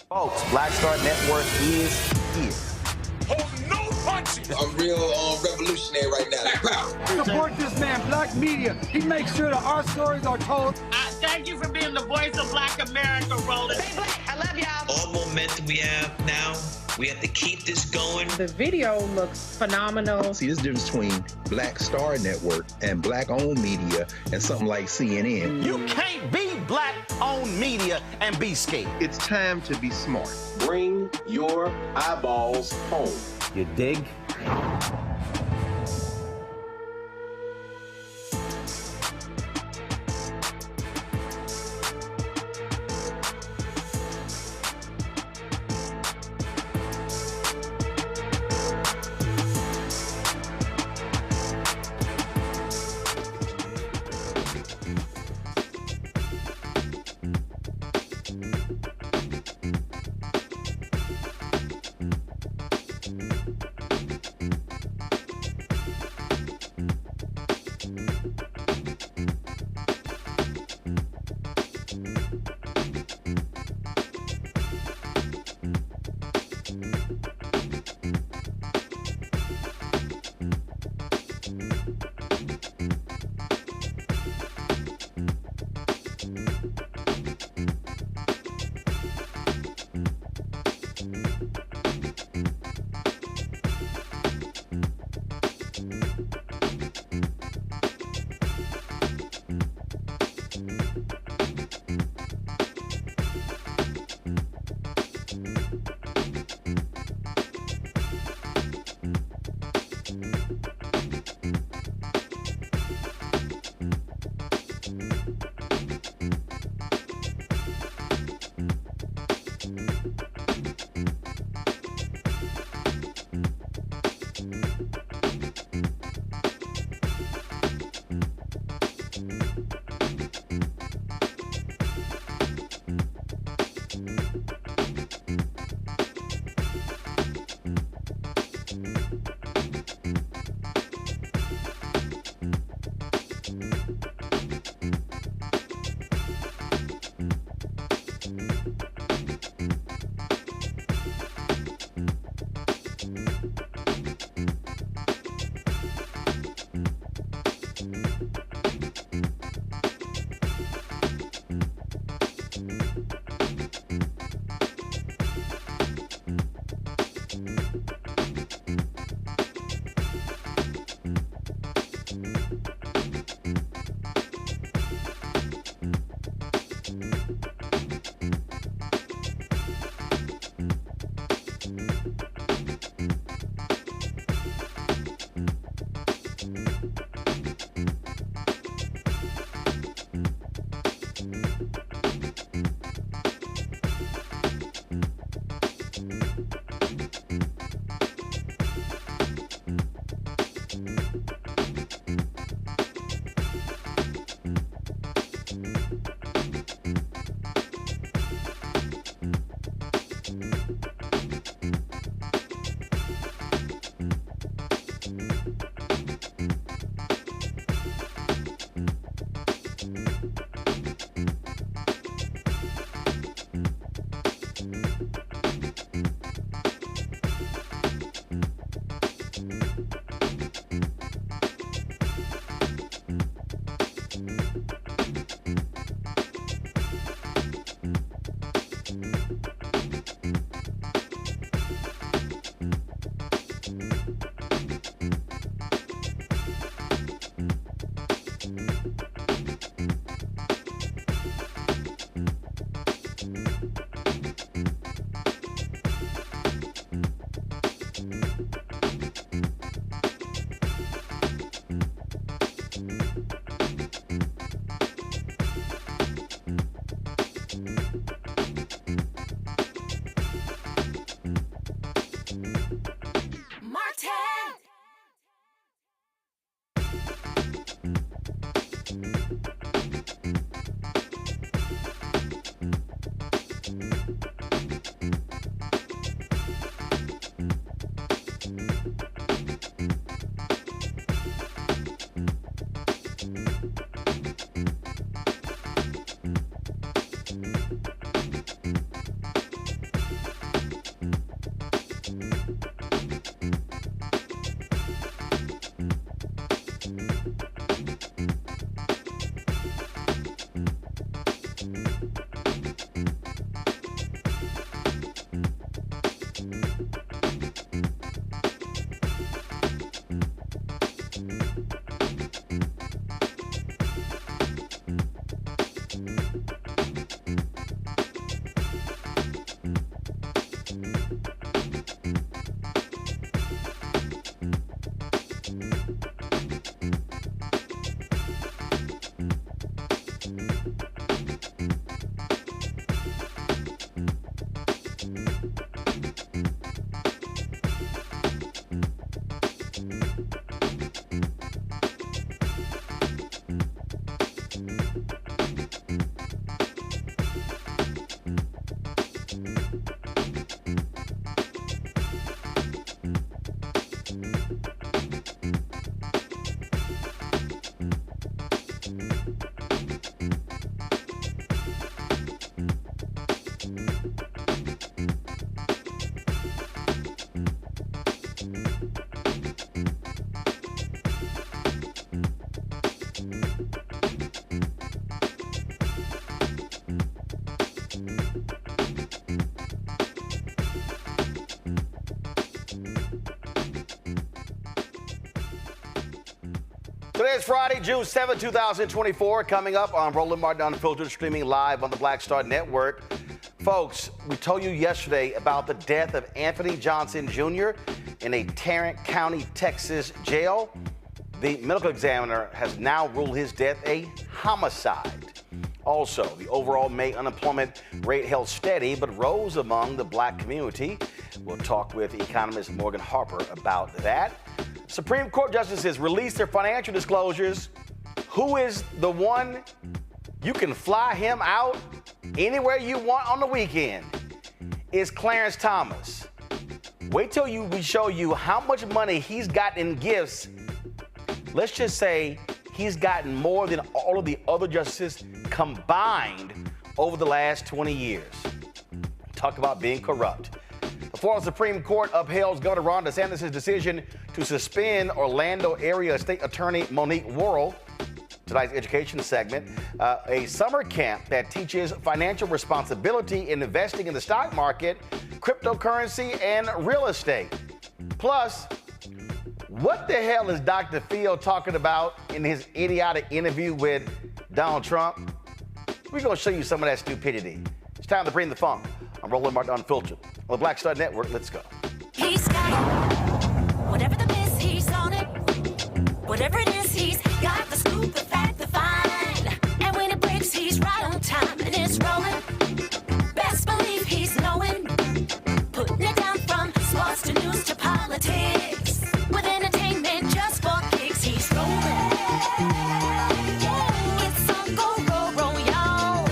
Folks, Black Star Network is here. Hold no punches. I'm real revolutionary right now. Black power. Support this man, Black Media. He makes sure that our stories are told. Thank you for being the voice of Black America, Roland. Stay black. I love y'all. All momentum we have now, we have to keep this going. The video looks phenomenal. See, this difference between Black Star Network and Black-owned media and something like CNN. You can't be Black-owned media and be scared. It's time to be smart. Bring your eyeballs home. You dig? Today is Friday, June 7, 2024. Coming up on Roland Martin Unfiltered, streaming live on the Black Star Network. Folks, we told you yesterday about the death of Anthony Johnson Jr. in a Tarrant County, Texas jail. The medical examiner has now ruled his death a homicide. Also, the overall May unemployment rate held steady but rose among the black community. We'll talk with economist Morgan Harper about that. Supreme Court justices released their financial disclosures. Who is the one you can fly him out anywhere you want on the weekend? It's Clarence Thomas. Wait till we show you how much money he's got in gifts. Let's just say he's gotten more than all of the other justices combined over the last 20 years. Talk about being corrupt. The Florida Supreme Court upheld Governor Ron DeSantis' decision to suspend Orlando area State Attorney Monique Worrell. Tonight's education segment, a summer camp that teaches financial responsibility in investing in the stock market, cryptocurrency, and real estate. Plus, what the hell is Dr. Phil talking about in his idiotic interview with Donald Trump? We're going to show you some of that stupidity. It's time to bring the funk. I'm Roland Martin Unfiltered on the Black Star Network. Let's go. He's got it. Whatever the miss, he's on it. Whatever it is, he's got the scoop, the fact, the find. And when it breaks, he's right on time and it's rolling. Best believe he's knowing. Putting it down from sports to news to politics. With entertainment just for kicks, he's rolling. It's on go, roll, roll, y'all.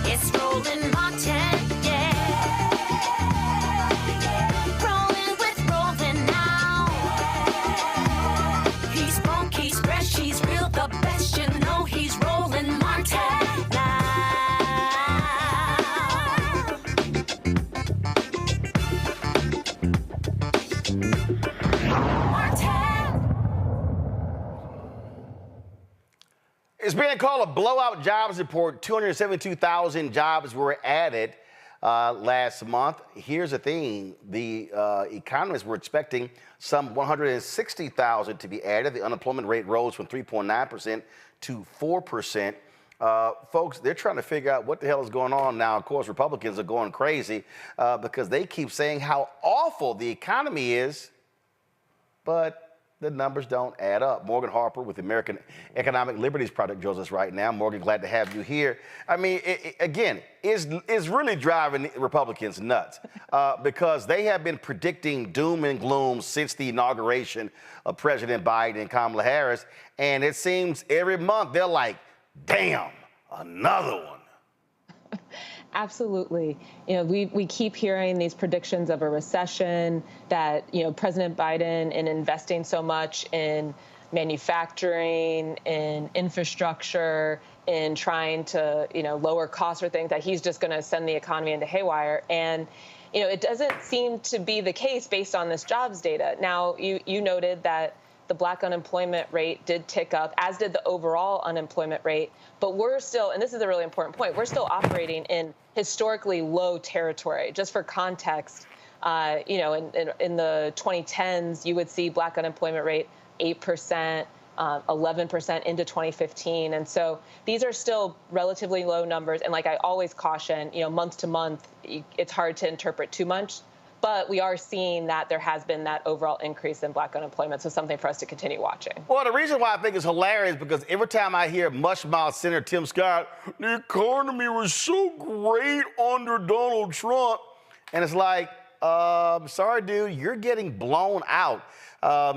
It's rolling Martin, yeah. Rolling with rolling now. He's funk, he's fresh, he's real, the best, you know he's rolling Martin now. It's being called a blowout jobs report. 272,000 jobs were added last month. Here's the thing. The economists were expecting some 160,000 to be added. The unemployment rate rose from 3.9% to 4%. Folks, they're trying to figure out what the hell is going on now. Of course, Republicans are going crazy because they keep saying how awful the economy is, but the numbers don't add up. Morgan Harper with the American Economic Liberties Project joins us right now. Morgan, glad to have you here. I mean, again, it's really driving Republicans nuts because they have been predicting doom and gloom since the inauguration of President Biden and Kamala Harris. And it seems every month they're like, damn, another one. Absolutely. You know, we keep hearing these predictions of a recession, that, you know, President Biden, in investing so much in manufacturing, in infrastructure, in trying to, you know, lower costs or things, that he's just going to send the economy into haywire. And, you know, it doesn't seem to be the case based on this jobs data. Now, you noted that the black unemployment rate did tick up, as did the overall unemployment rate. But we're still, and this is a really important point, we're still operating in historically low territory. Just for context, you know, in the 2010s, you would see black unemployment rate 8%, 11% into 2015. And so these are still relatively low numbers. And like I always caution, you know, month to month, it's hard to interpret too much. But we are seeing that there has been that overall increase in black unemployment, so something for us to continue watching. Well, the reason why I think it's hilarious is because every time I hear mushmouth Senator Tim Scott, the economy was so great under Donald Trump, and it's like, sorry, dude, you're getting blown out.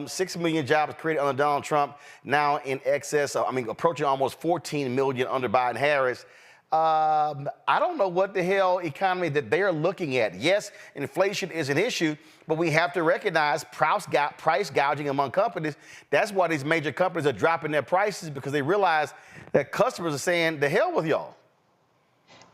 6 million jobs created under Donald Trump, now in excess of, approaching almost 14 million under Biden Harris. I don't know what the hell economy that they're looking at. Yes, inflation is an issue, but we have to recognize price gouging among companies. That's why these major companies are dropping their prices, because they realize that customers are saying, the hell with y'all.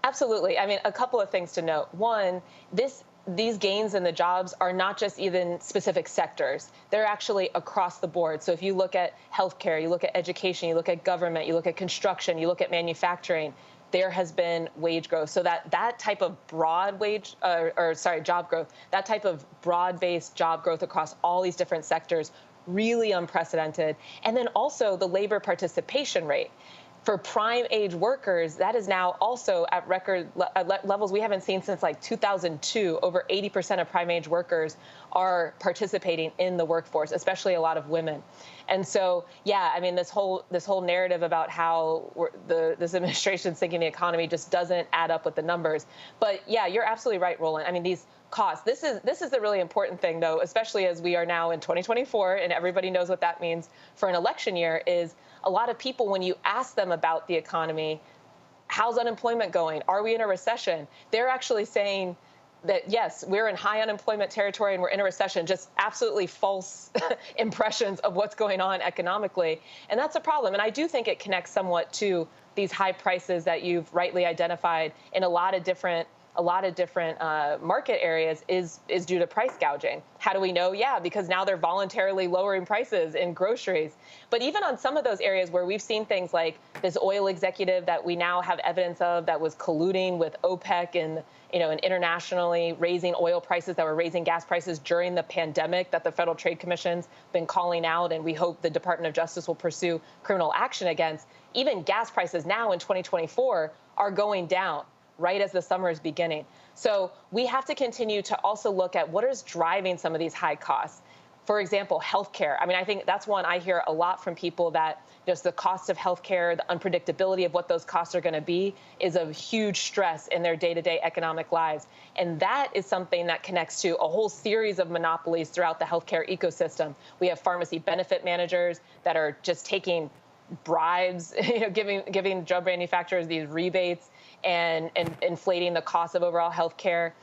Absolutely. I mean, a couple of things to note. One, these gains in the jobs are not just even specific sectors. They're actually across the board. So if you look at healthcare, you look at education, you look at government, you look at construction, you look at manufacturing, there has been wage growth. So that type of broad job growth, that type of broad-based job growth across all these different sectors really unprecedented. And then also the labor participation rate. For prime age workers, that is now also at record levels we haven't seen since like 2002. Over 80% of prime age workers are participating in the workforce, especially a lot of women. And so, yeah, I mean, this whole narrative about how this administration's thinking the economy just doesn't add up with the numbers. But yeah, you're absolutely right, Roland. I mean, these costs. This is the really important thing, though, especially as we are now in 2024, and everybody knows what that means for an election year. Is a lot of people, when you ask them about the economy, how's unemployment going? Are we in a recession? They're actually saying that, yes, we're in high unemployment territory and we're in a recession, just absolutely false impressions of what's going on economically. And that's a problem. And I do think it connects somewhat to these high prices that you've rightly identified in a lot of different market areas is due to price gouging. How do we know? Yeah, because now they're voluntarily lowering prices in groceries. But even on some of those areas where we've seen things like this oil executive that we now have evidence of that was colluding with OPEC and internationally raising oil prices, that were raising gas prices during the pandemic, that the Federal Trade Commission's been calling out, and we hope the Department of Justice will pursue criminal action against. Even gas prices now in 2024 are going down right as the summer is beginning. So we have to continue to also look at what is driving some of these high costs. For example, healthcare. I mean, I think that's one I hear a lot from people, that just the cost of healthcare, the unpredictability of what those costs are going to be, is a huge stress in their day-to-day economic lives. And that is something that connects to a whole series of monopolies throughout the healthcare ecosystem. We have pharmacy benefit managers that are just taking bribes, giving drug manufacturers these rebates and inflating the cost of overall health care.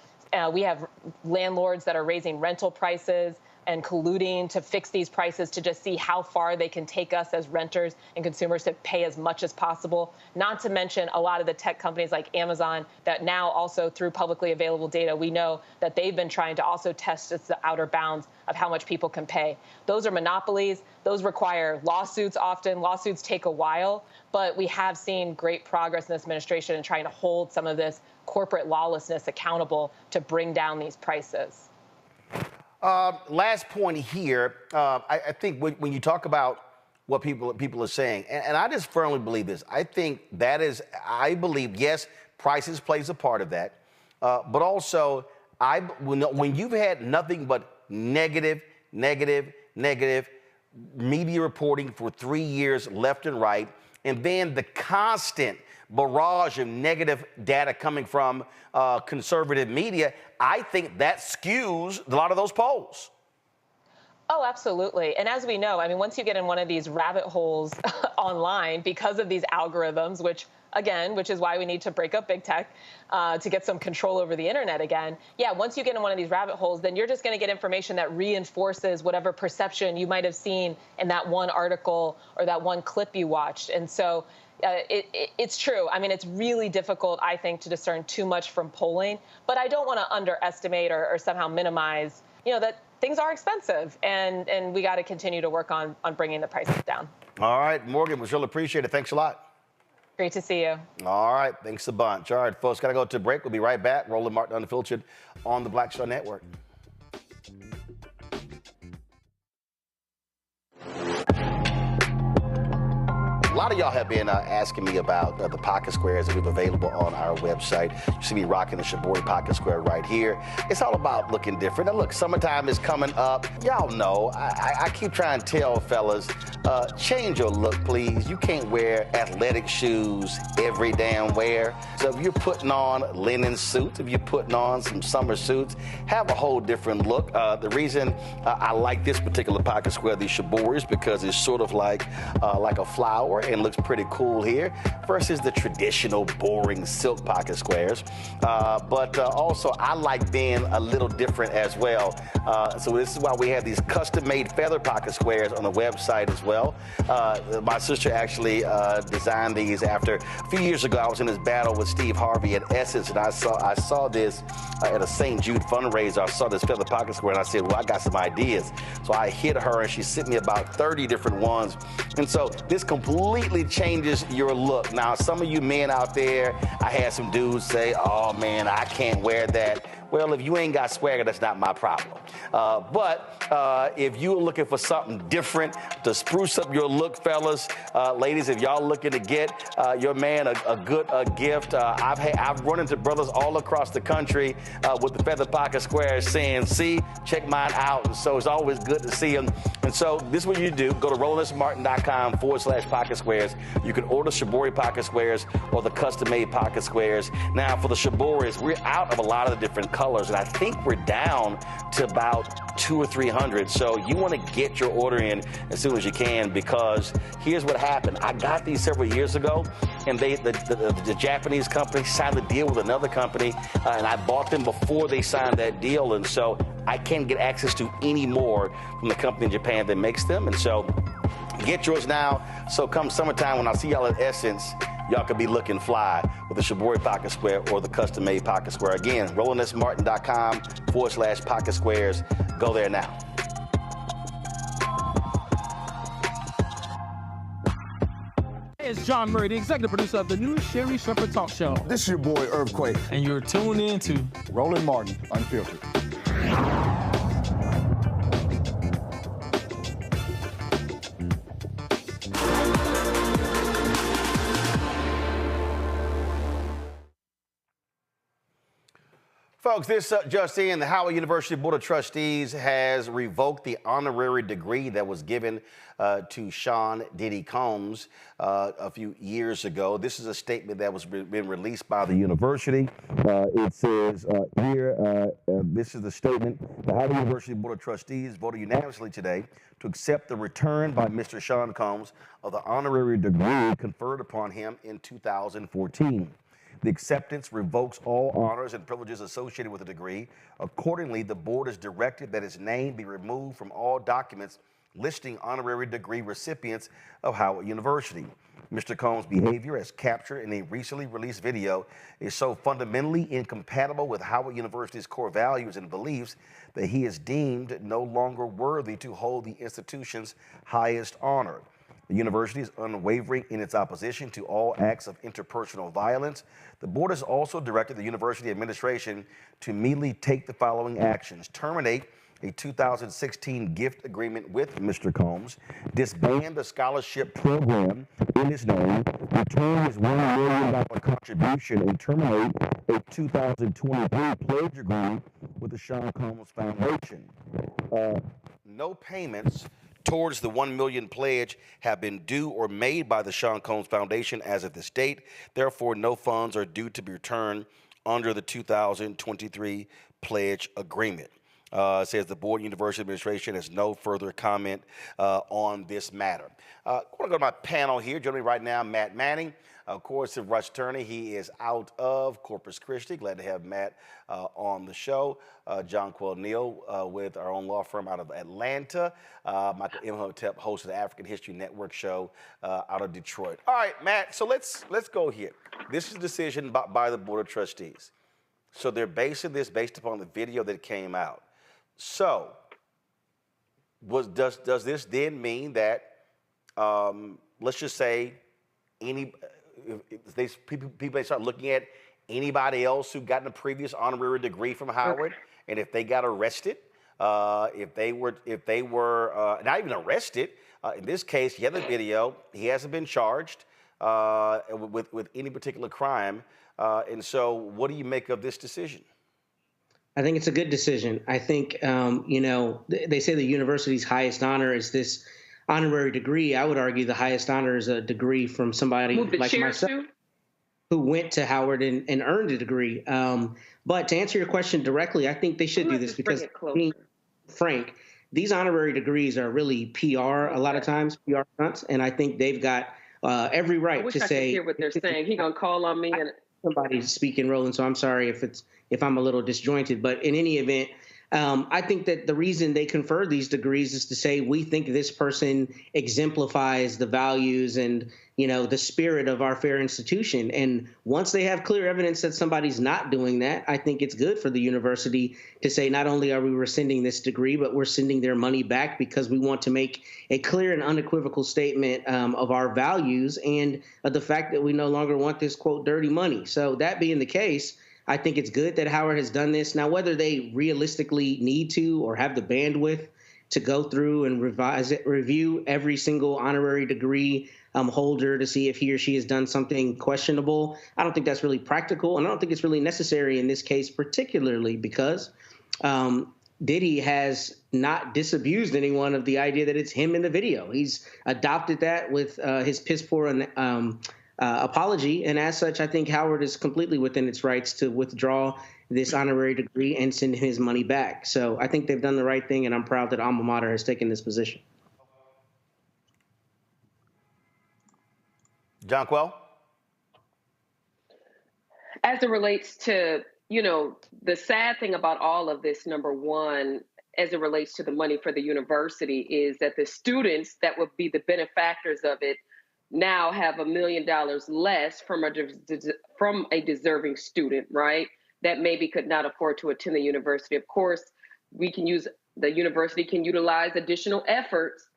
We have landlords that are raising rental prices and colluding to fix these prices to just see how far they can take us as renters and consumers to pay as much as possible. Not to mention a lot of the tech companies like Amazon that now also, through publicly available data, we know that they've been trying to also test the outer bounds of how much people can pay. Those are monopolies. Those require lawsuits often. Lawsuits take a while, but we have seen great progress in this administration in trying to hold some of this corporate lawlessness accountable to bring down these prices. Last point here, I think when you talk about what people are saying, and I just firmly believe this, I believe, yes, prices plays a part of that, but also when you've had nothing but negative media reporting for 3 years left and right, and then the constant barrage of negative data coming from conservative media, I think that skews a lot of those polls. Oh, absolutely. And as we know, I mean, once you get in one of these rabbit holes online because of these algorithms, which is why we need to break up big tech to get some control over the internet again. Yeah, once you get in one of these rabbit holes, then you're just going to get information that reinforces whatever perception you might have seen in that one article or that one clip you watched. And so it's true. I mean, it's really difficult, I think, to discern too much from polling. But I don't want to underestimate or somehow minimize, that things are expensive, and we got to continue to work on bringing the prices down. All right, Morgan, we really appreciate it. Thanks a lot. Great to see you. All right, thanks a bunch. All right, folks, got to go to a break. We'll be right back. Roland Martin Unfiltered on the Black Star Network. A lot of y'all have been asking me about the pocket squares that we have available on our website. You see me rocking the Shabori pocket square right here. It's all about looking different. Now look, summertime is coming up. Y'all know, I keep trying to tell fellas, change your look, please. You can't wear athletic shoes every damn wear. So if you're putting on linen suits, if you're putting on some summer suits, have a whole different look. The reason I like this particular pocket square, the Shabori, is because it's sort of like a flower and looks pretty cool here versus the traditional boring silk pocket squares. But also I like being a little different as well. So this is why we have these custom-made feather pocket squares on the website as well. My sister actually designed these after a few years ago. I was in this battle with Steve Harvey at Essence, and I saw this at a St. Jude fundraiser. I saw this feather pocket square, and I said, well, I got some ideas. So I hit her, and she sent me about 30 different ones. And so this completely changes your look. Now, some of you men out there, I had some dudes say, oh man, I can't wear that. Well, if you ain't got swagger, that's not my problem. But if you're looking for something different to spruce up your look, fellas, ladies, if y'all looking to get your man a good gift, I've run into brothers all across the country with the feather pocket squares saying, see, check mine out. And so it's always good to see them. And so this is what you do. Go to RolandSMartin.com/pocket squares. You can order Shibori pocket squares or the custom-made pocket squares. Now, for the Shiboris, we're out of a lot of the different colors, and I think we're down to about 200 or 300. So you want to get your order in as soon as you can, because here's what happened. I got these several years ago, and the Japanese company signed a deal with another company, and I bought them before they signed that deal, and so I can't get access to any more from the company in Japan that makes them. And so get yours now. So come summertime, when I see y'all at Essence, y'all could be looking fly with the Shibori pocket square or the custom-made pocket square. Again, RolandSMartin.com/pocket squares. Go there now. Hey, it's John Murray, the executive producer of the new Sherry Shepherd Talk Show. This is your boy, Earthquake. And you're tuned in to Roland Martin, Unfiltered. Folks, this just in, the Howard University Board of Trustees has revoked the honorary degree that was given to Sean Diddy Combs a few years ago. This is a statement that was been released by the university. It says this is the statement. The Howard University Board of Trustees voted unanimously today to accept the return by Mr. Sean Combs of the honorary degree conferred upon him in 2014. The acceptance revokes all honors and privileges associated with the degree. Accordingly, the board has directed that his name be removed from all documents listing honorary degree recipients of Howard University. Mr. Combs' behavior, as captured in a recently released video, is so fundamentally incompatible with Howard University's core values and beliefs that he is deemed no longer worthy to hold the institution's highest honor. The university is unwavering in its opposition to all acts of interpersonal violence. The board has also directed the university administration to immediately take the following actions: terminate a 2016 gift agreement with Mr. Combs, disband the scholarship program in his name, return his $1 million contribution, and terminate a 2023 pledge agreement with the Sean Combs Foundation. No payments towards the $1 million pledge have been due or made by the Sean Combs Foundation as of this date. Therefore, no funds are due to be returned under the 2023 pledge agreement. Says the board and university administration has no further comment on this matter. I want to go to my panel here. Joining me right now, Matt Manning. Of course, the Rush attorney. He is out of Corpus Christi. Glad to have Matt on the show. John Quill Neal with our own law firm out of Atlanta. Michael Imhotep, host of the African History Network show out of Detroit. All right, Matt, so let's go here. This is a decision by the Board of Trustees. So they're basing this based upon the video that came out. So does this then mean that, let's just say, people start looking at anybody else who gotten a previous honorary degree from Howard, and if they got arrested, if they were not even arrested, in this case, you have the video, he hasn't been charged with any particular crime, and so what do you make of this decision? I think it's a good decision. I think, they say the university's highest honor is this honorary degree. I would argue the highest honor is a degree from somebody like myself who went to Howard and earned a degree. But to answer your question directly, I think they should do this because, being frank, these honorary degrees are really PR a lot of times, PR stunts, and I think they've got every right to say. I could hear what they're saying. He gonna call on me and somebody's speaking, Roland. So I'm sorry if I'm a little disjointed, but in any event, I think that the reason they confer these degrees is to say we think this person exemplifies the values and, the spirit of our fair institution. And once they have clear evidence that somebody's not doing that, I think it's good for the university to say not only are we rescinding this degree, but we're sending their money back because we want to make a clear and unequivocal statement of our values and of the fact that we no longer want this, quote, dirty money. So that being the case, I think it's good that Howard has done this. Now, whether they realistically need to or have the bandwidth to go through and review every single honorary degree holder to see if he or she has done something questionable, I don't think that's really practical, and I don't think it's really necessary in this case, particularly because Diddy has not disabused anyone of the idea that it's him in the video. He's adopted that with his piss poor apology, and as such, I think Howard is completely within its rights to withdraw this honorary degree and send his money back. So I think they've done the right thing, and I'm proud that Alma Mater has taken this position. John Quell? As it relates to, the sad thing about all of this, number one, as it relates to the money for the university, is that the students that would be the benefactors of it now have $1 million less from a deserving student, right? That maybe could not afford to attend the university. Of course, the university can utilize additional efforts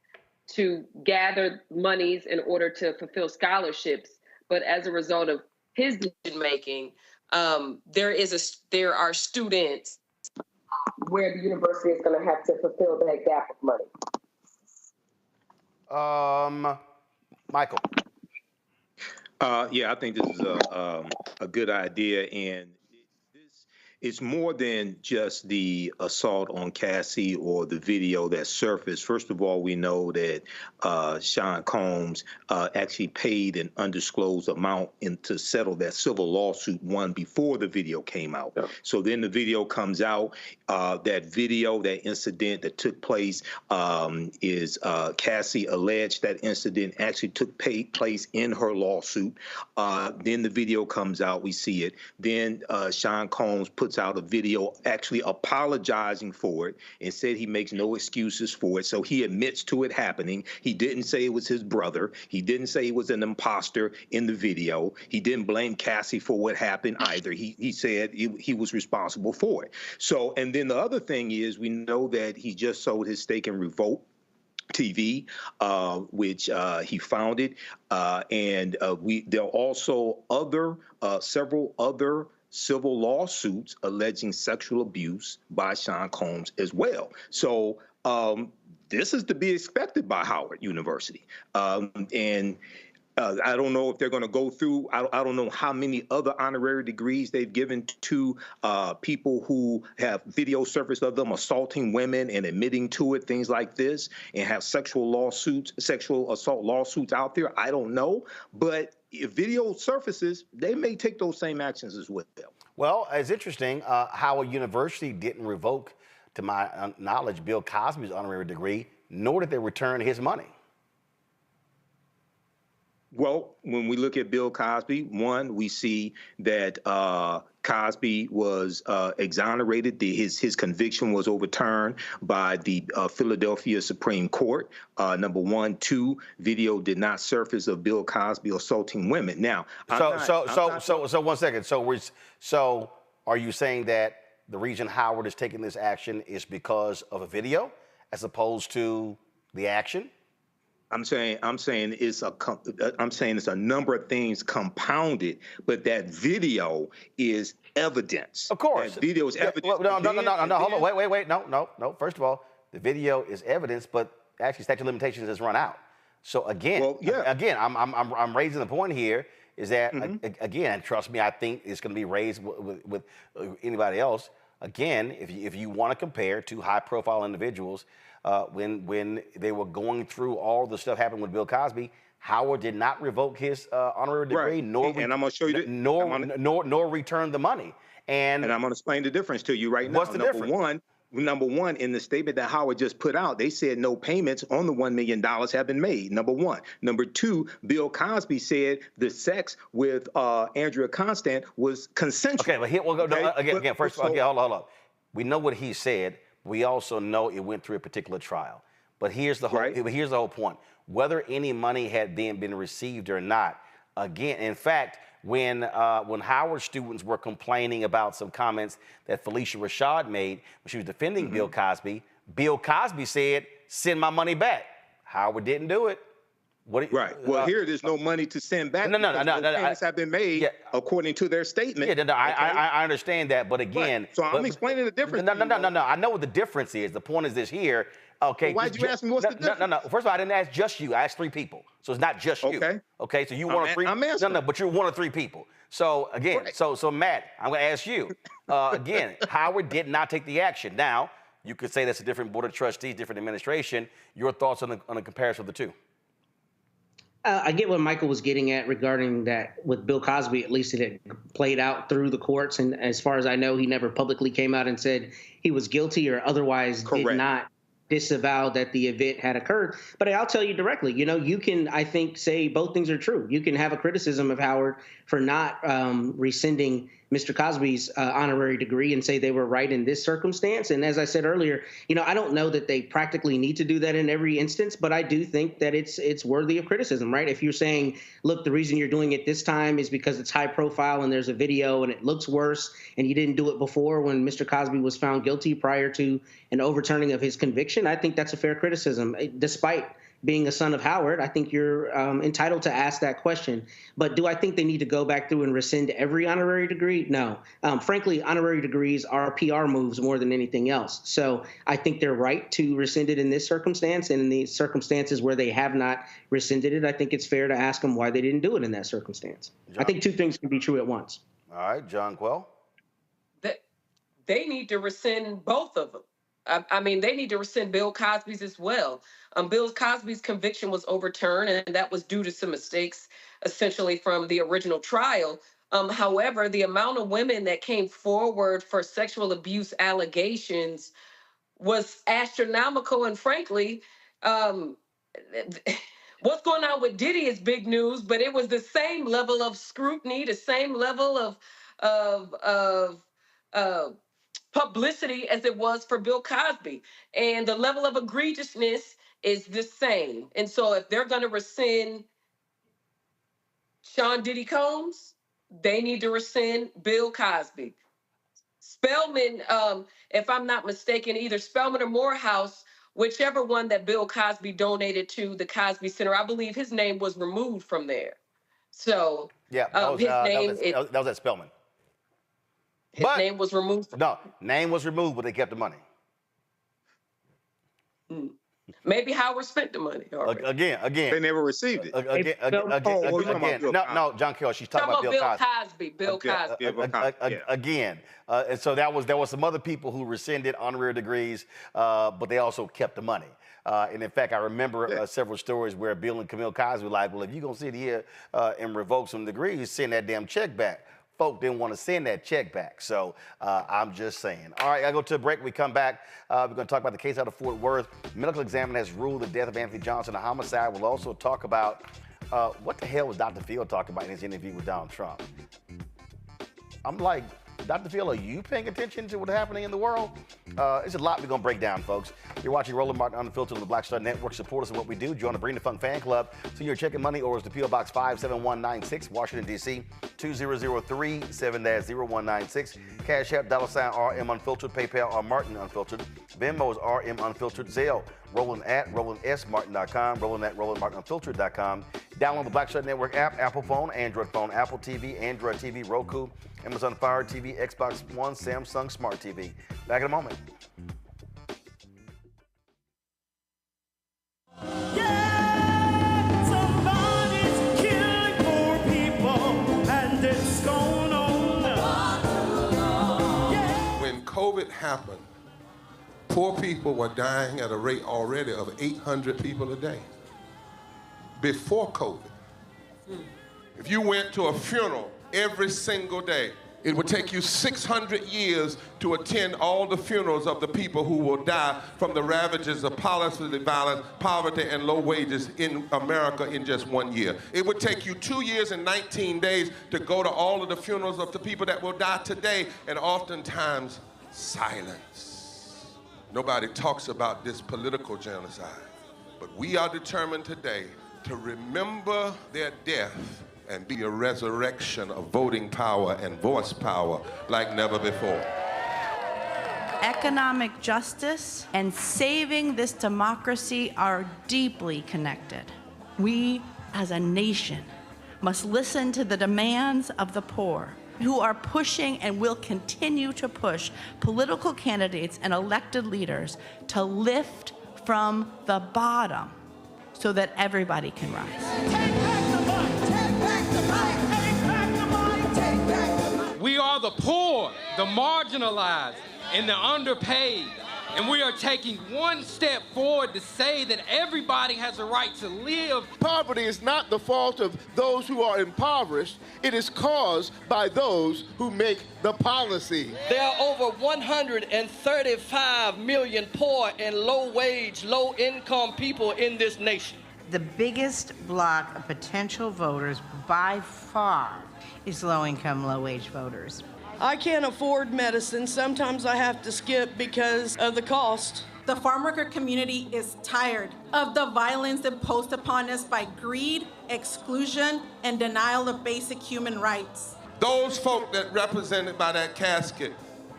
to gather monies in order to fulfill scholarships. But as a result of his decision making, there are students where the university is going to have to fulfill that gap of money. Michael. Yeah, I think this is a good idea, and it's more than just the assault on Cassie or the video that surfaced. First of all, we know that Sean Combs actually paid an undisclosed amount to settle that civil lawsuit one before the video came out. Yeah. So then the video comes out. That incident that took place is Cassie alleged that incident actually took place in her lawsuit. Then the video comes out. We see it. Then Sean Combs puts out a video actually apologizing for it and said he makes no excuses for it. So he admits to it happening. He didn't say it was his brother. He didn't say he was an imposter in the video. He didn't blame Cassie for what happened either. He said he was responsible for it. So, and then the other thing is, we know that he just sold his stake in Revolt TV, which he founded, and there are also several other civil lawsuits alleging sexual abuse by Sean Combs as well. So this is to be expected by Howard University, and I don't know if they're going to go through. I don't know how many other honorary degrees they've given to people who have video surfaced of them assaulting women and admitting to it, things like this, and have sexual assault lawsuits out there. I don't know, but if video surfaces, they may take those same actions as well. Well, it's interesting. Howard University didn't revoke, to my knowledge, Bill Cosby's honorary degree, nor did they return his money. Well, when we look at Bill Cosby, one, we see that Cosby was exonerated. His conviction was overturned by the Philadelphia Supreme Court. Number one. Two, video did not surface of Bill Cosby assaulting women. Now, so 1 second. So are you saying that the reason Howard is taking this action is because of a video as opposed to the action? I'm saying it's a number of things compounded, but that video is evidence. Of course, that video is evidence. No, hold on, wait. No. First of all, the video is evidence, but actually statute of limitations has run out. So again, I'm raising the point here is that again, trust me, I think it's going to be raised with anybody else. Again, if you want to compare two high-profile individuals, when they were going through all the stuff happened with Bill Cosby, Howard did not revoke his honorary degree, nor I'm going to show you nor return the money. And I'm going to explain the difference to you right now. What's the difference? Number one, in the statement that Howard just put out, they said no payments on the $1 million have been made. Number one. Number two, Bill Cosby said the sex with Andrea Constant was consensual. Okay, but here we'll go. Again, first of all, hold on. We know what he said. We also know it went through a particular trial. But here's the whole point. Whether any money had then been received or not, again, in fact, when Howard students were complaining about some comments that Felicia Rashad made when she was defending Bill Cosby said, send my money back. Howard didn't do it. Right. Well, here there's no money to send back. No. Payments have been made according to their statement. Yeah, I understand that, but again, right. So I'm explaining the difference. No. I know what the difference is. The point is this here. Okay. Well, why'd you ask me what's the difference? No. First of all, I didn't ask just you. I asked 3 people, so it's not just you. Okay. So you one of 3. I'm answering. No, but you're one of 3 people. So again, right. so Matt, I'm going to ask you again. Howard did not take the action. Now you could say that's a different board of trustees, different administration. Your thoughts on the comparison of the 2? I get what Michael was getting at regarding that with Bill Cosby. At least it had played out through the courts. And as far as I know, he never publicly came out and said he was guilty or otherwise did not disavow that the event had occurred. But I'll tell you directly, you can, I think, say both things are true. You can have a criticism of Howard for not rescinding Mr. Cosby's honorary degree and say they were right in this circumstance. And as I said earlier, I don't know that they practically need to do that in every instance, but I do think that it's worthy of criticism, right? If you're saying, look, the reason you're doing it this time is because it's high profile and there's a video and it looks worse and you didn't do it before when Mr. Cosby was found guilty prior to an overturning of his conviction, I think that's a fair criticism. Despite being a son of Howard, I think you're entitled to ask that question. But do I think they need to go back through and rescind every honorary degree? No. Frankly, honorary degrees are PR moves more than anything else. So I think they're right to rescind it in this circumstance. And in the circumstances where they have not rescinded it, I think it's fair to ask them why they didn't do it in that circumstance. I think 2 things can be true at once. All right, John Quell. They need to rescind both of them. I mean, they need to rescind Bill Cosby's as well. Bill Cosby's conviction was overturned, and that was due to some mistakes, essentially, from the original trial. However, the amount of women that came forward for sexual abuse allegations was astronomical, and frankly, what's going on with Diddy is big news, but it was the same level of scrutiny, the same level of publicity as it was for Bill Cosby. And the level of egregiousness is the same. And so if they're going to rescind Sean Diddy Combs, they need to rescind Bill Cosby. Spelman, if I'm not mistaken, either Spelman or Morehouse, whichever one that Bill Cosby donated to the Cosby Center, I believe his name was removed from there. So yeah, that was at Spelman. His name was removed. No, name was removed, but they kept the money. Maybe Howard spent the money. Again. They never received it. No, John Kell, she's talking about Bill Cosby. Bill Cosby. Again. And so there was some other people who rescinded honorary degrees, but they also kept the money. And in fact, I remember several stories where Bill and Camille Cosby were like, well, if you're going to sit here and revoke some degrees, send that damn check back. Folk didn't want to send that check back. So I'm just saying. All right, I go to a break. We come back. We're going to talk about the case out of Fort Worth. Medical examiner has ruled the death of Anthony Johnson a homicide. We'll also talk about what the hell was Dr. Phil talking about in his interview with Donald Trump. I'm like, Dr. Phil, are you paying attention to what's happening in the world? There's a lot we're going to break down, folks. You're watching Roland Martin Unfiltered on the Black Star Network. Support us in what we do. Join the Bring the Funk fan club. Send your check and money orders to P.O. Box 57196, Washington, D.C. 2003 7-0196. Cash App, $RM Unfiltered. PayPal, R Martin Unfiltered. Venmo is RM Unfiltered. Zelle, Roland at RolandSMartin.com. Roland at RolandMartinUnfiltered.com. Download the Black Star Network app, Apple phone, Android phone, Apple TV, Android TV, Roku, Amazon Fire TV, Xbox One, Samsung Smart TV. Back in a moment. Somebody's killing poor people, and it's going on. When COVID happened, poor people were dying at a rate already of 800 people a day. Before COVID, if you went to a funeral every single day, it would take you 600 years to attend all the funerals of the people who will die from the ravages of policy violence, poverty, and low wages in America in just 1 year. It would take you 2 years and 19 days to go to all of the funerals of the people that will die today, and oftentimes silence. Nobody talks about this political genocide, but we are determined today to remember their death and be a resurrection of voting power and voice power like never before. Economic justice and saving this democracy are deeply connected. We, as a nation, must listen to the demands of the poor, who are pushing and will continue to push political candidates and elected leaders to lift from the bottom so that everybody can rise. We are the poor, the marginalized, and the underpaid. And we are taking one step forward to say that everybody has a right to live. Poverty is not the fault of those who are impoverished. It is caused by those who make the policy. There are over 135 million poor and low-wage, low-income people in this nation. The biggest block of potential voters by far is low-income, low-wage voters. I can't afford medicine. Sometimes I have to skip because of the cost. The farm worker community is tired of the violence imposed upon us by greed, exclusion, and denial of basic human rights. Those folk that represented by that casket,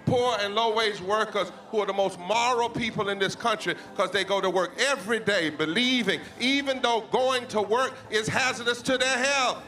poor and low-wage workers who are the most moral people in this country because they go to work every day believing, even though going to work is hazardous to their health.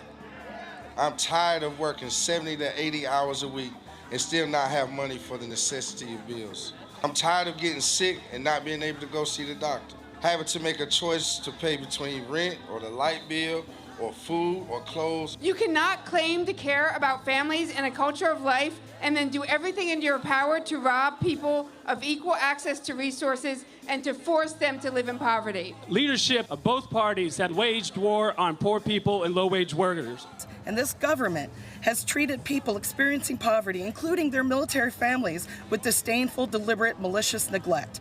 I'm tired of working 70 to 80 hours a week and still not have money for the necessity of bills. I'm tired of getting sick and not being able to go see the doctor. Having to make a choice to pay between rent or the light bill or food or clothes. You cannot claim to care about families and a culture of life and then do everything in your power to rob people of equal access to resources and to force them to live in poverty. Leadership of both parties have waged war on poor people and low-wage workers. And this government has treated people experiencing poverty, including their military families, with disdainful, deliberate, malicious neglect.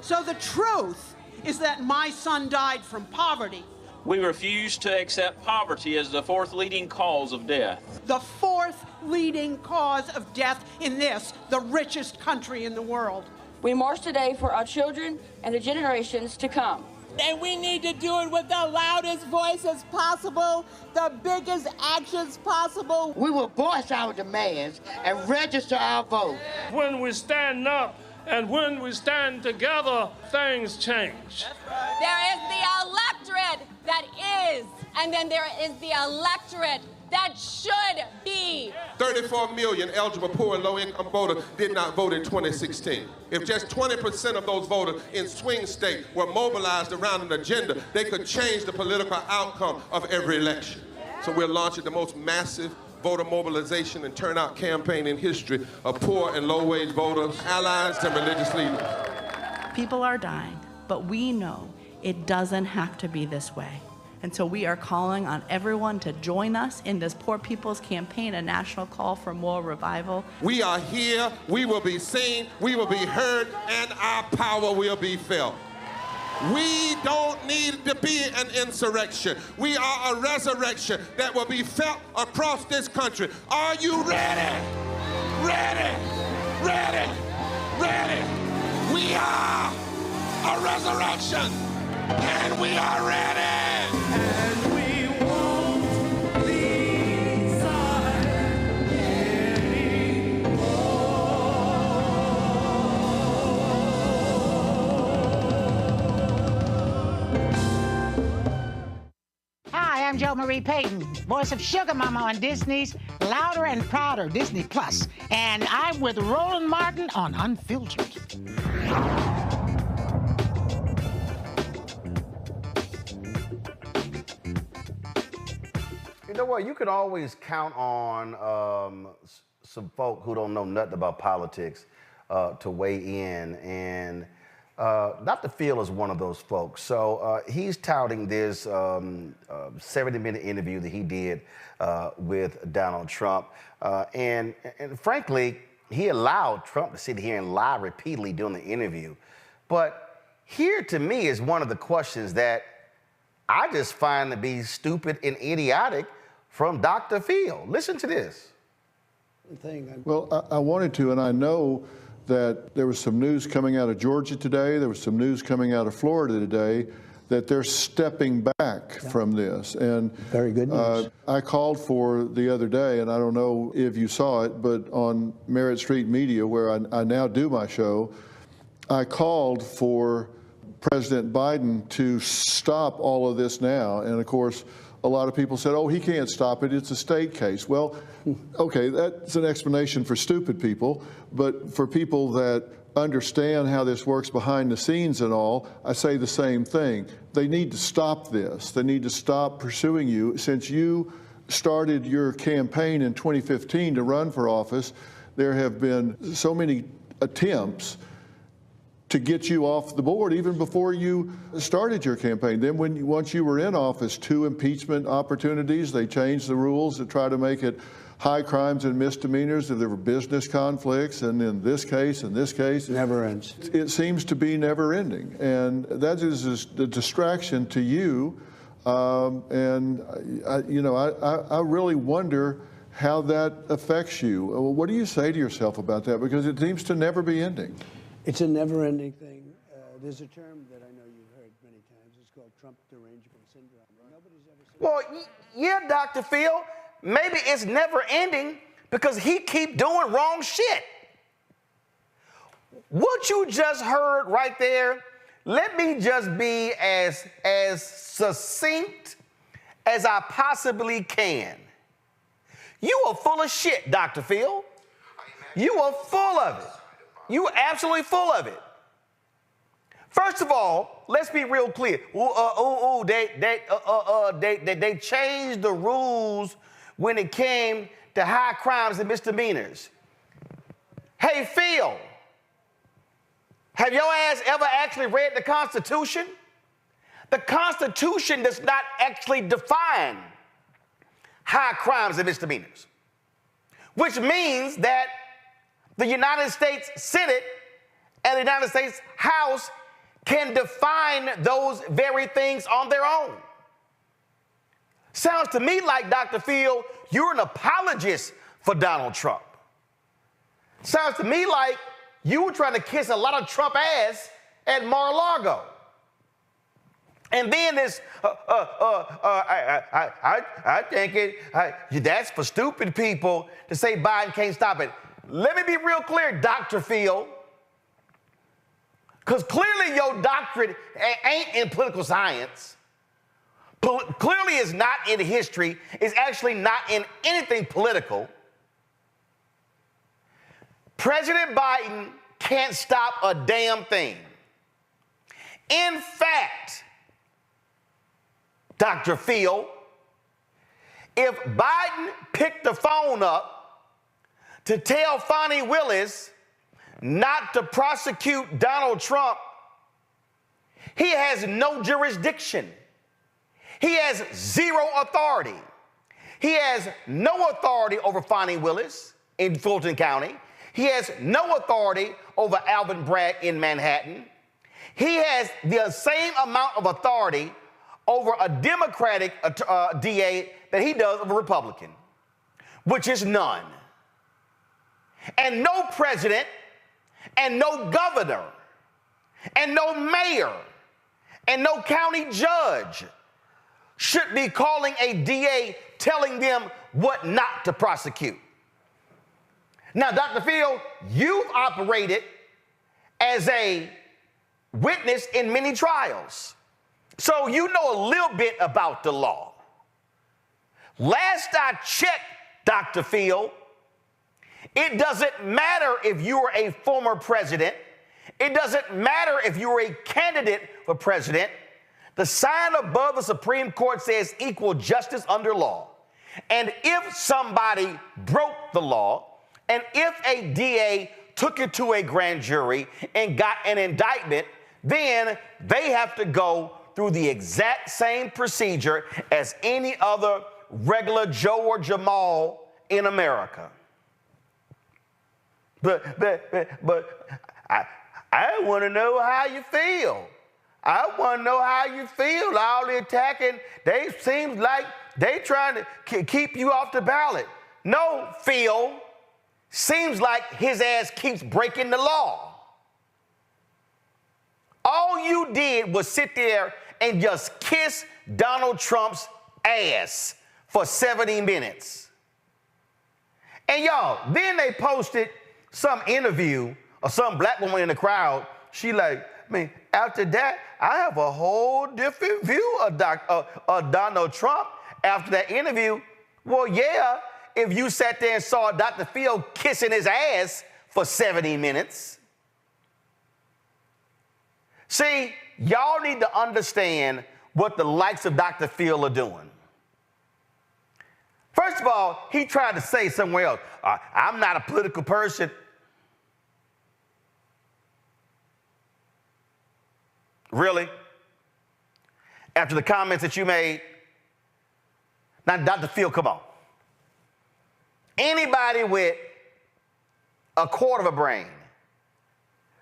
So the truth is that my son died from poverty. We refuse to accept poverty as the fourth leading cause of death. The fourth leading cause of death in this, the richest country in the world. We march today for our children and the generations to come. And we need to do it with the loudest voices possible, the biggest actions possible. We will voice our demands and register our vote. When we stand up and when we stand together, things change. There is the electorate that is, and then there is the electorate that should be. 34 million eligible poor and low-income voters did not vote in 2016. If just 20% of those voters in swing states were mobilized around an agenda, they could change the political outcome of every election. So we're launching the most massive voter mobilization and turnout campaign in history of poor and low-wage voters, allies, and religious leaders. People are dying, but we know it doesn't have to be this way. And so we are calling on everyone to join us in this Poor People's Campaign, a national call for moral revival. We are here, we will be seen, we will be heard, and our power will be felt. We don't need to be an insurrection. We are a resurrection that will be felt across this country. Are you ready? Ready? Ready? Ready? We are a resurrection, and we are ready. And we won't be silent Hi, I'm Jo Marie Payton, voice of Sugar Mama on Disney's Louder and Prouder Disney Plus, and I'm with Roland Martin on Unfiltered. You know what? You can always count on some folk who don't know nothing about politics to weigh in, and Dr. Phil is one of those folks. So he's touting this 70-minute interview that he did with Donald Trump, and frankly, he allowed Trump to sit here and lie repeatedly during the interview. But here, to me, is one of the questions that I just find to be stupid and idiotic from Dr. Phil. Listen to this. Well, I wanted to, and I know that there was some news coming out of Georgia today, there was some news coming out of Florida today, that they're stepping back from this. And very good news. I called for the other day, and I don't know if you saw it, but on Merritt Street Media, where I now do my show, I called for President Biden to stop all of this now. And of course, a lot of people said, oh, he can't stop it. It's a state case. Well, okay, that's an explanation for stupid people. But for people that understand how this works behind the scenes and all, I say the same thing. They need to stop this. They need to stop pursuing you. Since you started your campaign in 2015 to run for office, there have been so many attempts to get you off the board even before you started your campaign. Then once you were in office, 2 impeachment opportunities, they changed the rules to try to make it high crimes and misdemeanors if there were business conflicts, and in this case, never ends. It seems to be never ending, and that is a distraction to you. And I really wonder how that affects you. What do you say to yourself about that? Because it seems to never be ending. It's a never-ending thing. There's a term that I know you've heard many times. It's called Trump derangement syndrome. Nobody's ever said. Well, yeah, Dr. Phil, maybe it's never ending because he keep doing wrong shit. What you just heard right there, let me just be as succinct as I possibly can. You are full of shit, Dr. Phil. You are full of it. You are absolutely full of it. First of all, let's be real clear. They changed the rules when it came to high crimes and misdemeanors. Hey, Phil, have your ass ever actually read the Constitution? The Constitution does not actually define high crimes and misdemeanors, which means that the United States Senate and the United States House can define those very things on their own. Sounds to me like, Dr. Phil, you're an apologist for Donald Trump. Sounds to me like you were trying to kiss a lot of Trump ass at Mar-a-Lago. And then this, I think that's for stupid people to say Biden can't stop it. Let me be real clear, Dr. Phil, because clearly your doctorate ain't in political science. Clearly it's not in history. It's actually not in anything political. President Biden can't stop a damn thing. In fact, Dr. Phil, if Biden picked the phone up to tell Fani Willis not to prosecute Donald Trump, he has no jurisdiction. He has zero authority. He has no authority over Fani Willis in Fulton County. He has no authority over Alvin Bragg in Manhattan. He has the same amount of authority over a Democratic DA that he does over a Republican, which is none. And no president and no governor and no mayor and no county judge should be calling a DA telling them what not to prosecute. Now, Dr. Phil, you've operated as a witness in many trials, so you know a little bit about the law. Last I checked, Dr. Phil, it doesn't matter if you're a former president. It doesn't matter if you're a candidate for president. The sign above the Supreme Court says equal justice under law. And if somebody broke the law, and if a DA took it to a grand jury and got an indictment, then they have to go through the exact same procedure as any other regular Joe or Jamal in America. But I want to know how you feel. I want to know how you feel. All the attacking, they seem like they trying to keep you off the ballot. No, Phil, seems like his ass keeps breaking the law. All you did was sit there and just kiss Donald Trump's ass for 70 minutes. And y'all, then they posted some interview of some black woman in the crowd. She like, mean, after that, I have a whole different view of Donald Trump after that interview. Well, yeah, if you sat there and saw Dr. Phil kissing his ass for 70 minutes. See, y'all need to understand what the likes of Dr. Phil are doing. First of all, he tried to say somewhere else, I'm not a political person. Really? After the comments that you made? Now, Dr. Phil, come on. Anybody with a quarter of a brain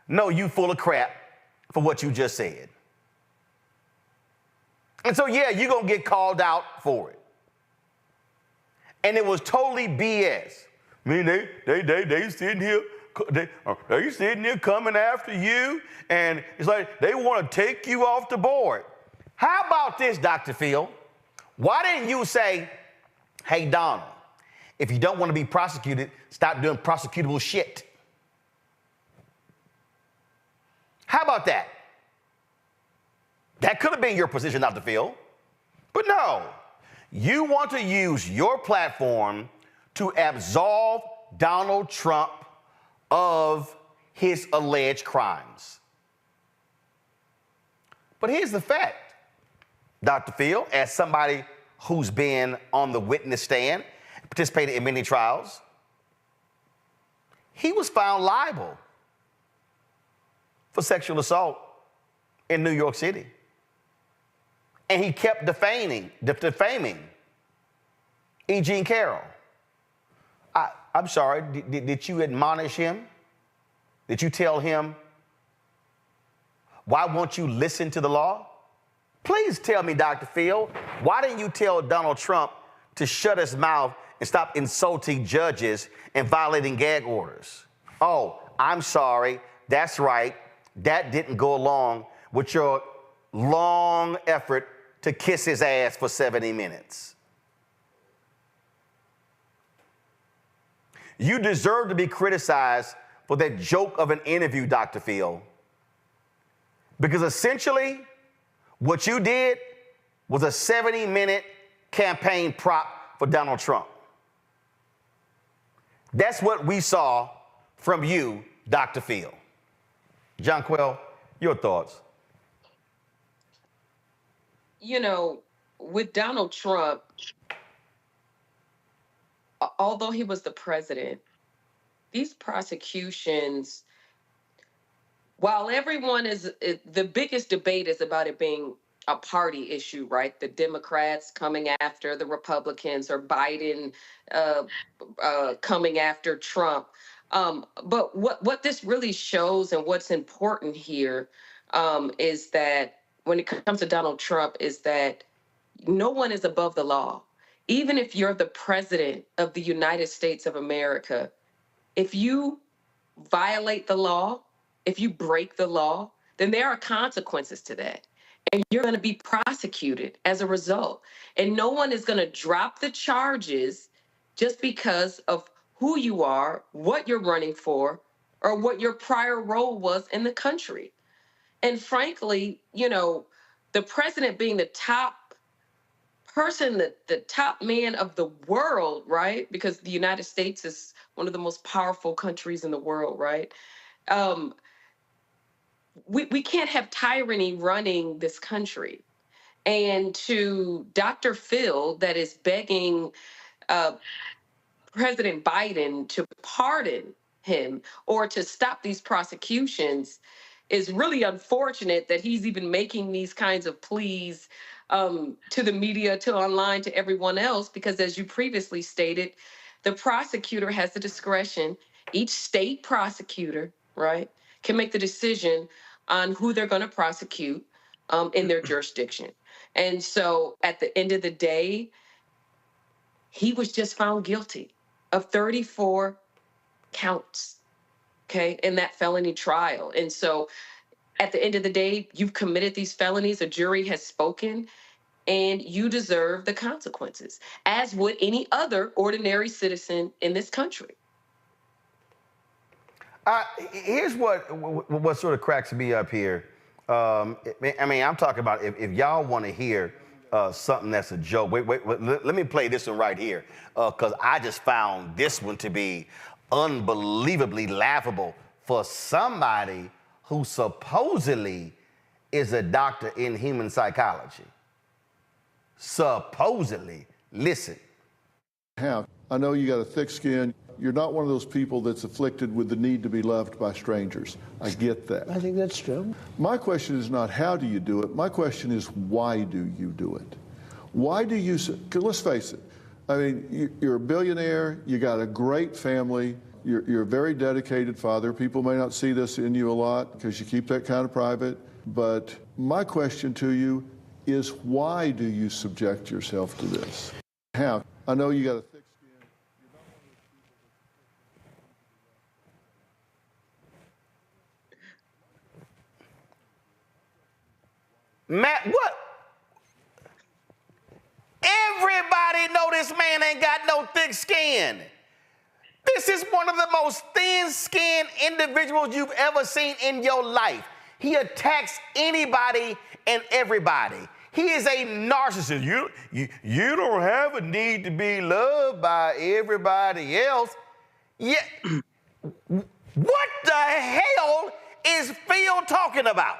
know you full of crap for what you just said. And so, yeah, you're going to get called out for it. And it was totally BS. I mean, they sitting here, they sitting here coming after you, and it's like they want to take you off the board. How about this, Dr. Phil? Why didn't you say, hey, Donald, if you don't want to be prosecuted, stop doing prosecutable shit? How about that? That could have been your position, Dr. Phil. But no, you want to use your platform to absolve Donald Trump of his alleged crimes. But here's the fact, Dr. Phil, as somebody who's been on the witness stand, participated in many trials, he was found liable for sexual assault in New York City. And he kept defaming E. Jean Carroll. I'm sorry, did you admonish him? Did you tell him, why won't you listen to the law? Please tell me, Dr. Phil, why didn't you tell Donald Trump to shut his mouth and stop insulting judges and violating gag orders? Oh, I'm sorry, that's right. That didn't go along with your long effort to kiss his ass for 70 minutes. You deserve to be criticized for that joke of an interview, Dr. Phil, because essentially what you did was a 70-minute campaign prop for Donald Trump. That's what we saw from you, Dr. Phil. John Quell, your thoughts? You know, with Donald Trump, although he was the president, these prosecutions, while everyone is, the biggest debate is about it being a party issue, right? The Democrats coming after the Republicans, or Biden coming after Trump. But what this really shows, and what's important here, is that when it comes to Donald Trump, is that no one is above the law. Even if you're the president of the United States of America, if you violate the law, if you break the law, then there are consequences to that. And you're going to be prosecuted as a result. And no one is going to drop the charges just because of who you are, what you're running for, or what your prior role was in the country. And frankly, you know, the president being the top person, the top man of the world, right? Because the United States is one of the most powerful countries in the world, right? We can't have tyranny running this country. And to Dr. Phil, that is begging President Biden to pardon him or to stop these prosecutions, is really unfortunate that he's even making these kinds of pleas to the media, to online, to everyone else, because as you previously stated, the prosecutor has the discretion. Each state prosecutor, right, can make the decision on who they're going to prosecute in their jurisdiction. And so at the end of the day, he was just found guilty of 34 counts, okay, in that felony trial. And so at the end of the day, you've committed these felonies, a jury has spoken, and you deserve the consequences, as would any other ordinary citizen in this country. Here's what sort of cracks me up here. I mean, I'm talking about if y'all want to hear something that's a joke. Wait, let me play this one right here, because I just found this one to be unbelievably laughable for somebody who supposedly is a doctor in human psychology. Supposedly. Listen. I know you got a thick skin. You're not one of those people that's afflicted with the need to be loved by strangers. I get that. I think that's true. My question is not how do you do it. My question is why do you do it? Why do you, because let's face it, I mean, you're a billionaire, you got a great family, you're a very dedicated father. People may not see this in you a lot because you keep that kind of private. But my question to you is why do you subject yourself to this? How? I know you got a thick skin. Matt, what? Everybody know this man ain't got no thick skin. This is one of the most thin-skinned individuals you've ever seen in your life. He attacks anybody and everybody. He is a narcissist. You don't have a need to be loved by everybody else. Yeah. What the hell is Phil talking about?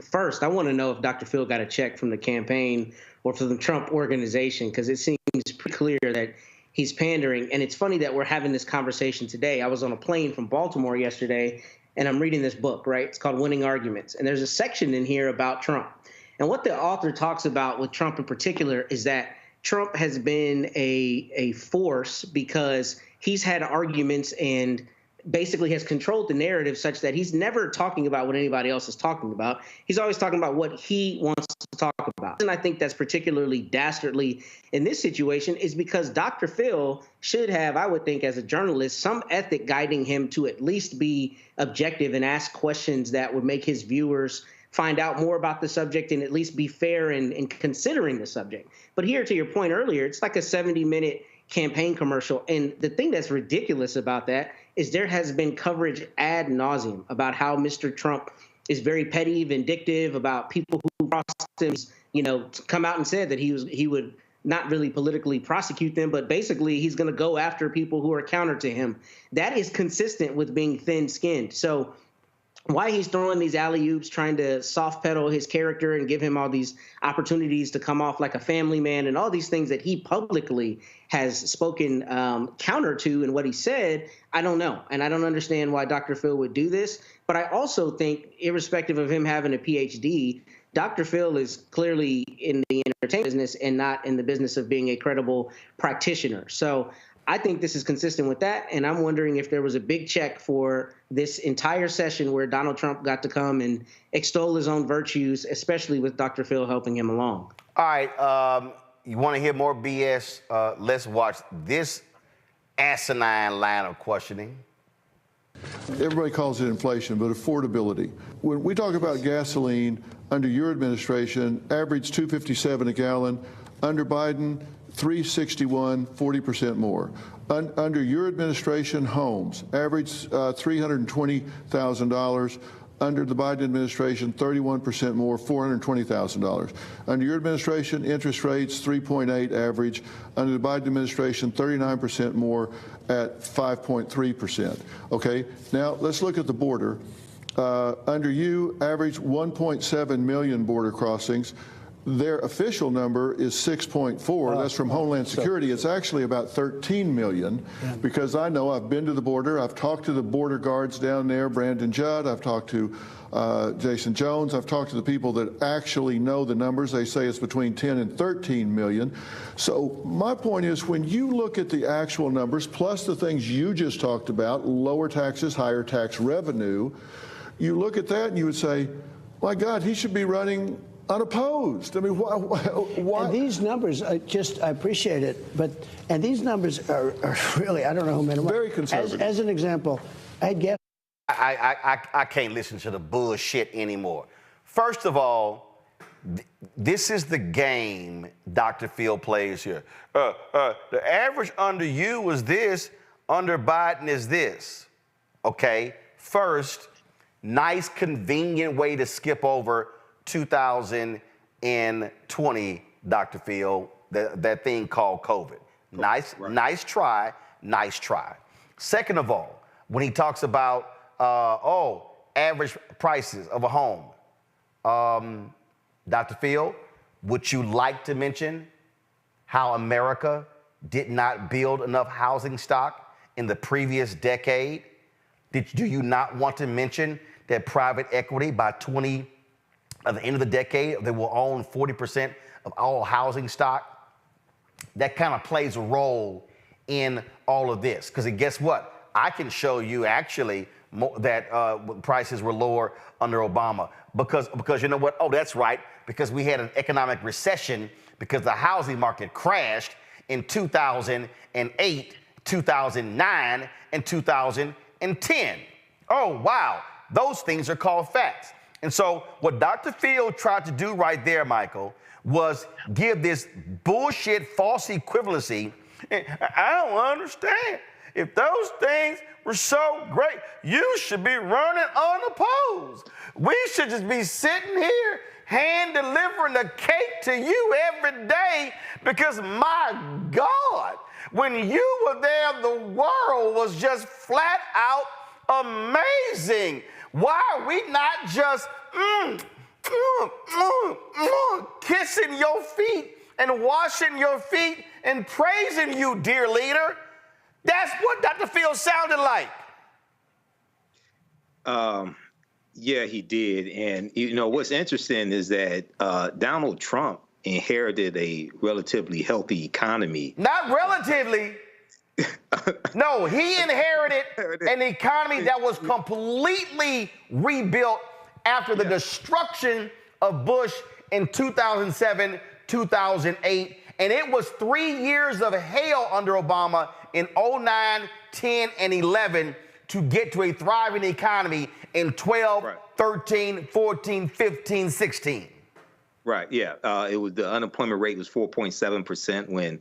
First, I want to know if Dr. Phil got a check from the campaign or from the Trump organization, because it seems pretty clear that he's pandering. And it's funny that we're having this conversation today. I was on a plane from Baltimore yesterday, and I'm reading this book, right? It's called Winning Arguments. And there's a section in here about Trump. And what the author talks about with Trump in particular is that Trump has been a force because he's had arguments and basically has controlled the narrative such that he's never talking about what anybody else is talking about. He's always talking about what he wants to talk about. And I think that's particularly dastardly in this situation is because Dr. Phil should have, I would think as a journalist, some ethic guiding him to at least be objective and ask questions that would make his viewers find out more about the subject and at least be fair in considering the subject. But here, to your point earlier, it's like a 70-minute campaign commercial. And the thing that's ridiculous about that is there has been coverage ad nauseum about how Mr. Trump is very petty, vindictive, about people who crossed him, come out and said that he would not really politically prosecute them, but basically he's going to go after people who are counter to him. That is consistent with being thin-skinned. So why he's throwing these alley-oops, trying to soft pedal his character and give him all these opportunities to come off like a family man and all these things that he publicly has spoken counter to in what he said, I don't know. And I don't understand why Dr. Phil would do this. But I also think, irrespective of him having a PhD, Dr. Phil is clearly in the entertainment business and not in the business of being a credible practitioner. So I think this is consistent with that, and I'm wondering if there was a big check for this entire session where Donald Trump got to come and extol his own virtues, especially with Dr. Phil helping him along. All right, you want to hear more BS? Let's watch this asinine line of questioning. Everybody calls it inflation, but affordability. When we talk about gasoline, under your administration, average $2.57 a gallon. Under Biden, $3.61, 40% more. Under your administration, homes average $320,000. Under the Biden administration, 31% more, $420,000. Under your administration, interest rates 3.8 average. Under the Biden administration, 39% more at 5.3%. Okay, now let's look at the border. Under you, average 1.7 million border crossings. Their official number is 6.4. That's from Homeland Security. It's actually about 13 million because I know I've been to the border. I've talked to the border guards down there, Brandon Judd. I've talked to Jason Jones. I've talked to the people that actually know the numbers. They say it's between 10 and 13 million. So my point is when you look at the actual numbers, plus the things you just talked about, lower taxes, higher tax revenue, you look at that and you would say, my God, he should be running unopposed. I mean, why? And these numbers, I appreciate it, and these numbers are really, I don't know who made them up. Very conservative. As an example, I guess. I can't listen to the bullshit anymore. First of all, this is the game Dr. Phil plays here. The average under you was this, under Biden is this. Okay? First, nice, convenient way to skip over 2020, Dr. Phil, that thing called COVID. Nice try. Second of all, when he talks about, average prices of a home, Dr. Phil, would you like to mention how America did not build enough housing stock in the previous decade? Do you not want to mention that private equity by at the end of the decade, they will own 40% of all housing stock? That kind of plays a role in all of this. Because guess what? I can show you actually that prices were lower under Obama. Because you know what? Oh, that's right. Because we had an economic recession because the housing market crashed in 2008, 2009, and 2010. Oh, wow. Those things are called facts. And so what Dr. Field tried to do right there, Michael, was give this bullshit false equivalency. I don't understand. If those things were so great, you should be running unopposed. We should just be sitting here hand delivering the cake to you every day because, my God, when you were there, the world was just flat out amazing. Why are we not just kissing your feet and washing your feet and praising you, dear leader? That's what Dr. Field sounded like. Yeah, he did. And, you know, what's interesting is that Donald Trump inherited a relatively healthy economy. Not relatively. No, he inherited an economy that was completely rebuilt after the destruction of Bush in 2007, 2008. And it was 3 years of hell under Obama in 09, 10, and 11 to get to a thriving economy in 12, 13, 14, 15, 16. Right. Yeah. It was the unemployment rate was 4.7% when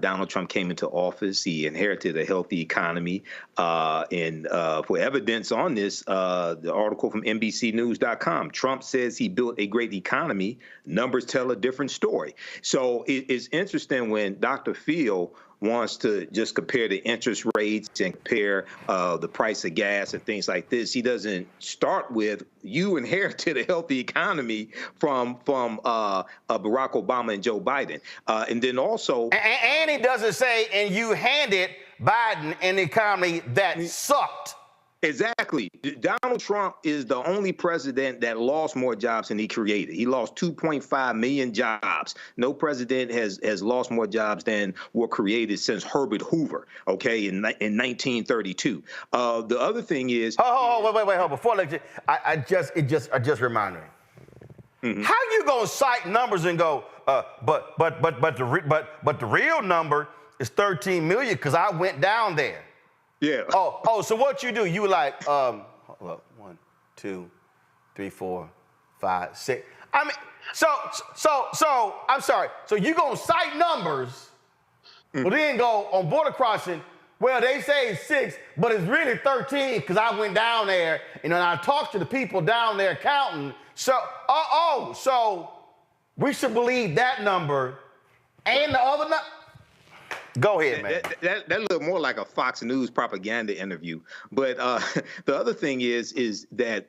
Donald Trump came into office. He inherited a healthy economy. And for evidence on this, the article from NBCnews.com, Trump says he built a great economy. Numbers tell a different story. So it's interesting when Dr. Field wants to just compare the interest rates and compare the price of gas and things like this. He doesn't start with you inherited a healthy economy from Barack Obama and Joe Biden. And then also... And he doesn't say, and you handed Biden an economy that sucked. Exactly. Donald Trump is the only president that lost more jobs than he created. He lost 2.5 million jobs. No president has lost more jobs than were created since Herbert Hoover, okay, in 1932. The other thing is... Wait. Before I let you... I just reminded me. Mm-hmm. How you gonna cite numbers and go, but the real number is 13 million because I went down there. Yeah. Oh, so what you do? You like, 1, 2, 3, 4, 5, 6. I mean, so I'm sorry. So you gonna cite numbers, but then go on border crossing. Well, they say it's 6, but it's really 13 because I went down there and then I talked to the people down there counting. So, so we should believe that number and the other number. Go ahead, man. That looked more like a Fox News propaganda interview. But the other thing is that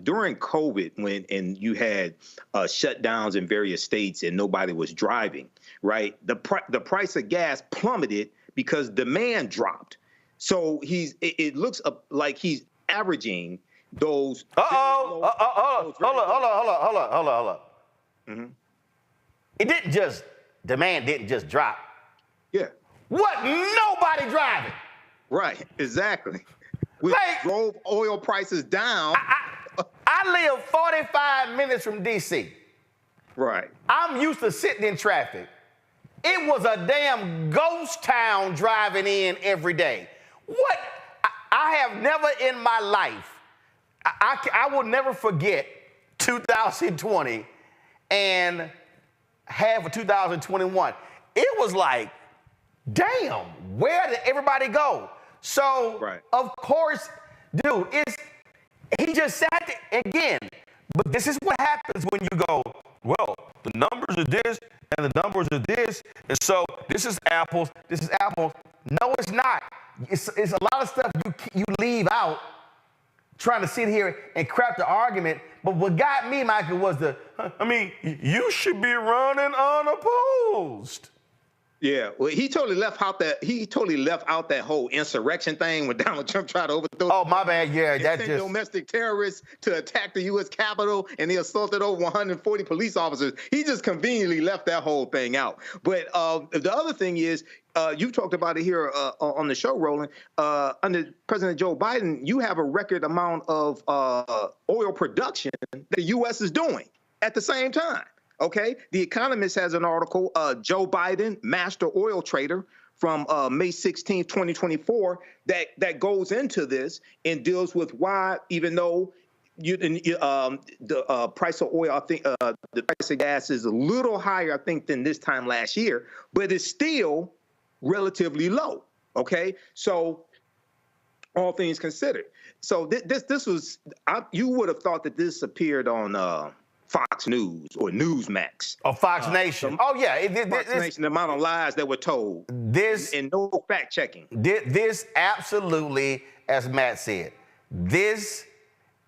during COVID, when you had shutdowns in various states and nobody was driving, right? The price of gas plummeted because demand dropped. So it looks like he's averaging those. Hold up. Mm-hmm. Demand didn't just drop. Yeah. What? Nobody driving. Right, exactly. We drove oil prices down. I live 45 minutes from D.C. Right. I'm used to sitting in traffic. It was a damn ghost town driving in every day. What? I have never in my life, I will never forget 2020 and half of 2021. It was like, damn, where did everybody go? So, of course, Dude, he just sat there again. But this is what happens when you go, well, the numbers are this and the numbers are this, and so this is apples, this is apples. No, it's not. It's a lot of stuff you leave out trying to sit here and craft the argument. But what got me, Michael, was you should be running unopposed. Yeah, well, he totally left out that whole insurrection thing when Donald Trump tried to overthrow. Oh, my bad. Yeah, that just domestic terrorists to attack the U.S. Capitol, and they assaulted over 140 police officers. He just conveniently left that whole thing out. But the other thing is, you talked about it here on the show, Roland. Under President Joe Biden, you have a record amount of oil production that the U.S. is doing at the same time. Okay, The Economist has an article, Joe Biden, master oil trader, from May 16, 2024, that goes into this and deals with why, even though the price of oil, I think the price of gas is a little higher, I think, than this time last year, but it's still relatively low. Okay, so all things considered, so this was you would have thought that this appeared on Fox News or Newsmax. Or Fox Nation. Fox Nation, the amount of lies that were told. And no fact checking. This absolutely, as Matt said, Matt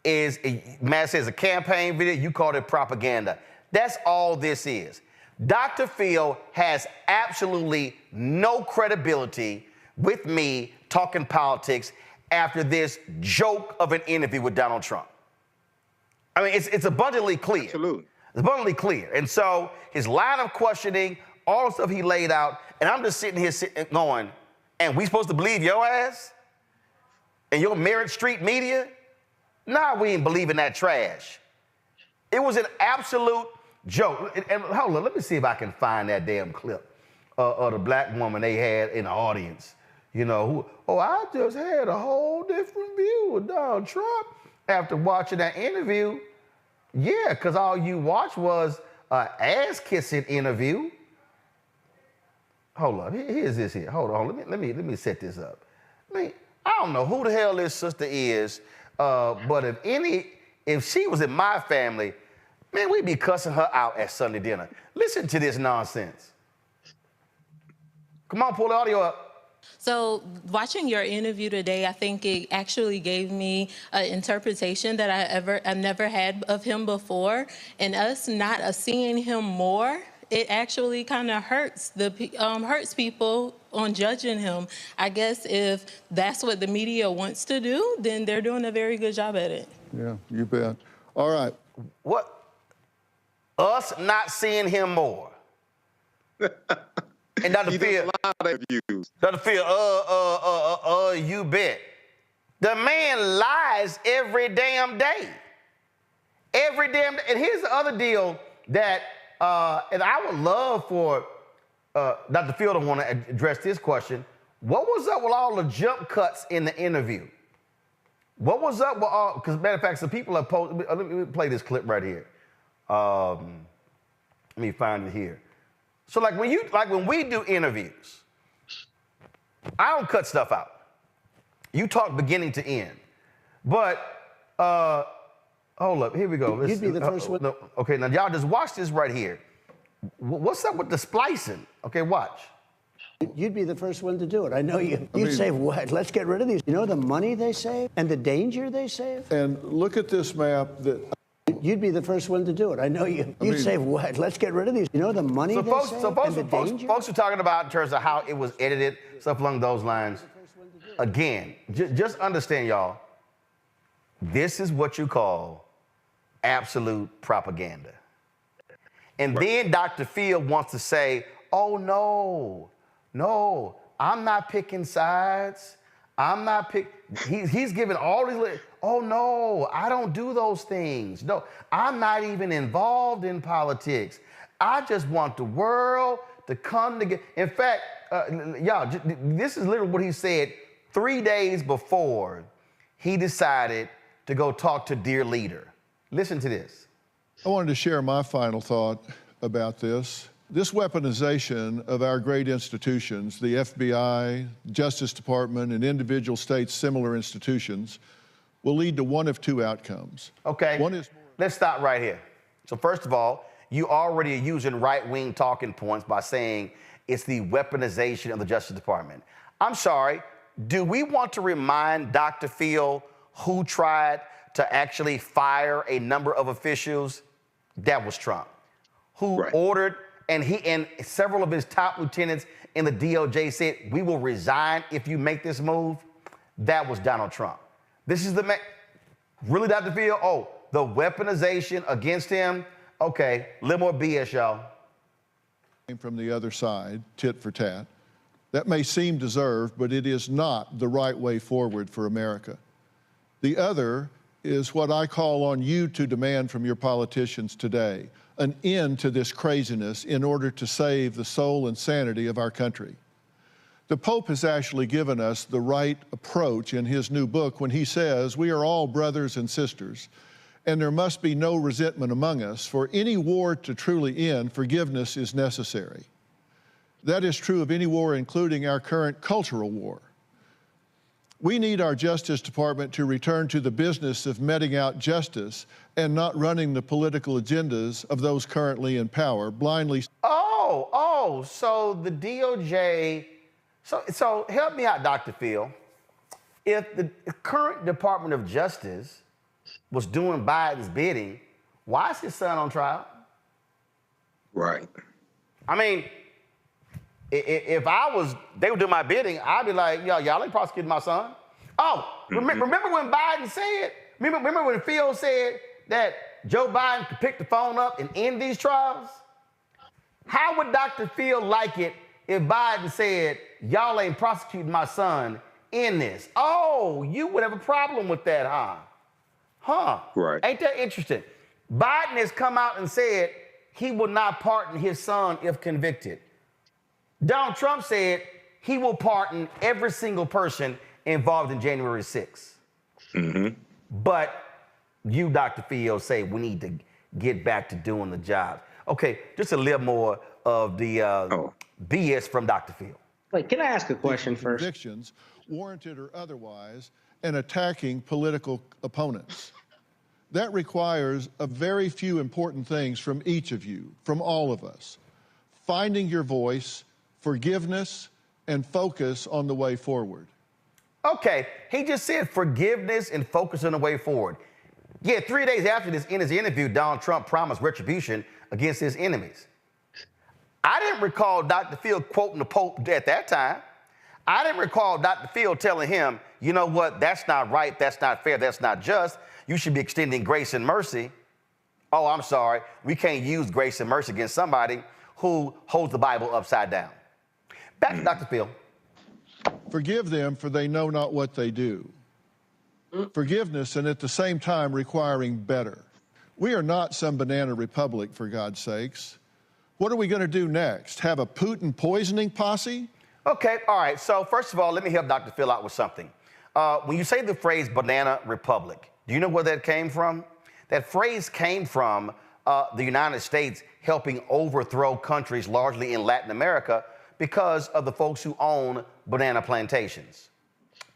says a campaign video, you called it propaganda. That's all this is. Dr. Phil has absolutely no credibility with me talking politics after this joke of an interview with Donald Trump. I mean, it's abundantly clear. Absolutely. It's abundantly clear. And so his line of questioning, all the stuff he laid out, and I'm just sitting here going, and we supposed to believe your ass? And your Merritt Street media? Nah, we ain't believing that trash. It was an absolute joke. And hold on, let me see if I can find that damn clip of the black woman they had in the audience. You know, I just had a whole different view of Donald Trump after watching that interview. Yeah, because all you watched was an ass-kissing interview. Hold up, here's this here. Hold on, let me set this up. I don't know who the hell this sister is, but if she was in my family, man, we'd be cussing her out at Sunday dinner. Listen to this nonsense. Come on, pull the audio up. So watching your interview today, I think it actually gave me an interpretation that I've never had of him before. And us not seeing him more, it actually kind of hurts people on judging him. I guess if that's what the media wants to do, then they're doing a very good job at it. Yeah, you bet. All right. What? Us not seeing him more. And Dr. Phil, you bet. The man lies every damn day. Every damn day. And here's the other deal that, and I would love for Dr. Phil to want to address this question. What was up with all the jump cuts in the interview? What was up with all, because matter of fact, some people have posted, let me play this clip right here. Let me find it here. So like when we do interviews, I don't cut stuff out. You talk beginning to end. But hold up, here we go. You'd be the first one. No, okay, now y'all just watch this right here. What's up with the splicing? Okay, watch. You'd be the first one to do it. I know you. You'd save what? Let's get rid of these. You know the money they save and the danger they save? And look at this map that... You'd be the first one to do it. I know you. You'd save what? Let's get rid of these. You know the money they save and the danger? Folks are talking about in terms of how it was edited, stuff along those lines. Again, just understand, y'all, this is what you call absolute propaganda. And then Dr. Phil wants to say, oh, no, I'm not picking sides. I'm not picking. He's giving all these. Oh, no, I don't do those things. No, I'm not even involved in politics. I just want the world to come together. In fact, y'all, this is literally what he said 3 days before he decided to go talk to Dear Leader. Listen to this. I wanted to share my final thought about this. This weaponization of our great institutions, the FBI, Justice Department, and individual states' similar institutions, will lead to one of two outcomes. Okay, let's stop right here. So first of all, you already are using right-wing talking points by saying it's the weaponization of the Justice Department. I'm sorry, do we want to remind Dr. Phil who tried to actually fire a number of officials? That was Trump. Who ordered, and he and several of his top lieutenants in the DOJ said, we will resign if you make this move? That was Donald Trump. This is the man. Really, Dr. Phil? Oh, the weaponization against him? Okay, a little more BS, y'all. From the other side, tit for tat. That may seem deserved, but it is not the right way forward for America. The other is what I call on you to demand from your politicians today, an end to this craziness in order to save the soul and sanity of our country. The Pope has actually given us the right approach in his new book when he says, we are all brothers and sisters, and there must be no resentment among us. For any war to truly end, forgiveness is necessary. That is true of any war, including our current cultural war. We need our Justice Department to return to the business of meting out justice and not running the political agendas of those currently in power, blindly. So the DOJ, so help me out, Dr. Phil. If the current Department of Justice was doing Biden's bidding, why is his son on trial? Right. I mean, if they would do my bidding, I'd be like, y'all ain't prosecuting my son. Oh, remember when Biden said, remember when Phil said that Joe Biden could pick the phone up and end these trials? How would Dr. Phil like it if Biden said, y'all ain't prosecuting my son in this? Oh, you would have a problem with that, huh? Right. Ain't that interesting? Biden has come out and said he will not pardon his son if convicted. Donald Trump said he will pardon every single person involved in January 6th. But you, Dr. Phil, say we need to get back to doing the job. Okay, just a little more of the BS from Dr. Phil. Wait, can I ask a question first? Convictions, warranted or otherwise, and attacking political opponents. That requires a very few important things from each of you, from all of us. Finding your voice, forgiveness, and focus on the way forward. Okay, he just said forgiveness and focus on the way forward. Yeah, 3 days after this, in his interview, Donald Trump promised retribution against his enemies. I didn't recall Dr. Phil quoting the Pope at that time. I didn't recall Dr. Phil telling him, you know what, that's not right, that's not fair, that's not just. You should be extending grace and mercy. Oh, I'm sorry, we can't use grace and mercy against somebody who holds the Bible upside down. Back to Dr. Phil. Forgive them, for they know not what they do. Forgiveness, and at the same time requiring better. We are not some banana republic, for God's sakes. What are we going to do next? Have a Putin poisoning posse? Okay, all right. So first of all, let me help Dr. Phil out with something. When you say the phrase banana republic, do you know where that came from? That phrase came from the United States helping overthrow countries largely in Latin America because of the folks who own banana plantations.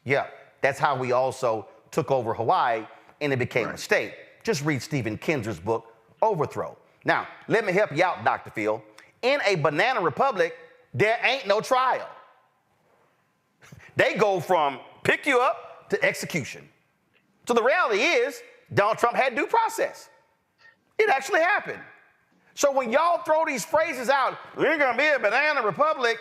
Yeah, that's how we also took over Hawaii and it became a state. Just read Stephen Kinzer's book, Overthrow. Now, let me help you out, Dr. Phil. In a banana republic, there ain't no trial. They go from pick you up to execution. So the reality is, Donald Trump had due process. It actually happened. So when y'all throw these phrases out, we're gonna be a banana republic,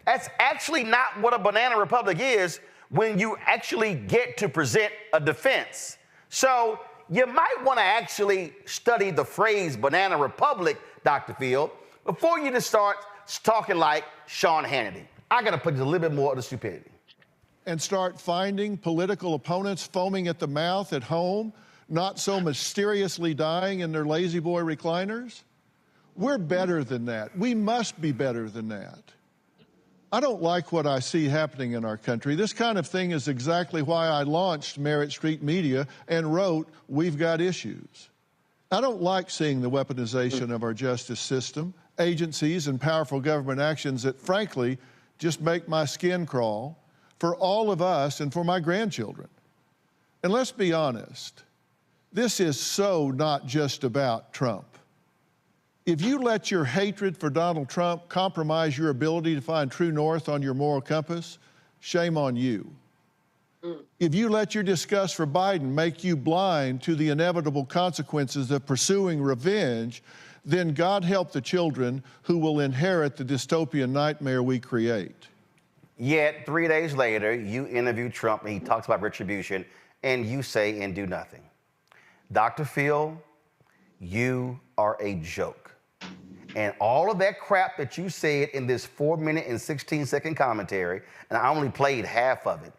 that's actually not what a banana republic is when you actually get to present a defense. So you might wanna actually study the phrase banana republic, Dr. Phil, before you just start talking like Sean Hannity. I gotta put a little bit more of the stupidity. And start finding political opponents foaming at the mouth at home, not so mysteriously dying in their lazy boy recliners? We're better than that. We must be better than that. I don't like what I see happening in our country. This kind of thing is exactly why I launched Merit Street Media and wrote We've Got Issues. I don't like seeing the weaponization of our justice system, agencies, and powerful government actions that, frankly, just make my skin crawl for all of us and for my grandchildren. And let's be honest, this is so not just about Trump. If you let your hatred for Donald Trump compromise your ability to find true north on your moral compass, shame on you. If you let your disgust for Biden make you blind to the inevitable consequences of pursuing revenge, then God help the children who will inherit the dystopian nightmare we create. Yet 3 days later, you interview Trump and he talks about retribution, and you say and do nothing. Dr. Phil, you are a joke. And all of that crap that you said in this 4-minute and 16-second commentary, and I only played half of it,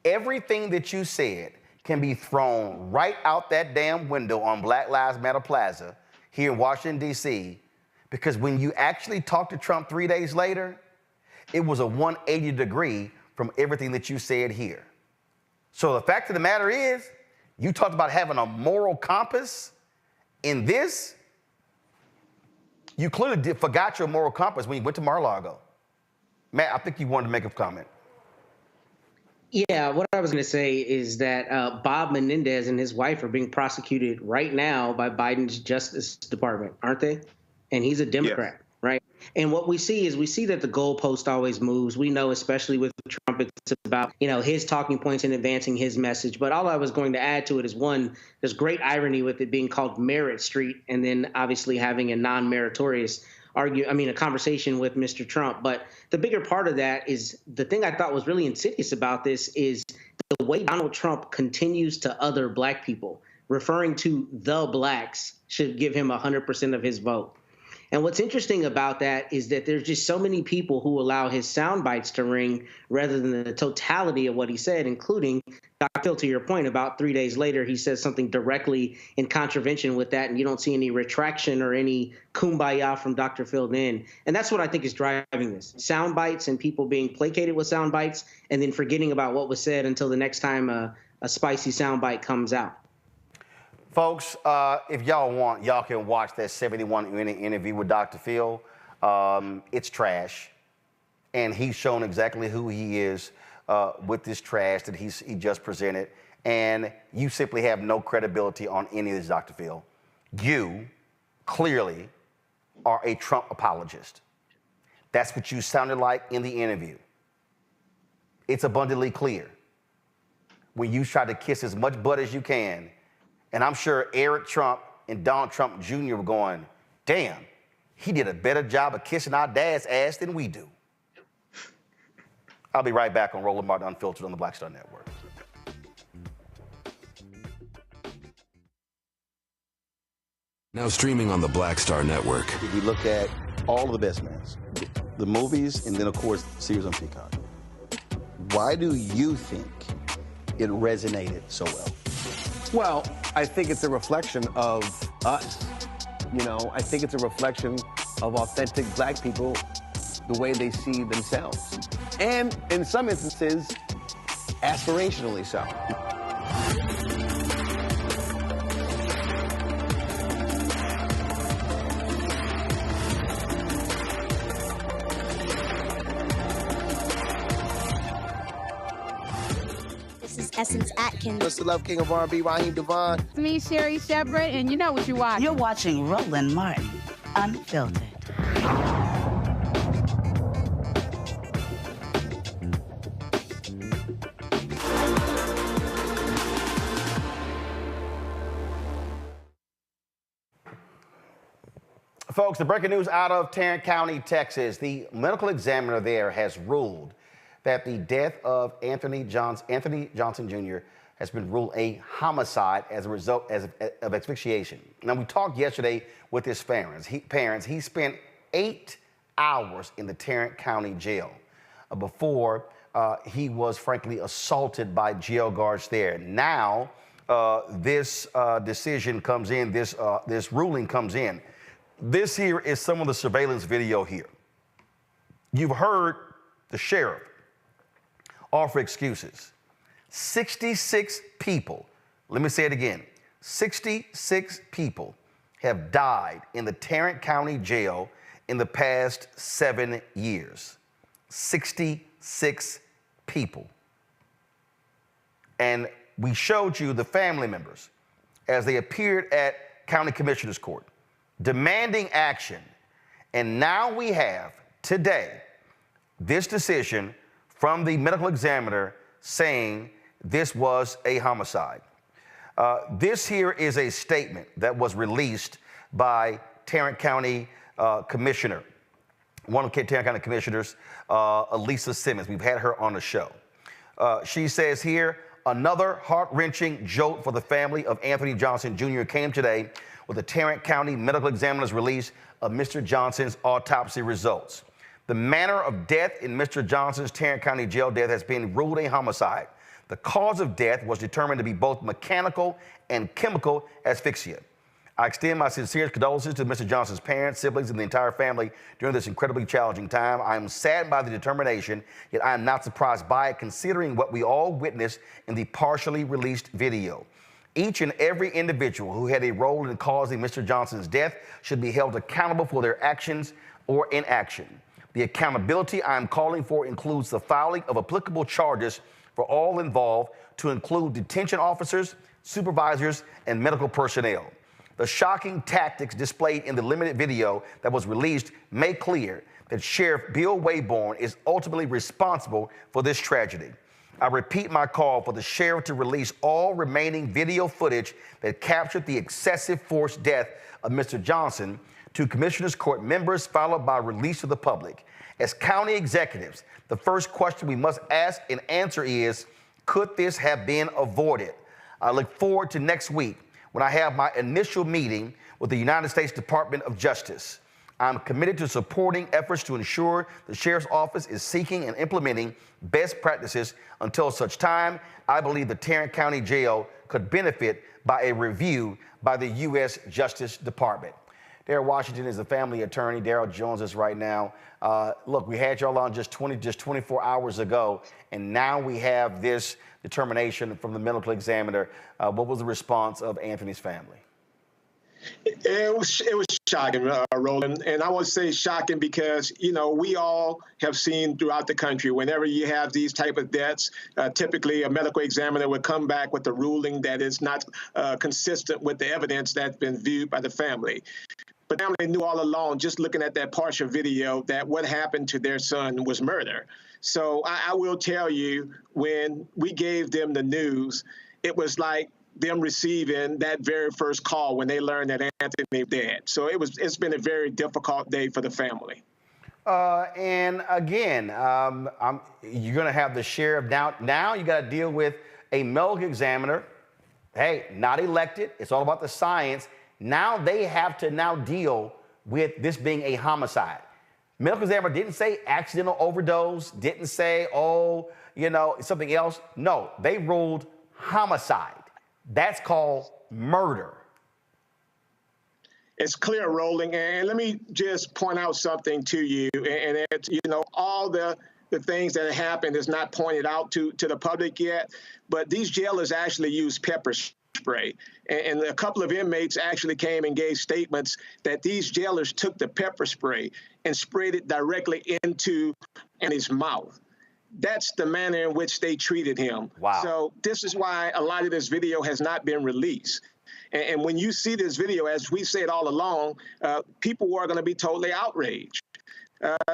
everything that you said can be thrown right out that damn window on Black Lives Matter Plaza here in Washington, D.C., because when you actually talked to Trump 3 days later, it was a 180 degree from everything that you said here. So the fact of the matter is, you talked about having a moral compass in this. You clearly forgot your moral compass when you went to Mar-a-Lago. Matt, I think you wanted to make a comment. Yeah, what I was going to say is that Bob Menendez and his wife are being prosecuted right now by Biden's Justice Department, aren't they? And he's a Democrat, right? And what we see that the goalpost always moves. We know, especially with Trump, it's about, his talking points and advancing his message. But all I was going to add to it is, one, there's great irony with it being called Merit Street, and then obviously having a non-meritorious a conversation with Mr. Trump. But the bigger part of that is the thing I thought was really insidious about this is the way Donald Trump continues to other black people, referring to the blacks should give him 100% of his vote. And what's interesting about that is that there's just so many people who allow his sound bites to ring rather than the totality of what he said, including, Dr. Phil, to your point, about 3 days later, he says something directly in contravention with that, and you don't see any retraction or any kumbaya from Dr. Phil then. And that's what I think is driving this. Sound bites and people being placated with sound bites and then forgetting about what was said until the next time a spicy sound bite comes out. Folks, if y'all want, y'all can watch that 71-minute interview with Dr. Phil. It's trash, and he's shown exactly who he is with this trash that he just presented, and you simply have no credibility on any of this, Dr. Phil. You clearly are a Trump apologist. That's what you sounded like in the interview. It's abundantly clear. When you try to kiss as much butt as you can, and I'm sure Eric Trump and Donald Trump Jr. were going, damn, he did a better job of kissing our dad's ass than we do. I'll be right back on Roland Martin Unfiltered on the Black Star Network. Now streaming on the Black Star Network. If you look at all of the best mans, the movies, and then, of course, series on Peacock, why do you think it resonated so well? Well, I think it's a reflection of us. I think it's a reflection of authentic black people, the way they see themselves. And in some instances, aspirationally so. Essence Atkins. Mr. Love King of R&B, Raheem Devon. It's me, Sherry Shepherd, and you know what you watch. You're watching Roland Martin Unfiltered. Folks, the breaking news out of Tarrant County, Texas. The medical examiner there has ruled that the death of Anthony Johnson Jr. has been ruled a homicide as a result of asphyxiation. Now, we talked yesterday with his parents. He spent 8 hours in the Tarrant County jail before he was, frankly, assaulted by jail guards there. Now, this decision comes in, this ruling comes in. This here is some of the surveillance video here. You've heard the sheriff offer excuses. 66 people, let me say it again, 66 people have died in the Tarrant County jail in the past 7 years. 66 people. And we showed you the family members as they appeared at County Commissioner's Court, demanding action. And now we have, today, this decision from the medical examiner saying this was a homicide. This here is a statement that was released by Tarrant County Commissioner, one of the Tarrant County Commissioners, Elisa Simmons. We've had her on the show. She says here, another heart-wrenching jolt for the family of Anthony Johnson Jr. came today with the Tarrant County Medical Examiner's release of Mr. Johnson's autopsy results. The manner of death in Mr. Johnson's Tarrant County jail death has been ruled a homicide. The cause of death was determined to be both mechanical and chemical asphyxia. I extend my sincerest condolences to Mr. Johnson's parents, siblings, and the entire family during this incredibly challenging time. I am saddened by the determination, yet I am not surprised by it, considering what we all witnessed in the partially released video. Each and every individual who had a role in causing Mr. Johnson's death should be held accountable for their actions or inaction. The accountability I am calling for includes the filing of applicable charges for all involved, to include detention officers, supervisors, and medical personnel. The shocking tactics displayed in the limited video that was released make clear that Sheriff Bill Wayborn is ultimately responsible for this tragedy. I repeat my call for the sheriff to release all remaining video footage that captured the excessive force death of Mr. Johnson to Commissioner's Court members, followed by release to the public. As county executives, the first question we must ask and answer is, could this have been avoided? I look forward to next week when I have my initial meeting with the United States Department of Justice. I'm committed to supporting efforts to ensure the Sheriff's Office is seeking and implementing best practices. Until such time, I believe the Tarrant County Jail could benefit by a review by the U.S. Justice Department. Darrell Washington is the family attorney. Darrell joins us right now. Look, we had y'all on just 24 hours ago, and now we have this determination from the medical examiner. What was the response of Anthony's family? It was shocking, Roland, and I would say shocking because, you know, we all have seen throughout the country, whenever you have these type of deaths, typically a medical examiner would come back with a ruling that is not consistent with the evidence that's been viewed by the family. But the family knew all along, just looking at that partial video, that what happened to their son was murder. So I will tell you, when we gave them the news, it was like them receiving that very first call when they learned that Anthony was dead. So it's been a very difficult day for the family. And again, you're going to have the sheriff now you got to deal with a medical examiner. Hey, not elected. It's all about the science. Now they have to now deal with this being a homicide. Medical examiner didn't say accidental overdose, didn't say, oh, you know, something else. No, they ruled homicide. That's called murder. It's clear, Rolling. And let me just point out something to you. And it's, you know, all the things that happened is not pointed out to the public yet. But these jailers actually use pepper spray. And a couple of inmates actually came and gave statements that these jailers took the pepper spray and sprayed it directly into his mouth. That's the manner in which they treated him. Wow. So this is why a lot of this video has not been released. And when you see this video, as we said all along, people are going to be totally outraged.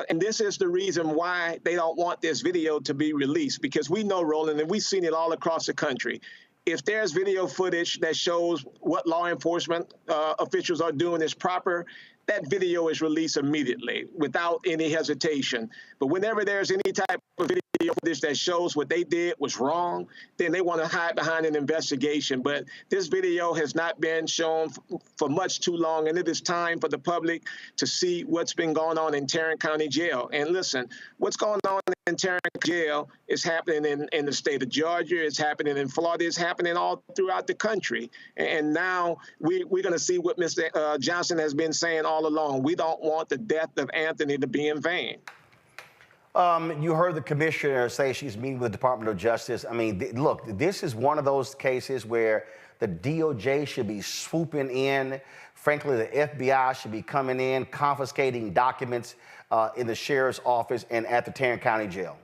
And this is the reason why they don't want this video to be released, because we know, Roland, and we've seen it all across the country. If there's video footage that shows what law enforcement officials are doing is proper, that video is released immediately without any hesitation. But whenever there's any type of video footage that shows what they did was wrong, then they want to hide behind an investigation. But this video has not been shown for much too long, and it is time for the public to see what's been going on in Tarrant County Jail. And listen, what's going on in Tarrant Jail is happening in the state of Georgia, it's happening in Florida, it's happening all throughout the country. And now we're going to see what Mr. Johnson has been saying all along. We don't want the death of Anthony to be in vain. You heard the commissioner say she's meeting with the Department of Justice. I mean, look, this is one of those cases where the DOJ should be swooping in. Frankly, the FBI should be coming in, confiscating documents in the sheriff's office and at the Tarrant County Jail.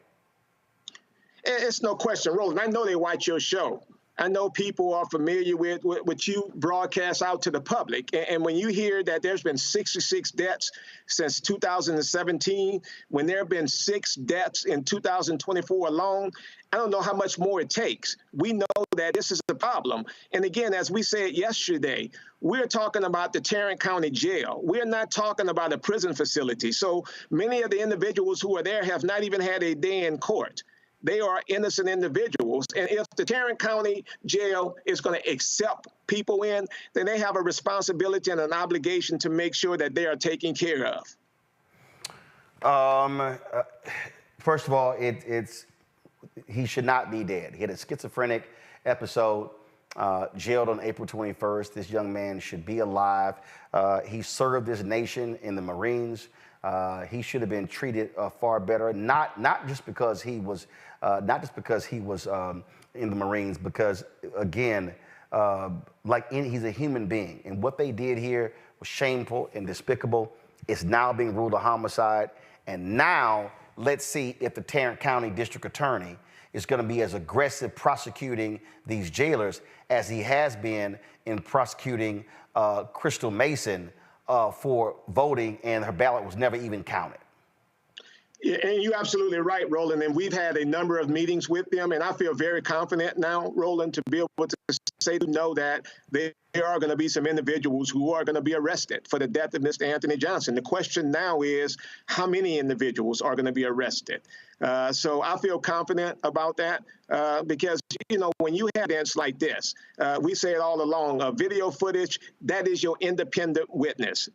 It's no question, Roland. I know they watch your show. I know people are familiar with what you broadcast out to the public. And when you hear that there's been 66 deaths since 2017, when there have been 6 deaths in 2024 alone, I don't know how much more it takes. We know that this is the problem. And again, as we said yesterday, we're talking about the Tarrant County Jail. We're not talking about a prison facility. So many of the individuals who are there have not even had a day in court. They are innocent individuals. And if the Tarrant County Jail is going to accept people in, then they have a responsibility and an obligation to make sure that they are taken care of. First of all, he should not be dead. He had a schizophrenic episode, jailed on April 21st. This young man should be alive. He served this nation in the Marines. He should have been treated far better, not just because he was in the Marines, because again, he's a human being, and what they did here was shameful and despicable. It's now being ruled a homicide, and now let's see if the Tarrant County District Attorney is going to be as aggressive prosecuting these jailers as he has been in prosecuting Crystal Mason for voting, and her ballot was never even counted. Yeah, and you're absolutely right, Roland. And we've had a number of meetings with them, and I feel very confident now, Roland, to be able to say to know that there are going to be some individuals who are going to be arrested for the death of Mr. Anthony Johnson. The question now is how many individuals are going to be arrested. So I feel confident about that because, you know, when you have events like this, we say it all along, video footage, that is your independent witness.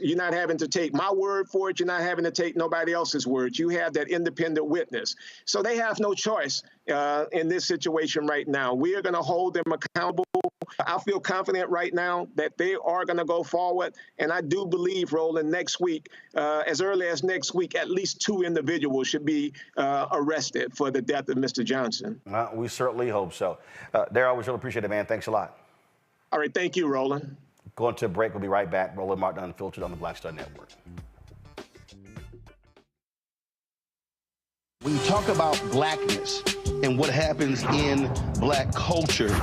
You're not having to take my word for it. You're not having to take nobody else's word. You have that independent witness. So they have no choice in this situation right now. We are going to hold them accountable. I feel confident right now that they are going to go forward. And I do believe, Roland, next week, as early as next week, at least 2 individuals should be arrested for the death of Mr. Johnson. We certainly hope so. Daryl, we really appreciate it, man. Thanks a lot. All right. Thank you, Roland. Going to a break. We'll be right back. Roland Martin Unfiltered on the Black Star Network. When you talk about blackness and what happens in black culture,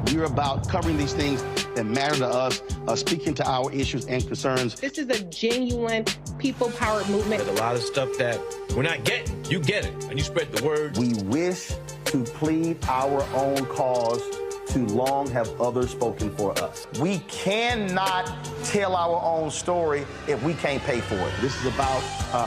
we're about covering these things that matter to us, speaking to our issues and concerns. This is a genuine people-powered movement. There's a lot of stuff that we're not getting. You get it, and you spread the word. We wish to plead our own cause. Too long have others spoken for us. We cannot tell our own story if we can't pay for it. This is about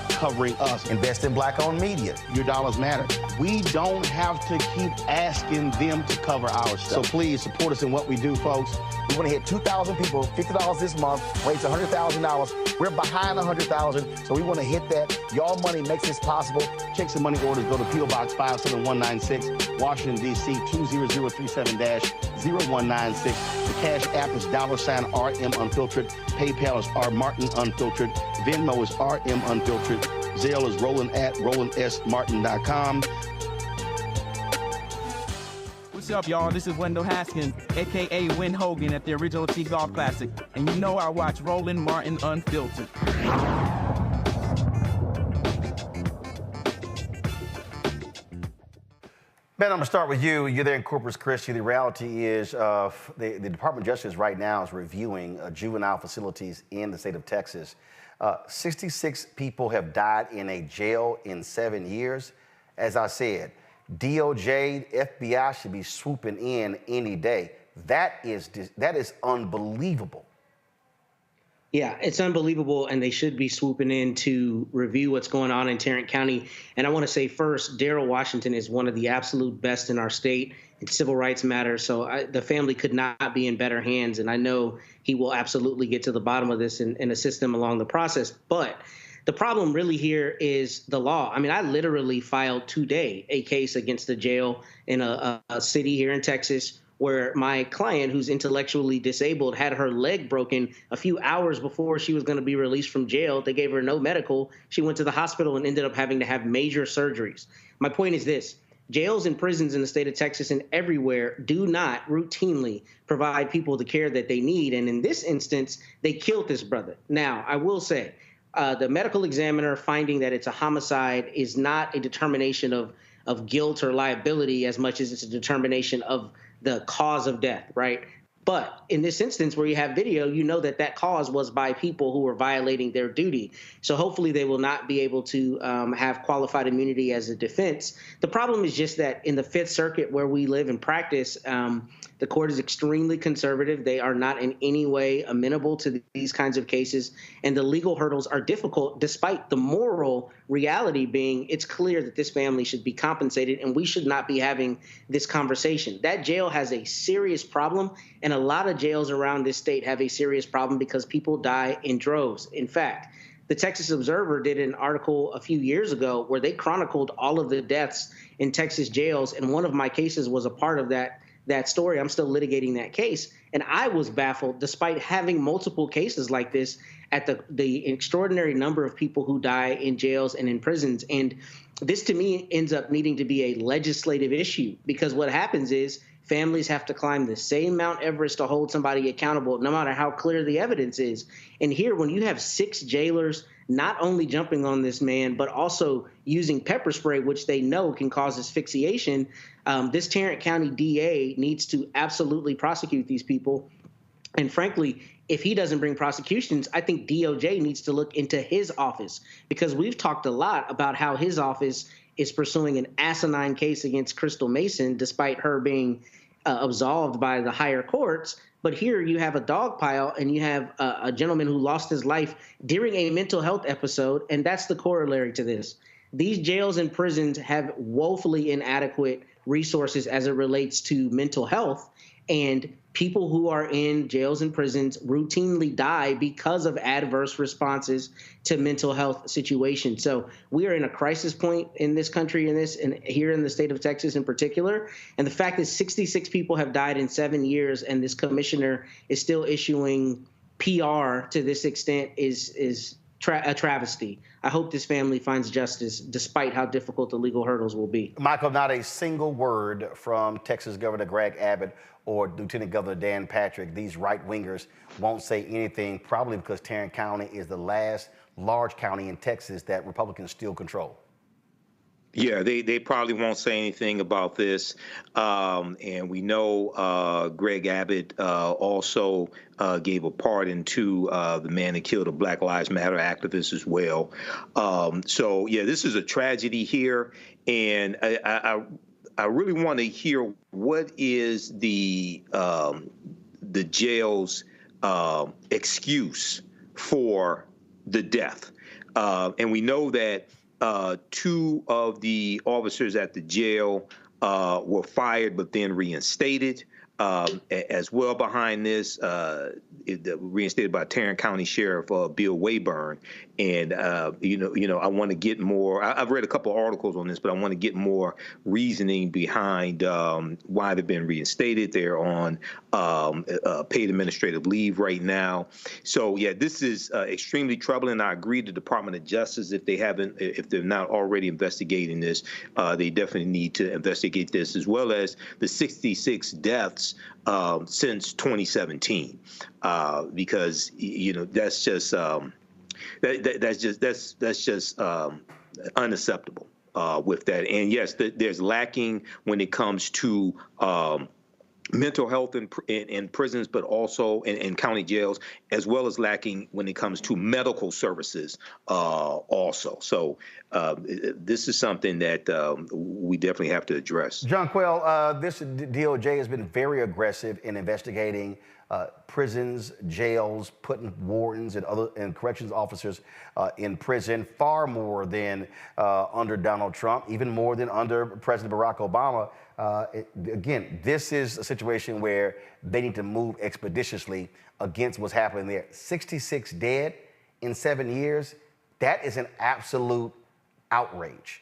covering us. Invest in black-owned media. Your dollars matter. We don't have to keep asking them to cover our stuff. So please support us in what we do, folks. We want to hit 2,000 people, $50 this month, raise $100,000. We're behind 100,000, so we want to hit that. Y'all money makes this possible. Checks and money orders go to P.O. Box 57196, Washington, D.C. 20037-0196. The Cash App is $RM Unfiltered. PayPal is R Martin Unfiltered. Venmo is RM Unfiltered. Zelle is RolandSMartin.com. What's up, y'all? This is Wendell Haskins, a.k.a. Win Hogan at the original T-Golf Classic. And you know I watch Roland Martin Unfiltered. Ben, I'm going to start with you. You're there in Corpus Christi. The reality is the Department of Justice right now is reviewing juvenile facilities in the state of Texas. 66 people have died in a jail in 7 years. As I said, DOJ, FBI should be swooping in any day. That is unbelievable. Yeah, it's unbelievable, and they should be swooping in to review what's going on in Tarrant County. And I want to say first, Daryl Washington is one of the absolute best in our state in civil rights matters, so the family could not be in better hands, and I know he will absolutely get to the bottom of this and assist them along the process. But the problem really here is the law. I mean, I literally filed today a case against the jail in a city here in Texas where my client, who's intellectually disabled, had her leg broken a few hours before she was going to be released from jail. They gave her no medical. She went to the hospital and ended up having to have major surgeries. My point is this. Jails and prisons in the state of Texas and everywhere do not routinely provide people the care that they need. And in this instance, they killed this brother. Now, I will say, the medical examiner finding that it's a homicide is not a determination of guilt or liability as much as it's a determination of the cause of death, right? But in this instance where you have video, you know that that cause was by people who were violating their duty. So hopefully they will not be able to have qualified immunity as a defense. The problem is just that in the Fifth Circuit where we live and practice, the court is extremely conservative. They are not in any way amenable to these kinds of cases. And the legal hurdles are difficult, despite the moral reality being it's clear that this family should be compensated and we should not be having this conversation. That jail has a serious problem, and a lot of jails around this state have a serious problem because people die in droves. In fact, the Texas Observer did an article a few years ago where they chronicled all of the deaths in Texas jails, and one of my cases was a part of that story. I'm still litigating that case. And I was baffled, despite having multiple cases like this, at the extraordinary number of people who die in jails and in prisons. And this, to me, ends up needing to be a legislative issue, because what happens is families have to climb the same Mount Everest to hold somebody accountable, no matter how clear the evidence is. And here, when you have 6 jailers not only jumping on this man, but also using pepper spray, which they know can cause asphyxiation, this Tarrant County DA needs to absolutely prosecute these people. And frankly, if he doesn't bring prosecutions, I think DOJ needs to look into his office, because we've talked a lot about how his office is pursuing an asinine case against Crystal Mason, despite her being absolved by the higher courts. But here you have a dog pile, and you have a gentleman who lost his life during a mental health episode, and that's the corollary to this. These jails and prisons have woefully inadequate resources as it relates to mental health, and people who are in jails and prisons routinely die because of adverse responses to mental health situations. So we are in a crisis point in this country, and here in the state of Texas in particular. And the fact that 66 people have died in 7 years, and this commissioner is still issuing PR to this extent is a travesty. I hope this family finds justice, despite how difficult the legal hurdles will be. Michael, not a single word from Texas Governor Greg Abbott or Lieutenant Governor Dan Patrick. These right-wingers won't say anything, probably because Tarrant County is the last large county in Texas that Republicans still control. Yeah, they probably won't say anything about this. And we know Greg Abbott also gave a pardon to the man that killed a Black Lives Matter activist as well. So, yeah, this is a tragedy here. And I really want to hear what is the jail's excuse for the death. And we know that 2 of the officers at the jail were fired but then reinstated. As well behind this, reinstated by Tarrant County Sheriff Bill Wayburn. And, I want to get more. I've read a couple of articles on this, but I want to get more reasoning behind why they've been reinstated. They're on paid administrative leave right now. So, yeah, this is extremely troubling. I agree the Department of Justice, if they're not already investigating this, they definitely need to investigate this, as well as the 66 deaths since 2017, because that's just that's just unacceptable with that. And yes, there's lacking when it comes to mental health in prisons, but also in county jails, as well as lacking when it comes to medical services also. So this is something that we definitely have to address. John Quayle, this DOJ has been very aggressive in investigating prisons, jails, putting wardens and corrections officers in prison, far more than under Donald Trump, even more than under President Barack Obama. Again, this is a situation where they need to move expeditiously against what's happening there. 66 dead in 7 years, that is an absolute outrage.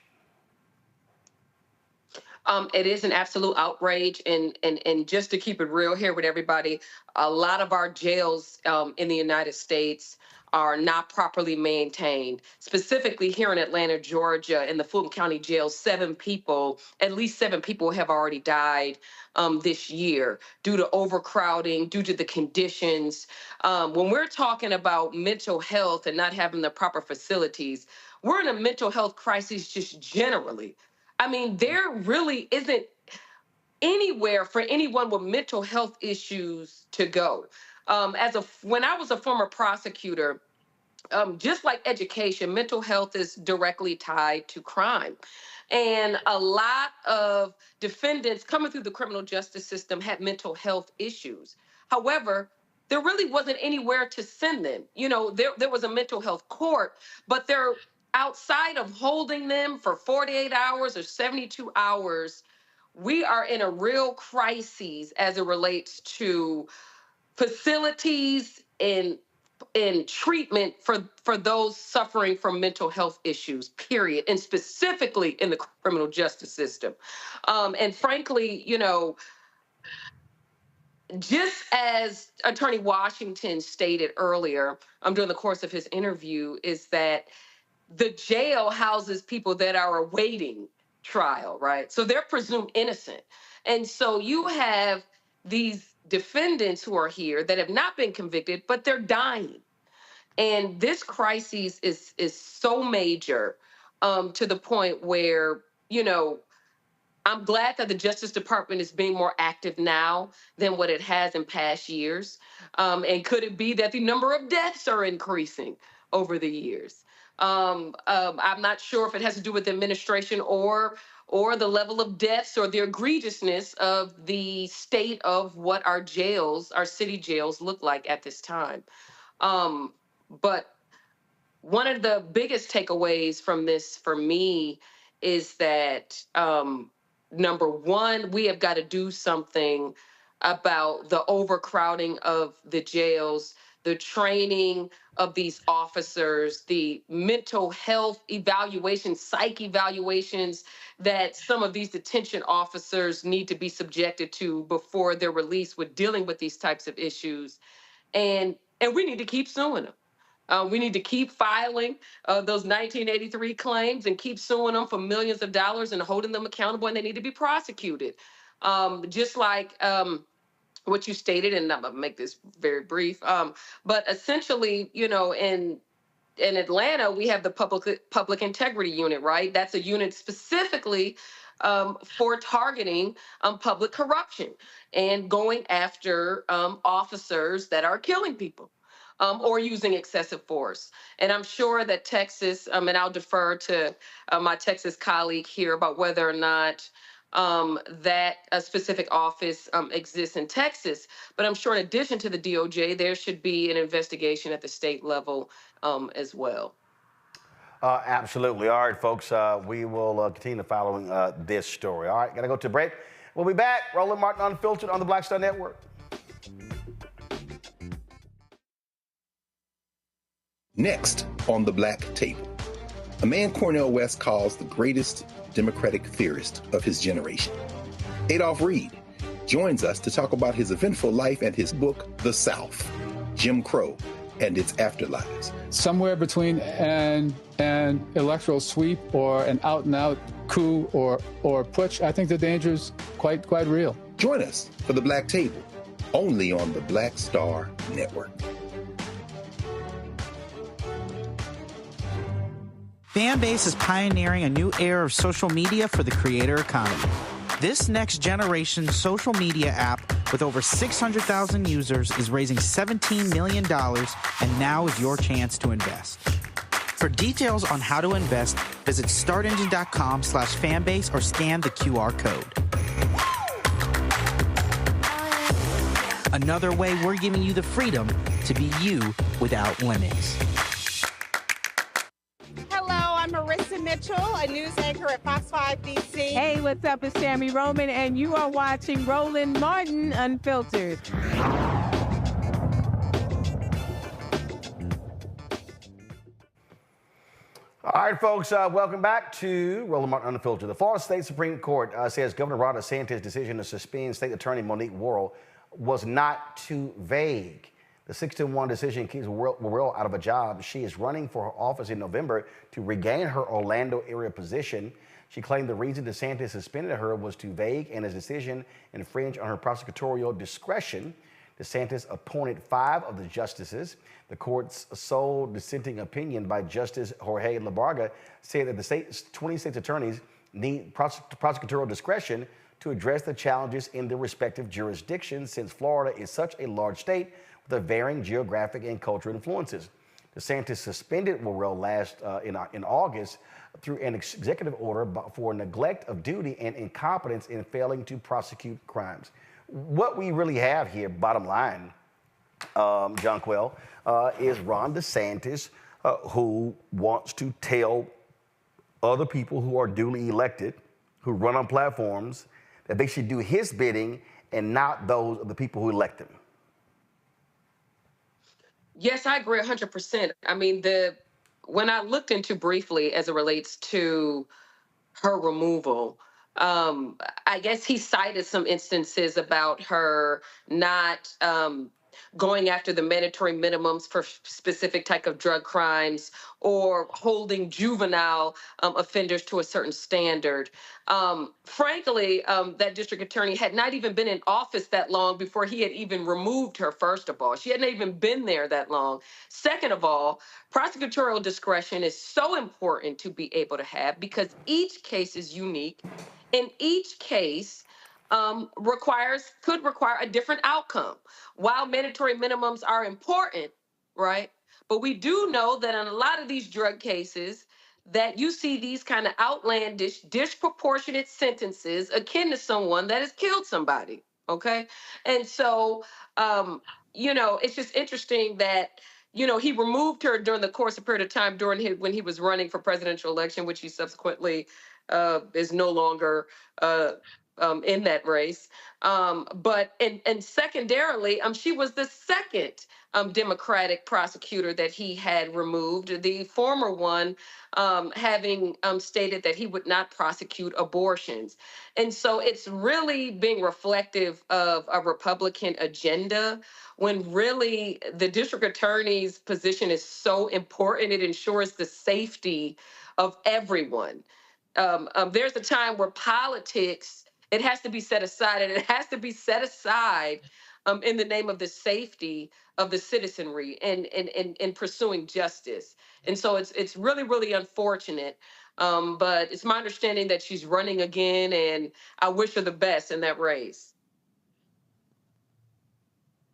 It is an absolute outrage, and just to keep it real here with everybody, a lot of our jails in the United States are not properly maintained. Specifically here in Atlanta, Georgia, in the Fulton County Jail, at least seven people have already died this year due to overcrowding, due to the conditions. When we're talking about mental health and not having the proper facilities, we're in a mental health crisis just generally. I mean, there really isn't, anywhere for anyone with mental health issues to go. When I was a former prosecutor, just like education, mental health is directly tied to crime. And a lot of defendants coming through the criminal justice system had mental health issues. However, there really wasn't anywhere to send them. You know, there was a mental health court, but they're outside of holding them for 48 hours or 72 hours. We are in a real crisis as it relates to facilities and treatment for those suffering from mental health issues, period, and specifically in the criminal justice system. And frankly, you know, just as Attorney Washington stated earlier during the course of his interview, is that the jail houses people that are awaiting trial, right? So they're presumed innocent. And so you have these defendants who are here that have not been convicted, but they're dying. And this crisis is so major to the point where, you know, I'm glad that the Justice Department is being more active now than what it has in past years. And could it be that the number of deaths are increasing over the years? I'm not sure if it has to do with administration or the level of deaths or the egregiousness of the state of what our jails, our city jails, look like at this time. But one of the biggest takeaways from this for me is that, number one, we have got to do something about the overcrowding of the jails, the training of these officers, the mental health evaluations, psych evaluations that some of these detention officers need to be subjected to before they're released with dealing with these types of issues. And we need to keep suing them. We need to keep filing those 1983 claims and keep suing them for millions of dollars and holding them accountable, and they need to be prosecuted. Just like what you stated, and I'm gonna make this very brief, but essentially, you know, in Atlanta, we have the public integrity unit, right? That's a unit specifically for targeting public corruption and going after officers that are killing people. Or using excessive force. And I'm sure that Texas, and I'll defer to my Texas colleague here about whether or not that a specific office exists in Texas. But I'm sure in addition to the DOJ, there should be an investigation at the state level as well. Absolutely. All right, folks, we will continue following this story. All right, got to go to break. We'll be back. Roland Martin Unfiltered on the Black Star Network. Next on the Black Table, a man Cornel West calls the greatest Democratic theorist of his generation. Adolph Reed joins us to talk about his eventful life and his book, The South, Jim Crow and Its Afterlives. Somewhere between an electoral sweep or an out-and-out coup or putsch, I think the danger is quite real. Join us for the Black Table, only on the Black Star Network. Fanbase is pioneering a new era of social media for the creator economy. This next generation social media app with over 600,000 users is raising $17 million, and now is your chance to invest. For details on how to invest, visit startengine.com/fanbase or scan the QR code. Another way we're giving you the freedom to be you without limits. I'm Marissa Mitchell, a news anchor at Fox 5 DC. Hey, what's up? It's Tammy Roman, and you are watching Roland Martin Unfiltered. All right, folks, welcome back to Roland Martin Unfiltered. The Florida State Supreme Court says Governor Ron DeSantis' decision to suspend State Attorney Monique Worrell was not too vague. The 6-1 decision keeps Worrell out of a job. She is running for her office in November to regain her Orlando area position. She claimed the reason DeSantis suspended her was too vague and his decision infringed on her prosecutorial discretion. DeSantis appointed 5 of the justices. The court's sole dissenting opinion by Justice Jorge Labarga said that the 20 states attorneys need prosecutorial discretion to address the challenges in their respective jurisdictions, since Florida is such a large state with a varying geographic and cultural influences. DeSantis suspended Worrell in August through an executive order for neglect of duty and incompetence in failing to prosecute crimes. What we really have here, bottom line, Jonquil, is Ron DeSantis, who wants to tell other people who are duly elected, who run on platforms, that they should do his bidding and not those of the people who elect him. Yes, I agree 100%. I mean, when I looked into briefly as it relates to her removal, I guess he cited some instances about her not going after the mandatory minimums for specific type of drug crimes or holding juvenile offenders to a certain standard. Frankly, that district attorney had not even been in office that long before he had even removed her, first of all. She hadn't even been there that long. Second of all, prosecutorial discretion is so important to be able to have because each case is unique. In each case, could require a different outcome. While mandatory minimums are important, right? But we do know that in a lot of these drug cases, that you see these kind of outlandish, disproportionate sentences akin to someone that has killed somebody. Okay, and so it's just interesting that he removed her during the course of period of time when he was running for presidential election, which he subsequently is no longer in that race. But secondarily, she was the second Democratic prosecutor that he had removed, the former one having stated that he would not prosecute abortions. And so it's really being reflective of a Republican agenda when really the district attorney's position is so important. It ensures the safety of everyone. There's a time where politics, it has to be set aside, and it has to be set aside in the name of the safety of the citizenry and pursuing justice. And so it's really, really unfortunate. But it's my understanding that she's running again, and I wish her the best in that race.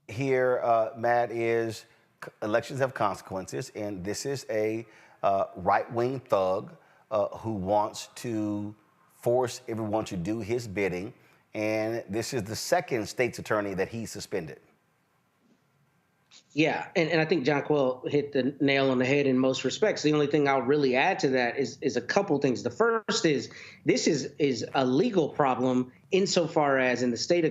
Here, Matt, is elections have consequences, and this is a right-wing thug who wants to force everyone to do his bidding, and this is the second state's attorney that he suspended. Yeah, and I think Jonquil hit the nail on the head in most respects. The only thing I'll really add to that is a couple things. The first is this is a legal problem insofar as in the state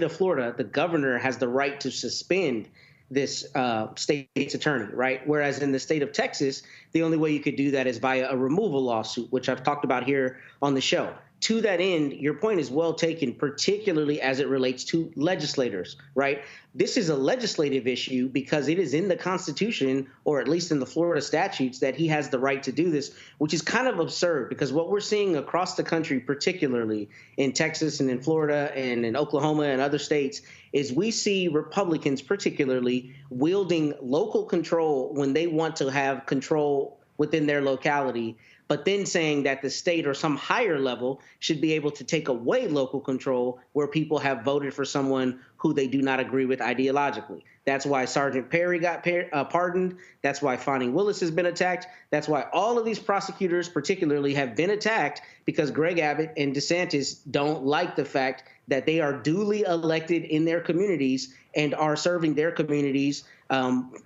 of Florida, the governor has the right to suspend this state's attorney, right? Whereas in the state of Texas, the only way you could do that is via a removal lawsuit, which I've talked about here on the show. To that end, your point is well taken, particularly as it relates to legislators, right? This is a legislative issue because it is in the Constitution, or at least in the Florida statutes, that he has the right to do this, which is kind of absurd because what we're seeing across the country, particularly in Texas and in Florida and in Oklahoma and other states, is we see Republicans particularly wielding local control when they want to have control within their locality, but then saying that the state or some higher level should be able to take away local control where people have voted for someone who they do not agree with ideologically. That's why Sergeant Perry got pardoned. That's why Fani Willis has been attacked. That's why all of these prosecutors particularly have been attacked, because Greg Abbott and DeSantis don't like the fact that they are duly elected in their communities and are serving their communities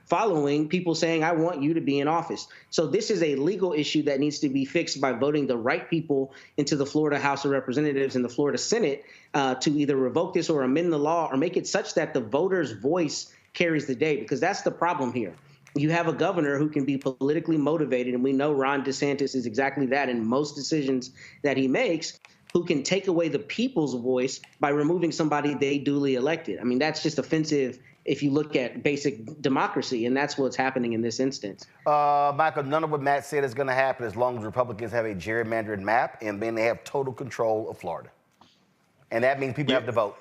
following people saying, I want you to be in office. So this is a legal issue that needs to be fixed by voting the right people into the Florida House of Representatives and the Florida Senate to either revoke this or amend the law or make it such that the voter's voice carries the day, because that's the problem here. You have a governor who can be politically motivated, and we know Ron DeSantis is exactly that in most decisions that he makes, who can take away the people's voice by removing somebody they duly elected. I mean, that's just offensive if you look at basic democracy, and that's what's happening in this instance. Michael, none of what Matt said is going to happen as long as Republicans have a gerrymandered map, and then they have total control of Florida. And that means people have to vote.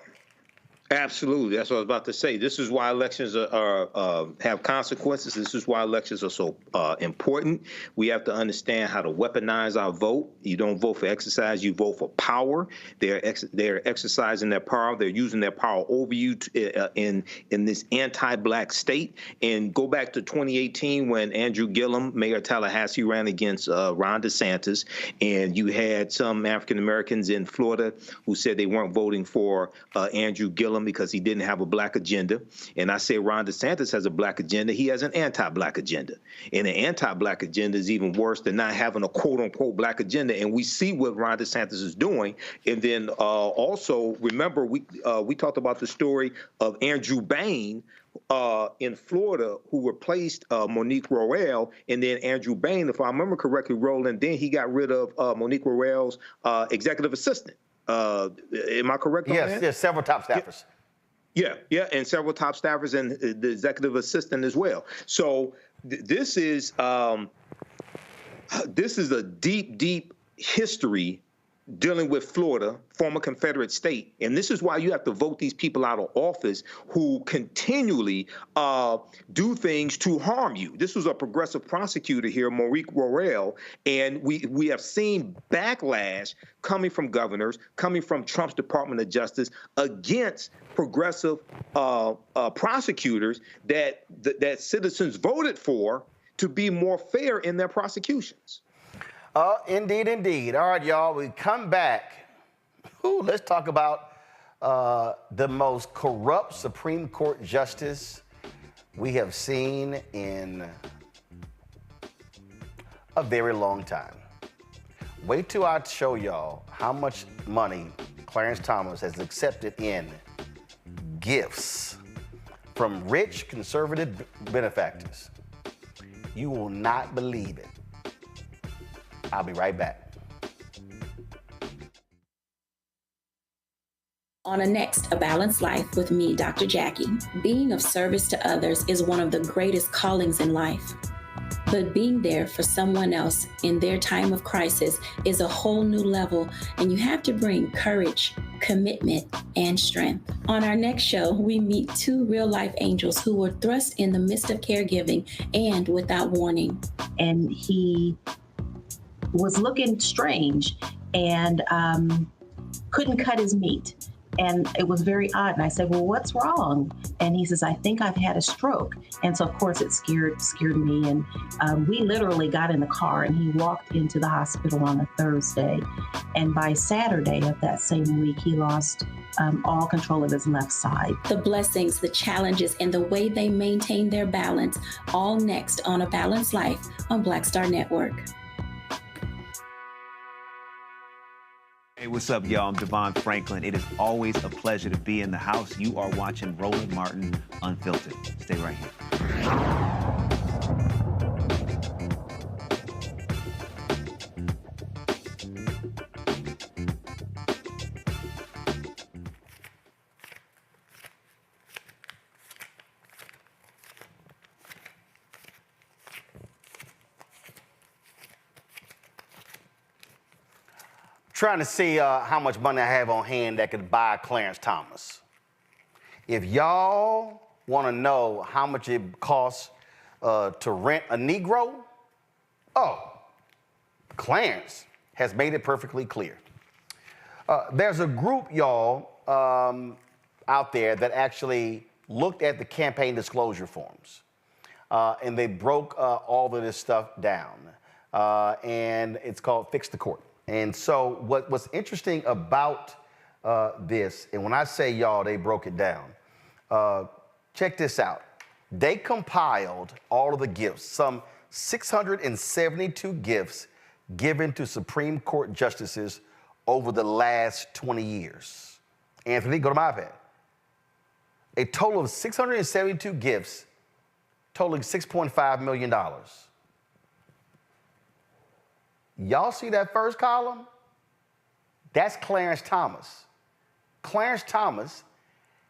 Absolutely. That's what I was about to say. This is why elections have consequences. This is why elections are so important. We have to understand how to weaponize our vote. You don't vote for exercise, you vote for power. They're exercising their power. They're using their power over you in this anti-black state. And go back to 2018 when Andrew Gillum, Mayor of Tallahassee, ran against Ron DeSantis. And you had some African-Americans in Florida who said they weren't voting for Andrew Gillum because he didn't have a black agenda. And I say Ron DeSantis has a black agenda. He has an anti-black agenda. And an anti-black agenda is even worse than not having a quote-unquote black agenda. And we see what Ron DeSantis is doing. And then also, remember, we talked about the story of Andrew Bain in Florida, who replaced Monique Worrell, and then Andrew Bain, if I remember correctly, Roland, then he got rid of Monique Worrell's executive assistant. Am I correct on that? Yes, several top staffers. Yeah, and several top staffers and the executive assistant as well. So this is a deep, deep history dealing with Florida, former Confederate state. And this is why you have to vote these people out of office who continually do things to harm you. This was a progressive prosecutor here, Monique Worrell, and we have seen backlash coming from governors, coming from Trump's Department of Justice against progressive prosecutors that citizens voted for to be more fair in their prosecutions. Indeed, indeed. All right, y'all, we come back. Let's talk about the most corrupt Supreme Court justice we have seen in a very long time. Wait till I show y'all how much money Clarence Thomas has accepted in gifts from rich conservative benefactors. You will not believe it. I'll be right back. On a next, A Balanced Life with me, Dr. Jackie. Being of service to others is one of the greatest callings in life. But being there for someone else in their time of crisis is a whole new level, and you have to bring courage, commitment, and strength. On our next show, we meet two real-life angels who were thrust in the midst of caregiving and without warning. And he was looking strange and couldn't cut his meat. And it was very odd. And I said, well, what's wrong? And he says, I think I've had a stroke. And so, of course, it scared me. And we literally got in the car and he walked into the hospital on a Thursday. And by Saturday of that same week, he lost all control of his left side. The blessings, the challenges, and the way they maintain their balance, all next on A Balanced Life on Black Star Network. Hey, what's up, y'all? I'm Devon Franklin. It is always a pleasure to be in the house. You are watching Roland Martin Unfiltered. Stay right here. Trying to see how much money I have on hand that could buy Clarence Thomas. If y'all want to know how much it costs to rent a Negro, Clarence has made it perfectly clear. There's a group, y'all, out there that actually looked at the campaign disclosure forms, and they broke all of this stuff down, and it's called Fix the Court. And so what's interesting about this, and when I say y'all, they broke it down, check this out. They compiled all of the gifts, some 672 gifts given to Supreme Court justices over the last 20 years. Anthony, go to my iPad. A total of 672 gifts totaling $6.5 million. Y'all see that first column? That's Clarence Thomas. Clarence Thomas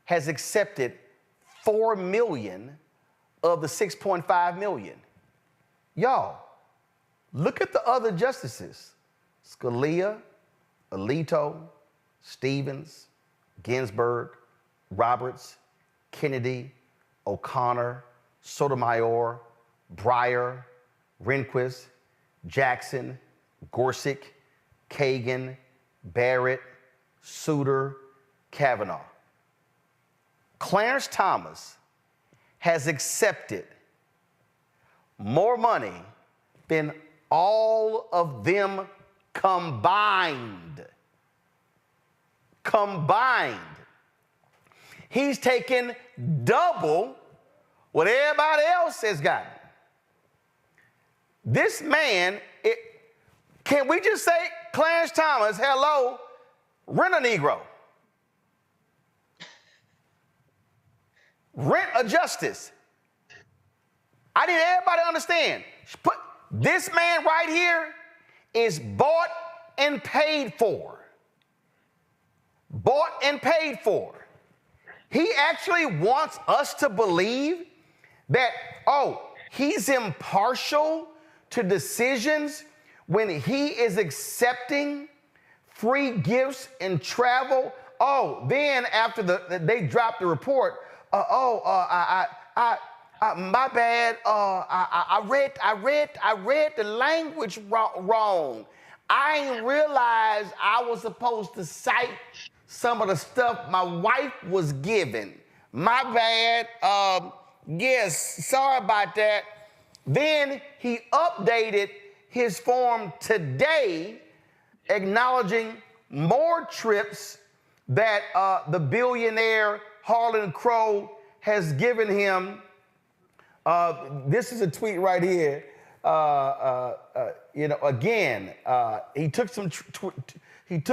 has accepted 4 million of the 6.5 million. Y'all, look at the other justices. Scalia, Alito, Stevens, Ginsburg, Roberts, Kennedy, O'Connor, Sotomayor, Breyer, Rehnquist, Jackson, Gorsuch, Kagan, Barrett, Souter, Kavanaugh. Clarence Thomas has accepted more money than all of them combined. Combined. He's taken double what everybody else has gotten. This man, can we just say, Clarence Thomas, hello, rent a Negro. Rent a justice. I need everybody to understand. This man right here is bought and paid for. Bought and paid for. He actually wants us to believe that, he's impartial to decisions when he is accepting free gifts and travel. Then after they dropped the report, my bad. I read the language wrong. I didn't realize I was supposed to cite some of the stuff my wife was given. My bad. Yes, sorry about that. Then he updated his form today, acknowledging more trips that the billionaire Harlan Crow has given him. This is a tweet right here. He took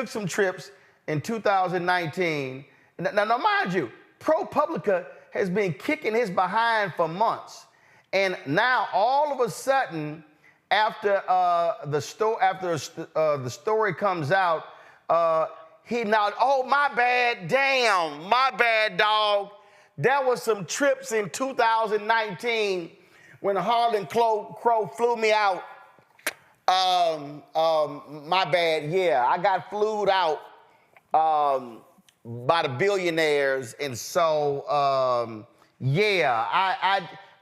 some trips in 2019. Now, mind you, ProPublica has been kicking his behind for months, and now all of a sudden, after the story comes out, he now, my bad, damn, my bad, dog. There was some trips in 2019 when Harlan Crow flew me out. My bad, yeah, I got flued out by the billionaires, and so I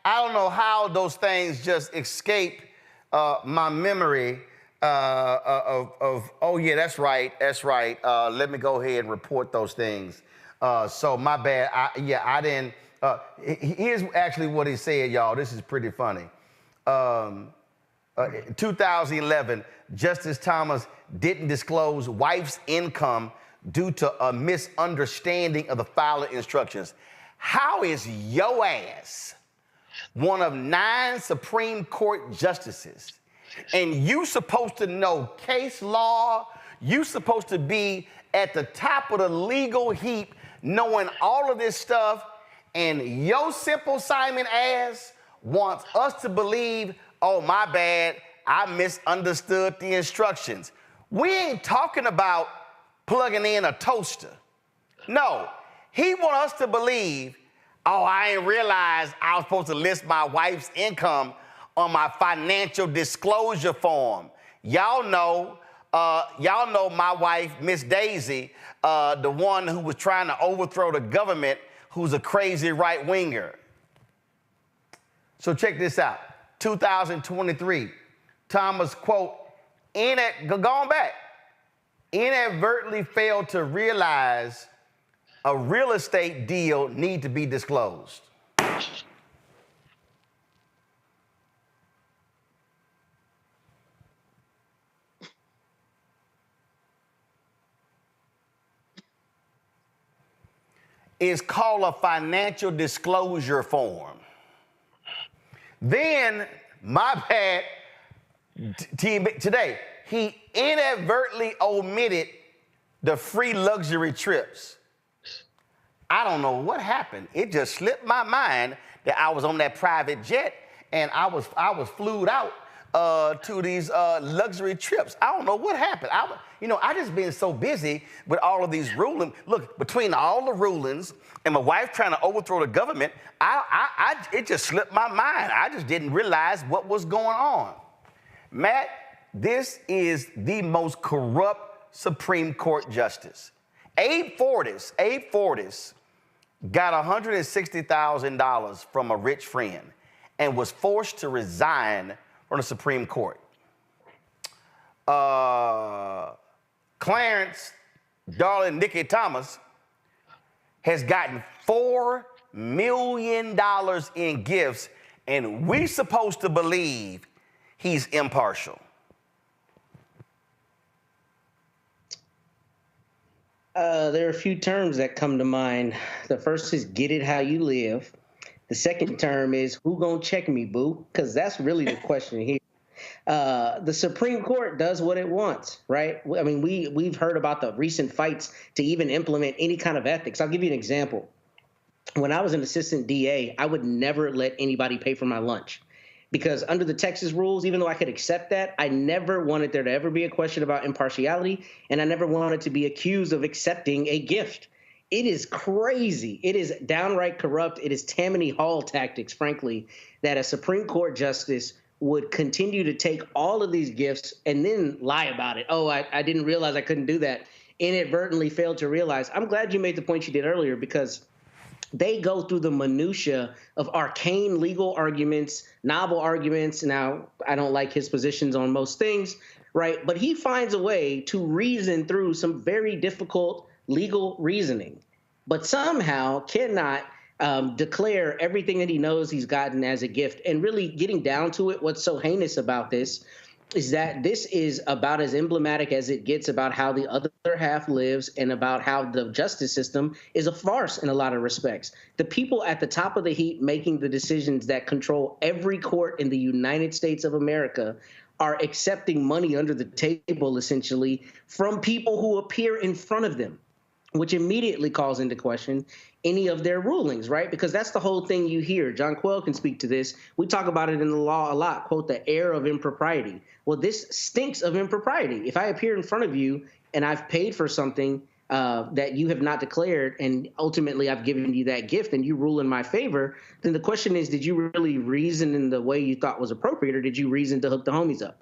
don't know how those things just escape my memory of yeah, that's right. Let me go ahead and report those things. So my bad. I didn't. Here's actually what he said, y'all. This is pretty funny. 2011, Justice Thomas didn't disclose wife's income due to a misunderstanding of the filing instructions. How is your ass one of 9 Supreme Court justices, and you supposed to know case law, you supposed to be at the top of the legal heap knowing all of this stuff, and your simple Simon ass wants us to believe, my bad, I misunderstood the instructions. We ain't talking about plugging in a toaster. No, he wants us to believe, I didn't realize I was supposed to list my wife's income on my financial disclosure form. Y'all know my wife, Miss Daisy, the one who was trying to overthrow the government, who's a crazy right-winger. So check this out. 2023, Thomas, quote, going back, inadvertently failed to realize a real estate deal need to be disclosed. It's called a financial disclosure form. Then, my bad, today, he inadvertently omitted the free luxury trips. I don't know what happened. It just slipped my mind that I was on that private jet and I was flued out to these luxury trips. I don't know what happened. I just been so busy with all of these rulings. Look, between all the rulings and my wife trying to overthrow the government, it just slipped my mind. I just didn't realize what was going on. Matt, this is the most corrupt Supreme Court justice. Abe Fortas got $160,000 from a rich friend and was forced to resign from the Supreme Court. Clarence, darling Nikki Thomas, has gotten $4 million in gifts, and we're supposed to believe he's impartial. There are a few terms that come to mind. The first is get it how you live. The second term is who gonna check me, boo? Because that's really the question here. The Supreme Court does what it wants, right? I mean, we've heard about the recent fights to even implement any kind of ethics. I'll give you an example. When I was an assistant DA, I would never let anybody pay for my lunch. Because under the Texas rules, even though I could accept that, I never wanted there to ever be a question about impartiality, and I never wanted to be accused of accepting a gift. It is crazy. It is downright corrupt. It is Tammany Hall tactics, frankly, that a Supreme Court justice would continue to take all of these gifts and then lie about it. Oh, I didn't realize I couldn't do that. Inadvertently failed to realize. I'm glad you made the point you did earlier, because they go through the minutia of arcane legal arguments, novel arguments. Now, I don't like his positions on most things, right? But he finds a way to reason through some very difficult legal reasoning, but somehow cannot declare everything that he knows he's gotten as a gift. And really getting down to it, what's so heinous about this is that this is about as emblematic as it gets about how the other half lives and about how the justice system is a farce in a lot of respects. The people at the top of the heap making the decisions that control every court in the United States of America are accepting money under the table, essentially, from people who appear in front of them, which immediately calls into question any of their rulings, right? Because that's the whole thing you hear. John Quayle can speak to this. We talk about it in the law a lot, quote, the air of impropriety. Well, this stinks of impropriety. If I appear in front of you and I've paid for something that you have not declared, and ultimately I've given you that gift and you rule in my favor, then the question is, did you really reason in the way you thought was appropriate, or did you reason to hook the homies up?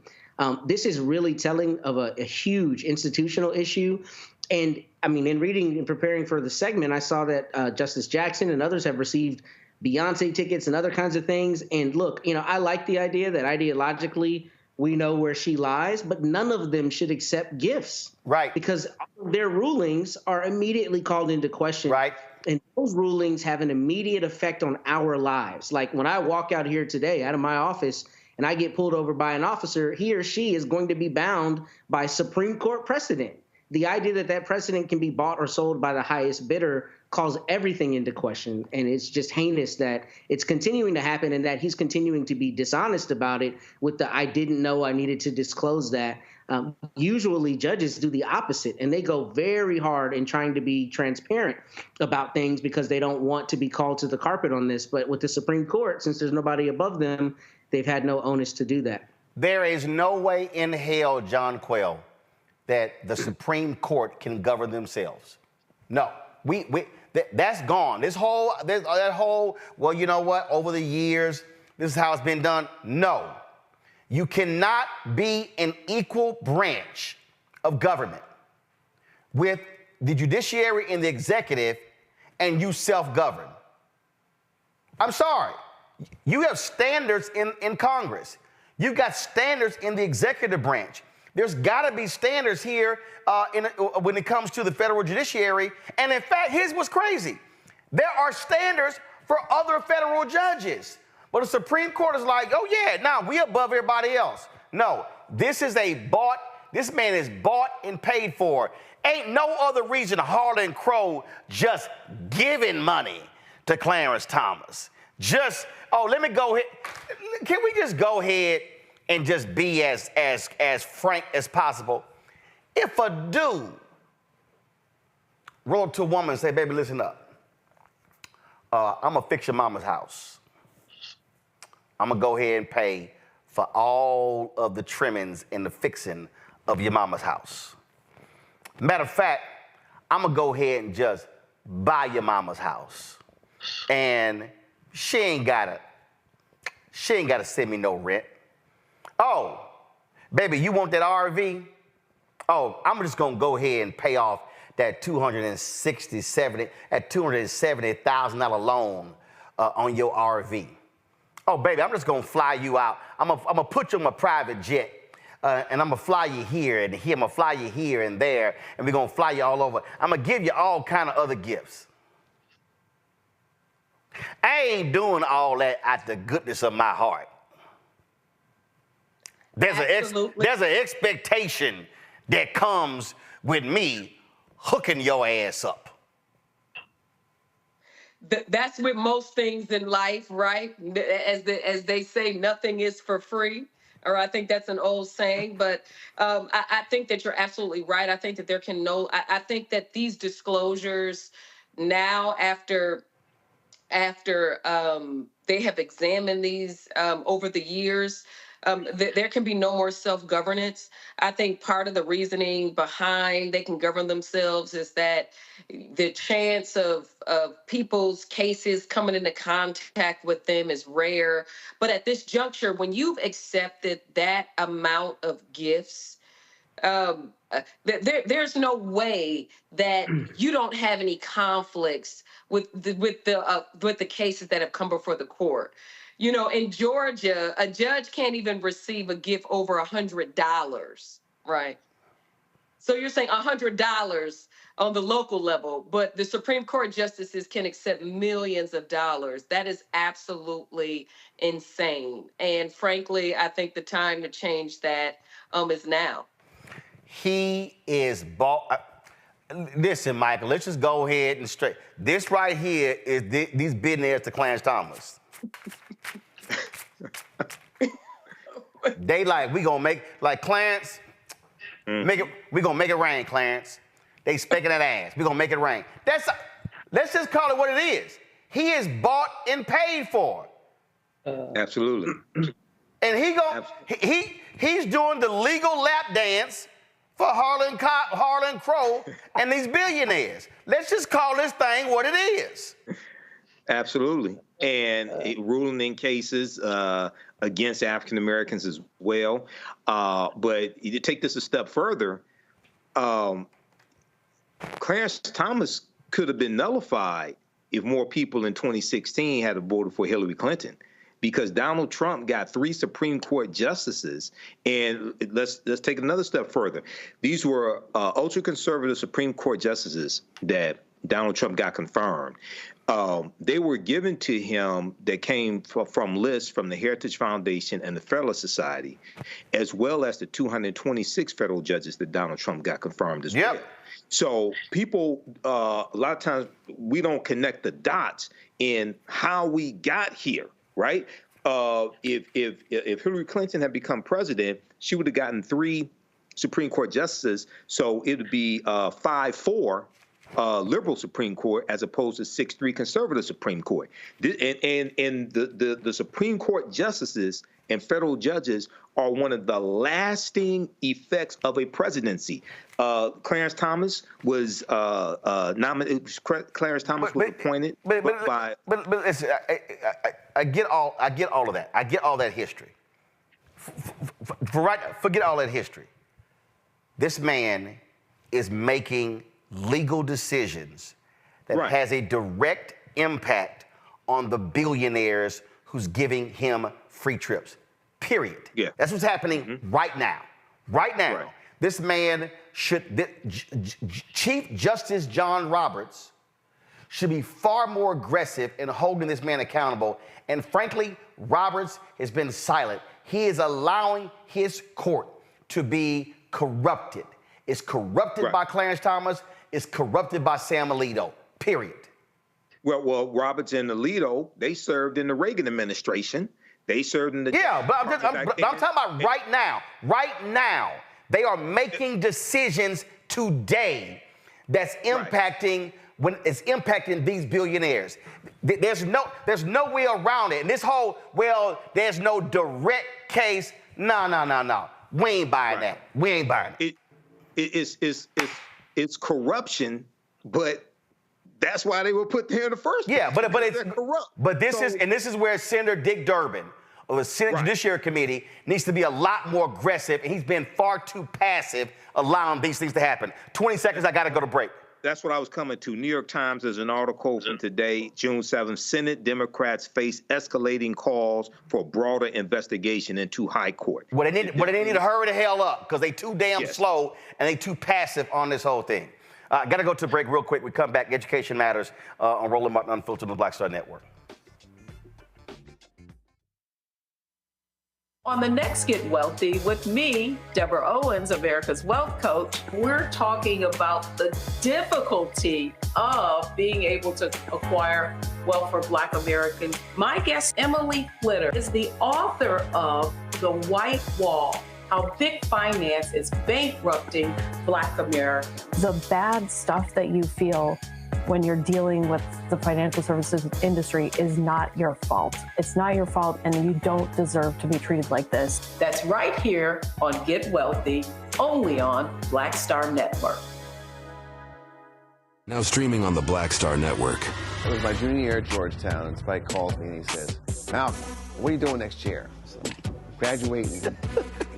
This is really telling of a huge institutional issue. And I mean, in reading and preparing for the segment, I saw that Justice Jackson and others have received Beyonce tickets and other kinds of things. And look, you know, I like the idea that ideologically we know where she lies, but none of them should accept gifts. Right. Because their rulings are immediately called into question. Right. And those rulings have an immediate effect on our lives. Like when I walk out here today out of my office and I get pulled over by an officer, he or she is going to be bound by Supreme Court precedent. The idea that that precedent can be bought or sold by the highest bidder calls everything into question. And it's just heinous that it's continuing to happen and that he's continuing to be dishonest about it with the I didn't know I needed to disclose that. Usually judges do the opposite, and they go very hard in trying to be transparent about things because they don't want to be called to the carpet on this. But with the Supreme Court, since there's nobody above them, they've had no onus to do that. There is no way in hell, John Quayle, that the Supreme Court can govern themselves. No, that's gone. That whole, well, you know what, over the years, this is how it's been done. No, you cannot be an equal branch of government with the judiciary and the executive and you self-govern. I'm sorry. You have standards in Congress. You've got standards in the executive branch. There's got to be standards here when it comes to the federal judiciary. And in fact, here's what's crazy. There are standards for other federal judges. But the Supreme Court is like, oh, yeah, now we above everybody else. No, this man is bought and paid for. Ain't no other reason Harlan Crow just giving money to Clarence Thomas. Let me go ahead. Can we just go ahead and just be as frank as possible? If a dude wrote to a woman and say, baby, listen up. I'm going to fix your mama's house. I'm going to go ahead and pay for all of the trimmings and the fixing of your mama's house. Matter of fact, I'm going to go ahead and just buy your mama's house. And she ain't got to send me no rent. Oh, baby, you want that RV? Oh, I'm just going to go ahead and pay off that $270,000 loan on your RV. Oh, baby, I'm just gonna fly you out. I'm gonna put you on a private jet, and I'm gonna fly you here and here. I'm gonna fly you here and there, and we're gonna fly you all over. I'm gonna give you all kind of other gifts. I ain't doing all that out the goodness of my heart. There's an expectation that comes with me hooking your ass up. That's with most things in life, right? As they say, nothing is for free. Or I think that's an old saying, but I think that you're absolutely right. I think that I think that these disclosures now, after they have examined these over the years, there can be no more self-governance. I think part of the reasoning behind they can govern themselves is that the chance of people's cases coming into contact with them is rare. But at this juncture, when you've accepted that amount of gifts, there's no way that you don't have any conflicts with the cases that have come before the court. You know, in Georgia, a judge can't even receive a gift over $100, right? So you're saying $100 on the local level, but the Supreme Court justices can accept millions of dollars. That is absolutely insane. And frankly, I think the time to change that is now. He is listen, Michael, let's just go ahead and straight. This right here is these billionaires to Clarence Thomas. They like, we gonna make, like Clarence, we gonna make it rain, Clarence. They specking that ass. We gonna make it rain. Let's just call it what it is. He is bought and paid for. Absolutely. And he's doing the legal lap dance for Harlan Crow and these billionaires. Let's just call this thing what it is. Absolutely. And ruling in cases against African Americans as well. But you take this a step further, Clarence Thomas could have been nullified if more people in 2016 had voted for Hillary Clinton, because Donald Trump got 3 Supreme Court justices. And let's take another step further. These were ultra-conservative Supreme Court justices that Donald Trump got confirmed. They were given to him that came from lists from the Heritage Foundation and the Federalist Society, as well as the 226 federal judges that Donald Trump got confirmed as well. So people, a lot of times, we don't connect the dots in how we got here, right? If Hillary Clinton had become president, she would have gotten 3 Supreme Court justices, so it would be 5-4. Liberal Supreme Court as opposed to 6-3 conservative Supreme Court. And the Supreme Court justices and federal judges are one of the lasting effects of a presidency. Clarence Thomas was nominated. Clarence Thomas was appointed by. But listen, I get all of that. I get all that history. Forget all that history. This man is making legal decisions that has a direct impact on the billionaires who's giving him free trips. Period. Yeah. That's what's happening right now. Right now. Right. This man Chief Justice John Roberts should be far more aggressive in holding this man accountable. And frankly, Roberts has been silent. He is allowing his court to be corrupted. It's corrupted by Clarence Thomas. It's corrupted by Sam Alito, period. Well, Roberts and Alito, they served in the Reagan administration. They served in the... Yeah, but I'm talking about right now. Right now, they are making decisions today that's impacting it's impacting these billionaires. There's no way around it. And this whole, there's no direct case. No. We ain't buying that. We ain't buying it. It's corruption, but that's why they were put there in the first place. Yeah, but it's corrupt. But this is where Senator Dick Durbin of the Senate Judiciary Committee needs to be a lot more aggressive, and he's been far too passive allowing these things to happen. 20 seconds, I got to go to break. That's what I was coming to. New York Times, there's an article from today, June 7th. Senate Democrats face escalating calls for broader investigation into High Court. Well, they need to hurry the hell up because they too damn slow and they too passive on this whole thing. Got to go to a break real quick. We come back. Education Matters on Roland Martin Unfiltered on the Black Star Network. On the next Get Wealthy with me, Deborah Owens, America's Wealth Coach, we're talking about the difficulty of being able to acquire wealth for Black Americans. My guest, Emily Flitter, is the author of The White Wall: How Big Finance is Bankrupting Black Americans. The bad stuff that you feel when you're dealing with the financial services industry is not your fault. It's not your fault, and you don't deserve to be treated like this. That's right here on Get Wealthy, only on Black Star Network. Now streaming on the Black Star Network. It was my junior year at Georgetown, and Spike calls me and he says, Malcolm, what are you doing next year? So, graduating,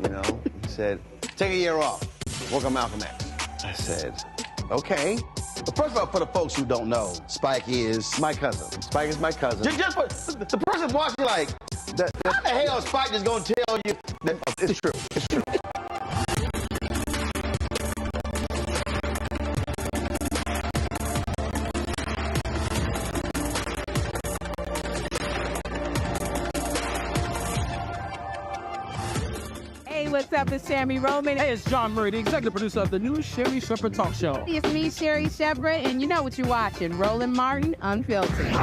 you know. He said, take a year off, work on Malcolm X. I said, okay. But first of all, for the folks who don't know, Spike is my cousin. Spike is my cousin. Just the person watching, like, how the hell is Spike just gonna tell you that it's true? It's true. What's up? It's Sammy Roman. Hey, it's John Murray, the executive producer of the new Sherry Shepherd Talk Show. It's me, Sherry Shepherd, and you know what you're watching, Roland Martin Unfiltered.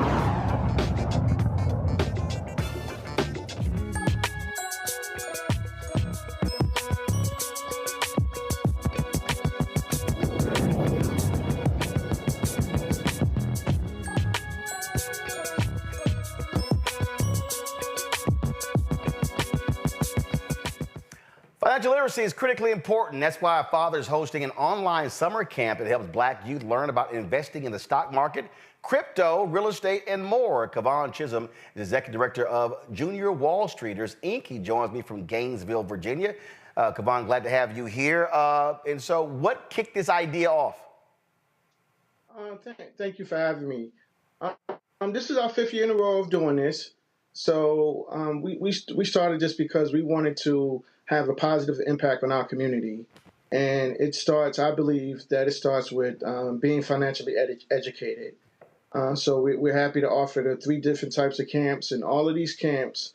Financial literacy is critically important. That's why our father is hosting an online summer camp that helps Black youth learn about investing in the stock market, crypto, real estate, and more. Kavon Chisholm is Executive Director of Junior Wall Streeters, Inc. He joins me from Gainesville, Virginia. Kavon, glad to have you here. And so what kicked this idea off? Thank you for having me. This is our 5th year in a row of doing this. So we started just because we wanted to have a positive impact on our community. And it starts, I believe that it starts with being financially educated. So we're happy to offer the 3 different types of camps, and all of these camps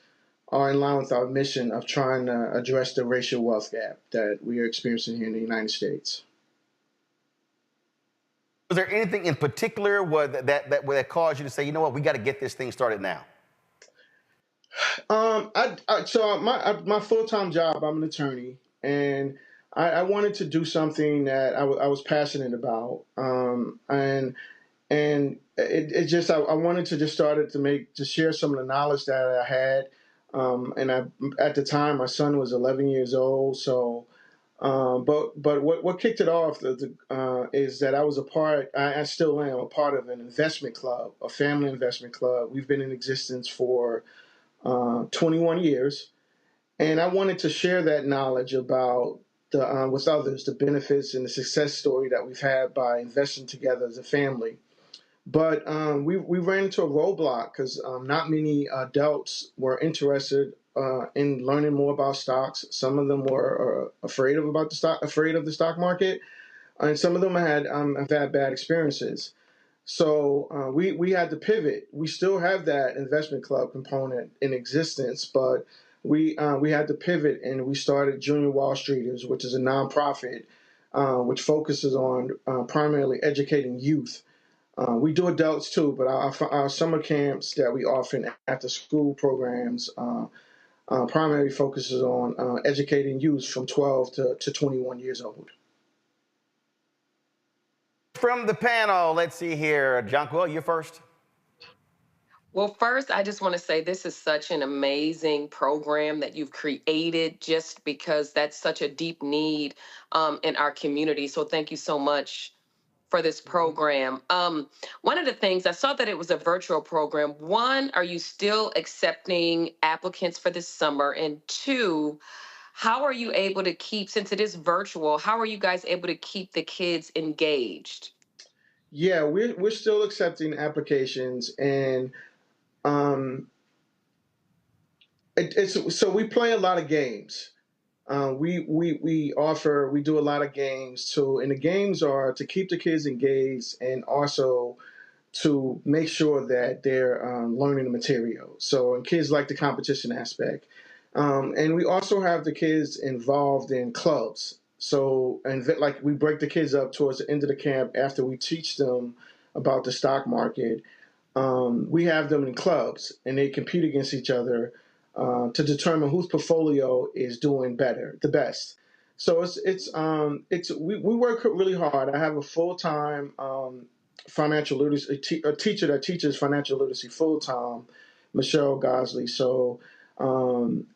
are in line with our mission of trying to address the racial wealth gap that we are experiencing here in the United States. Was there anything in particular that caused you to say, you know what, we got to get this thing started now? So my full-time job, I'm an attorney, and I wanted to do something that I was passionate about, and it just I wanted to just start to share some of the knowledge that I had, and at the time my son was 11 years old, so but what kicked it off is that I was I still am a part of an investment club, a family investment club. We've been in existence for 21 years, and I wanted to share that knowledge about with others, the benefits and the success story that we've had by investing together as a family. But we ran into a roadblock because not many adults were interested in learning more about stocks. Some of them were afraid of the stock market, and some of them have had bad experiences. So we had to pivot. We still have that investment club component in existence, but we had to pivot, and we started Junior Wall Streeters, which is a nonprofit which focuses on primarily educating youth. We do adults too, but our summer camps that we offer, after school programs, primarily focuses on educating youth from 12 to 21 years old. From the panel, let's see here. Jonquil, you first. Well, first, I just want to say this is such an amazing program that you've created just because that's such a deep need in our community. So thank you so much for this program. One of the things, I saw that it was a virtual program. One, are you still accepting applicants for this summer? And 2, how are you able to keep, since it is virtual, how are you guys able to keep the kids engaged? Yeah, we're still accepting applications, and so we play a lot of games. We do a lot of games too, and the games are to keep the kids engaged and also to make sure that they're learning the material. So, and kids like the competition aspect. And we also have the kids involved in clubs. So, and like we break the kids up towards the end of the camp after we teach them about the stock market. We have them in clubs, and they compete against each other to determine whose portfolio is doing better, the best. So we work really hard. I have a full-time financial literacy a teacher that teaches financial literacy full-time, Michelle Gosley. So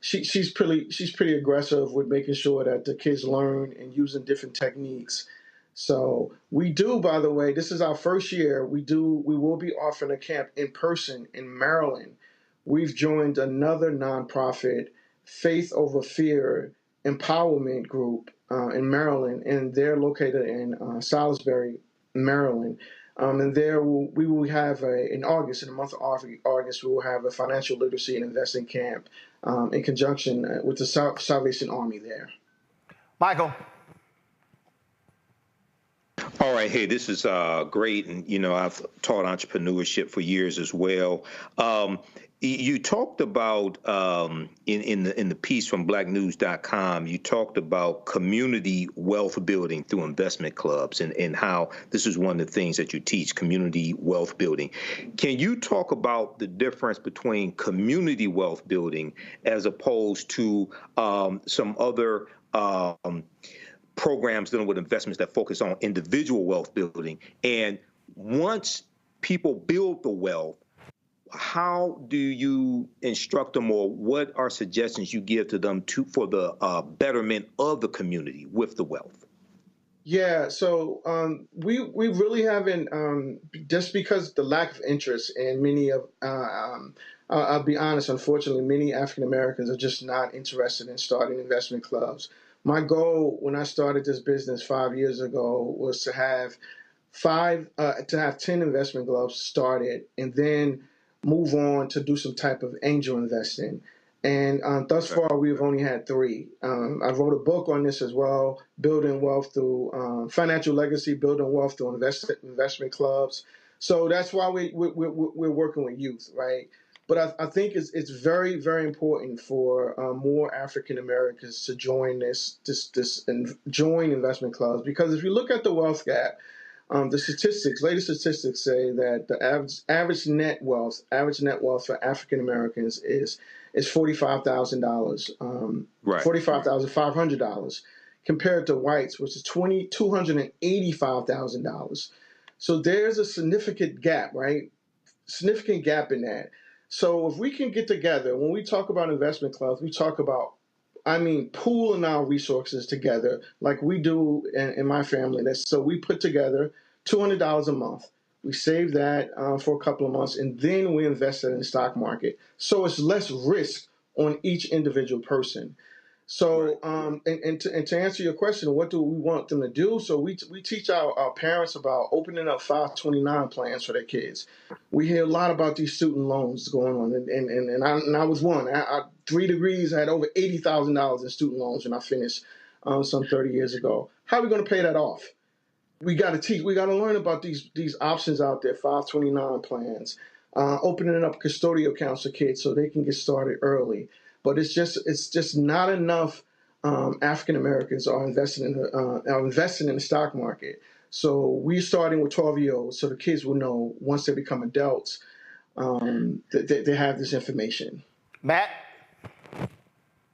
she's pretty aggressive with making sure that the kids learn and using different techniques. So we do, by the way, this is our first year. We will be offering a camp in person in Maryland. We've joined another nonprofit, Faith Over Fear Empowerment Group in Maryland, and they're located in Salisbury, Maryland. And there we will have in August, in the month of August, we will have a financial literacy and investing camp in conjunction with the Salvation Army there. Michael. All right. Hey, this is great. And, I've taught entrepreneurship for years as well. You talked about in the piece from blacknews.com, you talked about community wealth building through investment clubs and how this is one of the things that you teach, community wealth building. Can you talk about the difference between community wealth building as opposed to some other programs dealing with investments that focus on individual wealth building? And once people build the wealth, how do you instruct them, or what are suggestions you give to them for the betterment of the community with the wealth? Yeah, so we really haven't, just because the lack of interest in many of, I'll be honest, unfortunately, many African Americans are just not interested in starting investment clubs. My goal when I started this business 5 years ago was to have 10 investment clubs started, and then move on to do some type of angel investing. And thus far, we've only had 3. I wrote a book on this as well, Building Wealth Through Financial Legacy, Building Wealth Through Investment Clubs. So that's why we're working with youth, right? But I think it's very, very important for more African Americans to join join investment clubs, because if you look at the wealth gap, the latest statistics say that the average net wealth for African Americans is $45,000, right. $45,500, compared to whites, which is $285,000. So there's a significant gap, right? Significant gap in that. So if we can get together, when we talk about investment clubs, we talk about, pooling our resources together like we do in my family. So we put together $200 a month. We save that for a couple of months, and then we invest it in the stock market. So it's less risk on each individual person. So, and to answer your question, what do we want them to do? So we teach our parents about opening up 529 plans for their kids. We hear a lot about these student loans going on, and I was one. I 3 degrees, I had over $80,000 in student loans when I finished some 30 years ago. How are we going to pay that off? We got to teach. We got to learn about these options out there, 529 plans, opening up custodial accounts for kids so they can get started early. But it's just not enough African Americans are investing in the stock market. So we're starting with 12-year-olds, so the kids will know once they become adults that they have this information. Matt?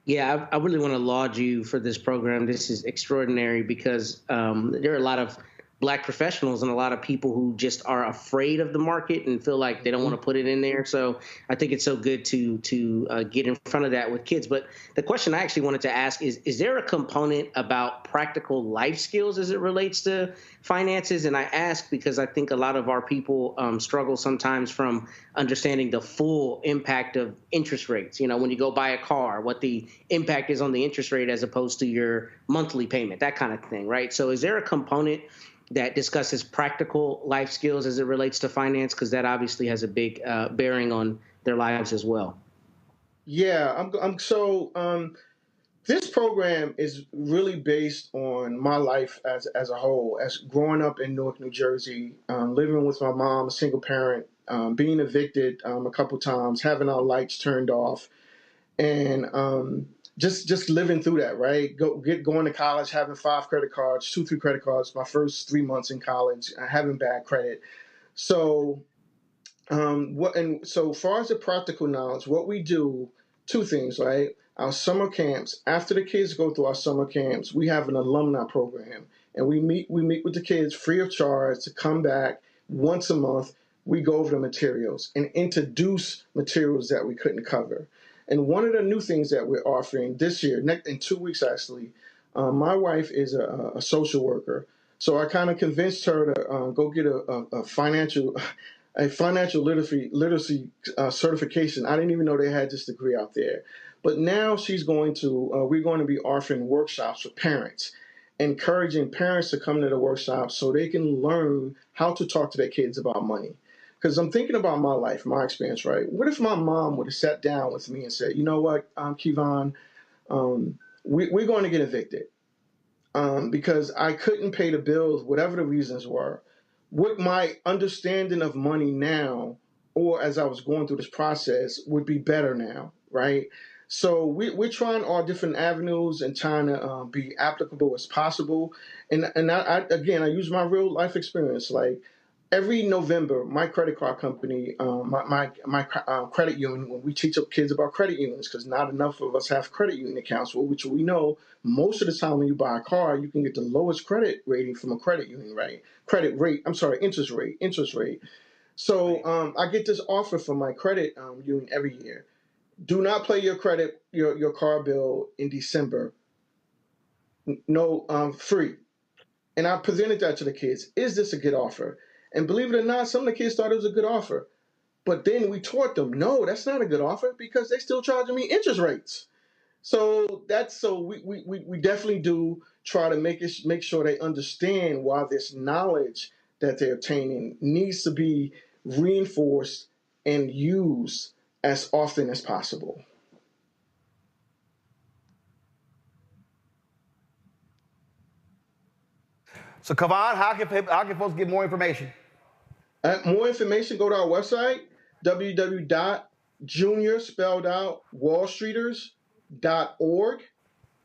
Yeah, I really want to laud you for this program. This is extraordinary because there are a lot of Black professionals and a lot of people who just are afraid of the market and feel like they don't want to put it in there. So I think it's so good to get in front of that with kids. But the question I actually wanted to ask is there a component about practical life skills as it relates to finances? And I ask because I think a lot of our people struggle sometimes from understanding the full impact of interest rates. When you go buy a car, what the impact is on the interest rate as opposed to your monthly payment, that kind of thing, right? So is there a component that discusses practical life skills as it relates to finance? Because that obviously has a big bearing on their lives as well. Yeah, this program is really based on my life as a whole, as growing up in Newark, New Jersey, living with my mom, a single parent, being evicted a couple times, having our lights turned off, and just living through that, right? Going to college, having 5 credit cards, 3 credit cards, my first 3 months in college, having bad credit. So, so far as the practical knowledge, what we do, 2 things, right? Our summer camps, after the kids go through our summer camps, we have an alumni program, and we meet with the kids free of charge to come back once a month. We go over the materials and introduce materials that we couldn't cover. And one of the new things that we're offering this year, in 2 weeks actually, my wife is a social worker, so I kind of convinced her to go get a financial literacy certification. I didn't even know they had this degree out there. But now we're going to be offering workshops for parents, encouraging parents to come to the workshops so they can learn how to talk to their kids about money. Because I'm thinking about my life, my experience, right? What if my mom would have sat down with me and said, you know what, Kevon, we're going to get evicted because I couldn't pay the bills, whatever the reasons were. What my understanding of money now, or as I was going through this process, would be better now, right? So we're trying all different avenues and trying to be applicable as possible. And I use my real life experience. Like every November, my credit card company, my credit union, when we teach up kids about credit unions, because not enough of us have credit union accounts, which we know most of the time when you buy a car, you can get the lowest credit rating from a credit union, right? Interest rate. So I get this offer from my credit union every year. Do not pay your car bill in December. No, free. And I presented that to the kids. Is this a good offer? And believe it or not, some of the kids thought it was a good offer. But then we taught them, no, that's not a good offer because they're still charging me interest rates. So we definitely do try to make sure they understand why this knowledge that they're obtaining needs to be reinforced and used as often as possible. So, Kevon, how can folks get more information? More information, go to our website, www.junior.wallstreeters.org.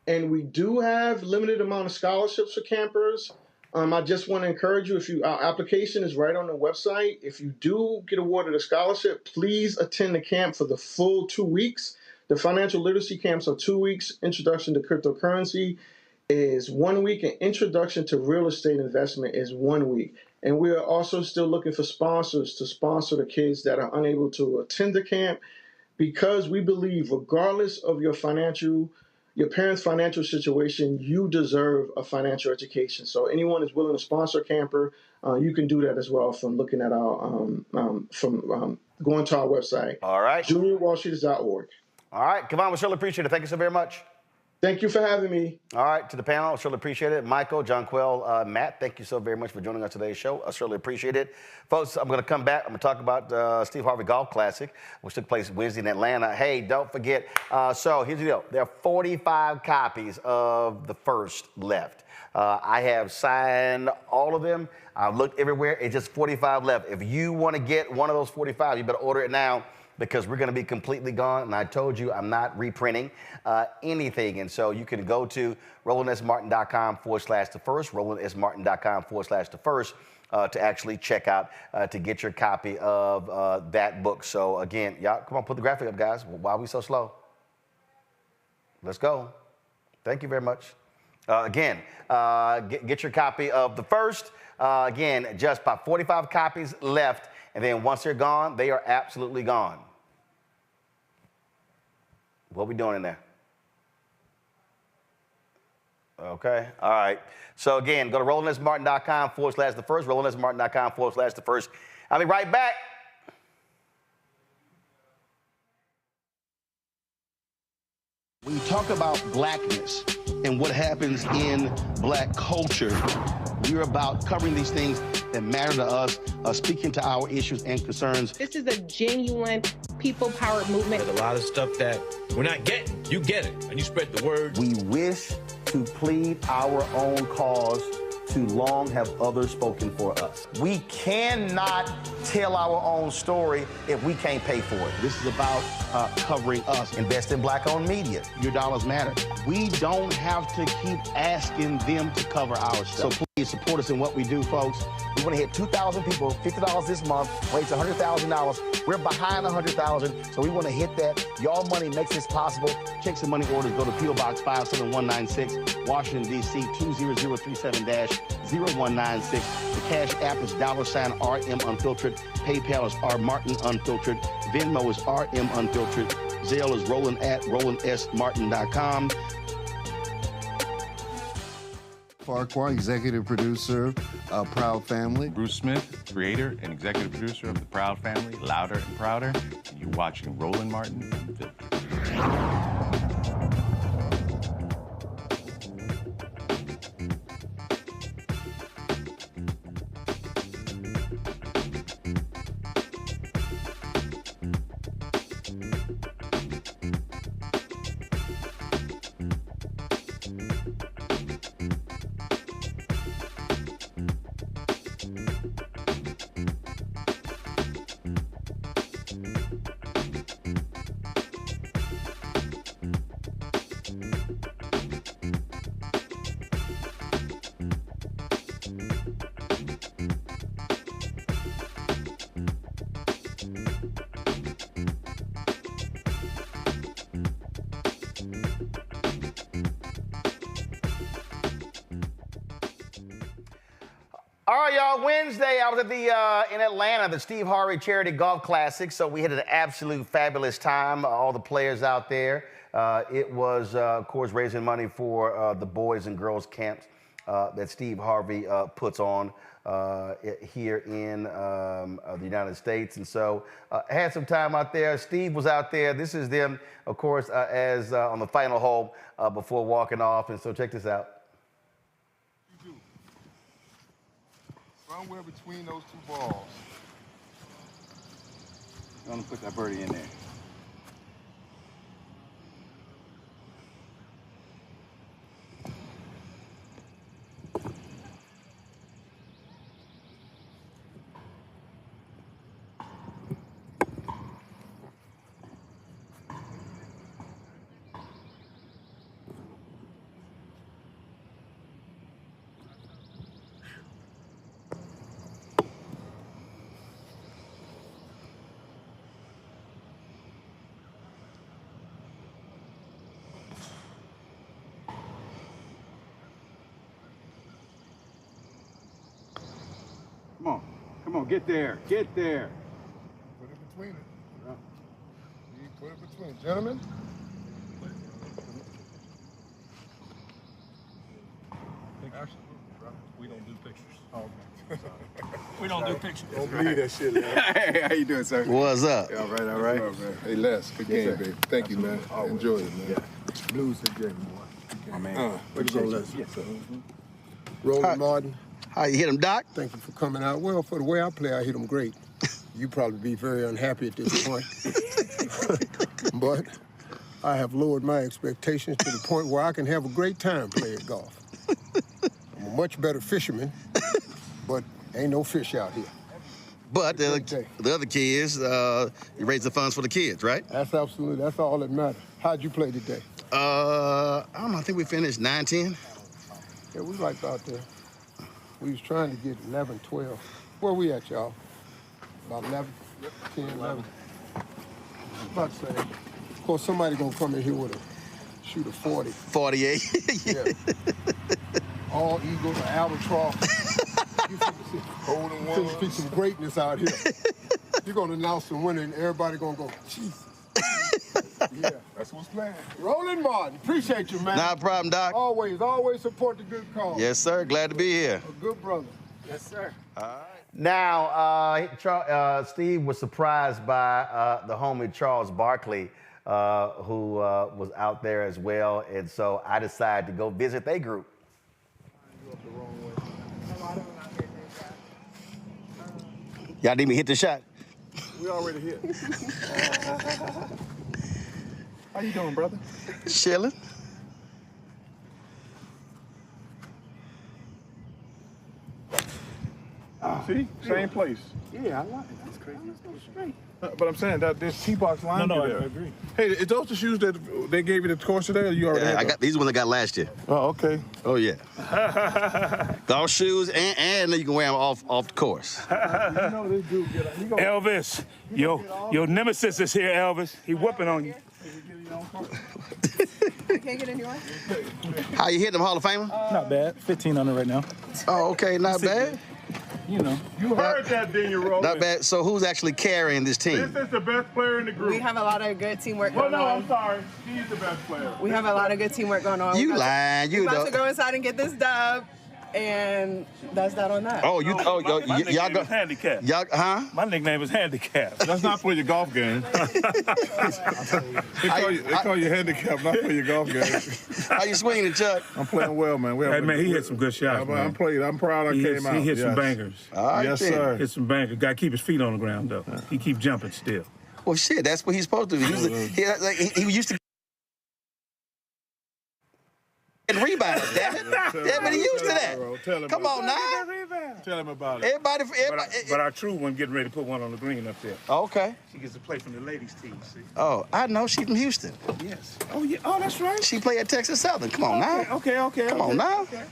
And we do have limited amount of scholarships for campers. I just want to encourage you, our application is right on the website. If you do get awarded a scholarship, please attend the camp for the full 2 weeks. The financial literacy camps are 2 weeks. Introduction to cryptocurrency is 1 week, and introduction to real estate investment is 1 week. And we are also still looking for sponsors to sponsor the kids that are unable to attend the camp, because we believe regardless of your parents' financial situation, you deserve a financial education. So anyone is willing to sponsor a camper, you can do that as well from looking at our going to our website. All right. JuniorWallStreeters.org. All right, Kevon, we surely appreciate it. Thank you so very much. Thank you for having me. All right, to the panel, I surely appreciate it. Michael, Jonquel, Matt, thank you so very much for joining us today's show. I certainly appreciate it. Folks, I'm going to come back. I'm going to talk about Steve Harvey Golf Classic, which took place Wednesday in Atlanta. Hey, don't forget. So here's the deal. There are 45 copies of the first left. I have signed all of them. I've looked everywhere. It's just 45 left. If you want to get one of those 45, you better order it now, because we're going to be completely gone. And I told you I'm not reprinting anything. And so you can go to RolandSMartin.com/thefirst, RolandSMartin.com/thefirst to actually check out to get your copy of that book. So again, y'all, come on, put the graphic up, guys. Why are we so slow? Let's go. Thank you very much. Again, get your copy of the first. Again, just about 45 copies left. And then once they're gone, they are absolutely gone. What are we doing in there? Okay, all right. So again, go to RolandSMartin.com/thefirst, RolandSMartin.com/thefirst. I'll be right back. When you talk about blackness and what happens in black culture, We're about covering these things that matter to us, speaking to our issues and concerns. This is a genuine people-powered movement. There's a lot of stuff that we're not getting. You get it, and you spread the word. We wish to plead our own cause. Too long have others spoken for us. We cannot tell our own story if we can't pay for it. This is about covering us. Invest in black-owned media. Your dollars matter. We don't have to keep asking them to cover our stuff. So please support us in what we do, folks. We want to hit 2,000 people, $50 this month, raise $100,000. We're behind 100,000, so we want to hit that. Y'all money makes this possible. Checks and money orders go to P.O. Box 57196, Washington, D.C. 20037-0196. The Cash App is $RM Unfiltered. PayPal is R Martin Unfiltered. Venmo is RM Unfiltered. Zelle is roland@rolandsmartin.com. Farquhar, executive producer of Proud Family. Bruce Smith, creator and executive producer of The Proud Family, Louder and Prouder. And you're watching Roland Martin Unfiltered. All right, y'all. Wednesday, I was at in Atlanta, the Steve Harvey Charity Golf Classic. So we had an absolute fabulous time. All the players out there. It was, of course, raising money for the boys and girls camps that Steve Harvey puts on here in the United States. And so I had some time out there. Steve was out there. This is them, of course, as on the final hole before walking off. And so check this out. Somewhere between those two balls. I'm gonna put that birdie in there. Come on, get there, get there. Put it between it. Yeah. You put it between. Gentlemen. Absolutely, bro. We don't do pictures. Oh, okay. We don't do pictures. Don't believe that shit, man. Hey, how you doing, sir? What's up? Yeah, all right, all right. What's up, man? Hey, Les, good game, baby. Thank you, man. Enjoy it, man. Yeah. Blues and game, boy. My man. Way to go, Les. Yes, sir. Roland Martin. How you hit him, Doc? Thank you for coming out. Well, for the way I play, I hit him great. You probably be very unhappy at this point. But I have lowered my expectations to the point where I can have a great time playing golf. I'm a much better fisherman, but ain't no fish out here. But the other key is you raise the funds for the kids, right? That's absolutely, that's all that matters. How'd you play today? I don't know, I think we finished 9-10. Yeah, we like out there. We was trying to get 11, 12. Where we at, y'all? About 11, 10, 11. About to say. Of course, somebody gonna come in here with a shoot a 40. 48. Yeah. All eagles, an albatross. You finna see some greatness out here. You're gonna announce the winner and everybody gonna go, Jesus. Yeah, that's what's planned. Roland Martin, appreciate you, man. Not a problem, Doc. Always support the good cause. Yes, sir. Glad to be here. A good brother. Yes, sir. All right. Now, Steve was surprised by the homie Charles Barkley, who was out there as well. And so I decided to go visit their group. Y'all need me to hit the shot? We already hit. How you doing, brother? Chilling. See? Same place. Yeah, I like it. That's crazy. Straight. But I'm saying that there's T-box line there. I agree. Hey, is those the shoes that they gave you the course today, or you already had I those? got these ones I got last year. Oh, okay. Oh yeah. Golf shoes and you can wear them off the course. You know this dude get he gonna, Elvis, your nemesis is here, Elvis. He whooping on you. Can't get anyone? How you hitting them, Hall of Famer? Not bad. 15 under right now. Oh, okay, not bad. You know. You heard that, didn't you, Roland? Not bad. So who's actually carrying this team? This is the best player in the group. We have a lot of good teamwork Well, going no, on. I'm sorry. He's the best player. We have a lot of good teamwork going on. You lying? You We're about know. to go inside and get this dub, and that's that on that. Oh, you. My y'all nickname go. is Handicap. Y'all, huh? My nickname is Handicap. That's not for your golf game. They call you handicap, not for your golf game. How you swinging, Chuck? I'm playing well, man. Hey, man, he hit some good shots, man. I'm proud I came out. He hit some Yes. bangers. All right, Yes, then. sir. Hit some bangers. Got to keep his feet on the ground, though. He keep jumping still. Well, shit, that's what he's supposed to do. He used to get rebounds, damn it. Yeah, but he used to that. Come on now. Tell him about it. Everybody. But our true one getting ready to put one on the green up there. Okay. She gets to play from the ladies' team, see? Oh, I know. She's from Houston. Yes. Oh, yeah. Oh, that's right. She played at Texas Southern. Come on now. Okay. Come on now. Okay.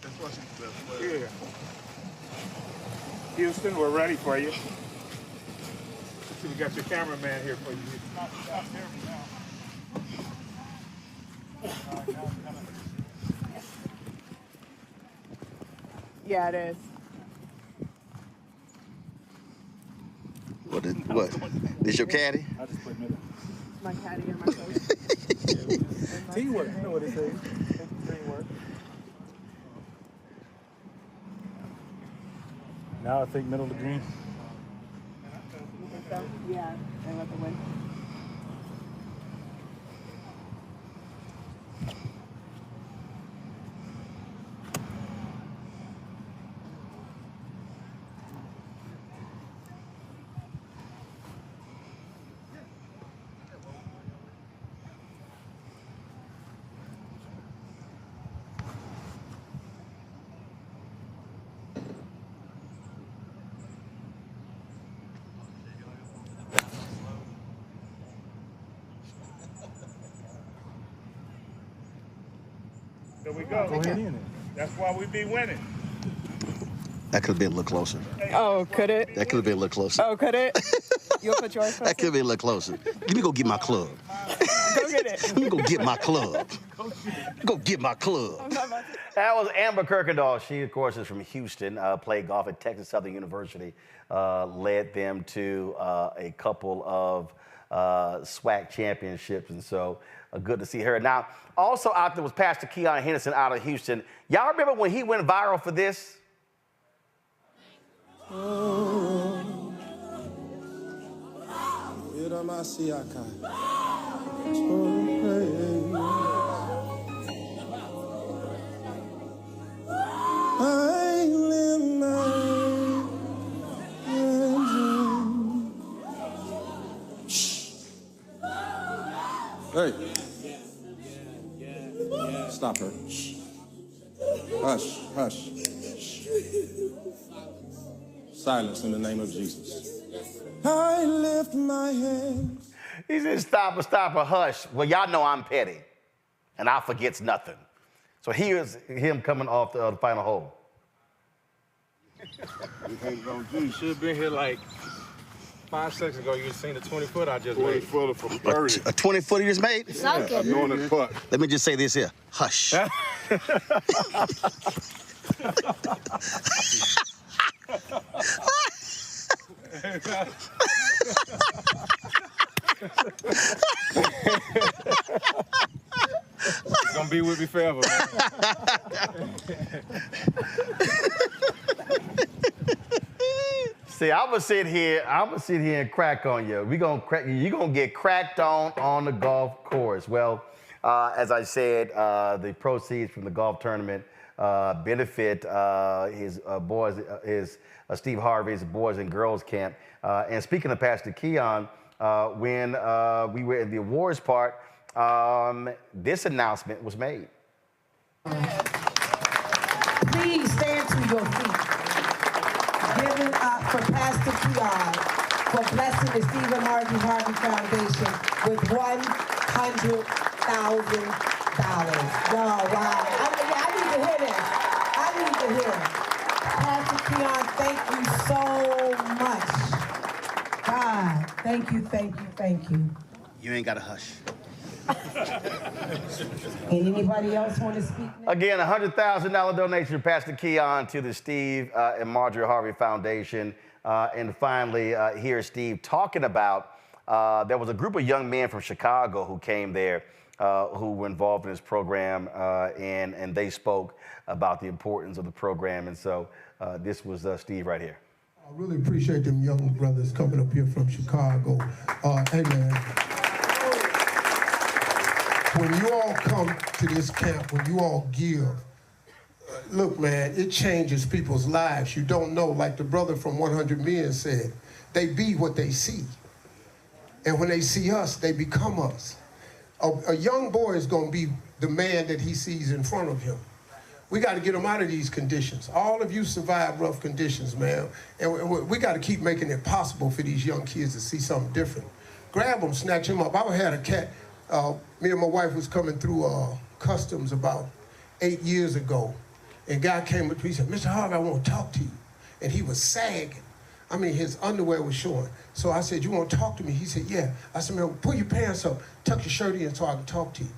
That's why she's the best player. Yeah. Houston, we're ready for you. See, we got your cameraman here for you. Yeah, it is. What? This your caddy? I just put middle. It's my caddy and my coach. Teamwork. You know what it says. Teamwork. Now I think middle of the green. You think so? Yeah, they let the win. There we go. That's why we be winning. That could have been a little closer. Oh, could it? That could have been a little closer. Oh, could it? You'll put yours That could have been a little closer. Let me go get my club. Go get it. Let me go get my club. Go get my club. That was Amber Kirkendall. She, of course, is from Houston, played golf at Texas Southern University, led them to a couple of SWAC championships, and so good to see her. Now, also out there was Pastor Keon Henderson out of Houston. Y'all remember when he went viral for this? Hey. Stop her. Hush, hush. Silence in the name of Jesus. I lift my hands. He said, stop her, hush. Well, y'all know I'm petty, and I forgets nothing. So here's him coming off the final hole. You should have been here like 5 seconds ago. You seen the 20-foot I just made. 20-footer from 30. A 20-footer you just made? Yeah, knowing his putt. Let me just say this here. Hush. It's gonna be with me forever, man. See, I'm gonna sit here and crack on you. You're gonna get cracked on the golf course. Well, As I said, the proceeds from the golf tournament benefit his boys, Steve Harvey's Boys and Girls Camp. And speaking of Pastor Keon, when we were in the awards part, this announcement was made. Please stand to your feet. Give it up for Pastor Keon for blessing the Stephen Martin Harvey Foundation with $100,000. No, wow. I need to hear this. I need to hear it. Pastor Keon, thank you so much. God, thank you, thank you, thank you. You ain't got to hush. Anybody else want to speak now? Again, a $100,000 donation from Pastor Keon to the Steve and Marjorie Harvey Foundation. And finally, here's Steve talking about there was a group of young men from Chicago who came there who were involved in this program, and they spoke about the importance of the program. And so this was Steve right here. I really appreciate them young brothers coming up here from Chicago. Hey, man. When you all come to this camp, when you all give, look, man, it changes people's lives. You don't know, like the brother from 100 Men said, they be what they see. And when they see us, they become us. A young boy is going to be the man that he sees in front of him. We got to get them out of these conditions. All of you survive rough conditions, man. And we got to keep making it possible for these young kids to see something different. Grab them, snatch them up. I had a cat. Me and my wife was coming through customs about 8 years ago. And a guy came up to me, he said, Mr. Harvey, I want to talk to you. And he was sagging. I mean, his underwear was showing. So I said, you want to talk to me? He said, yeah. I said, man, pull your pants up, tuck your shirt in so I can talk to you.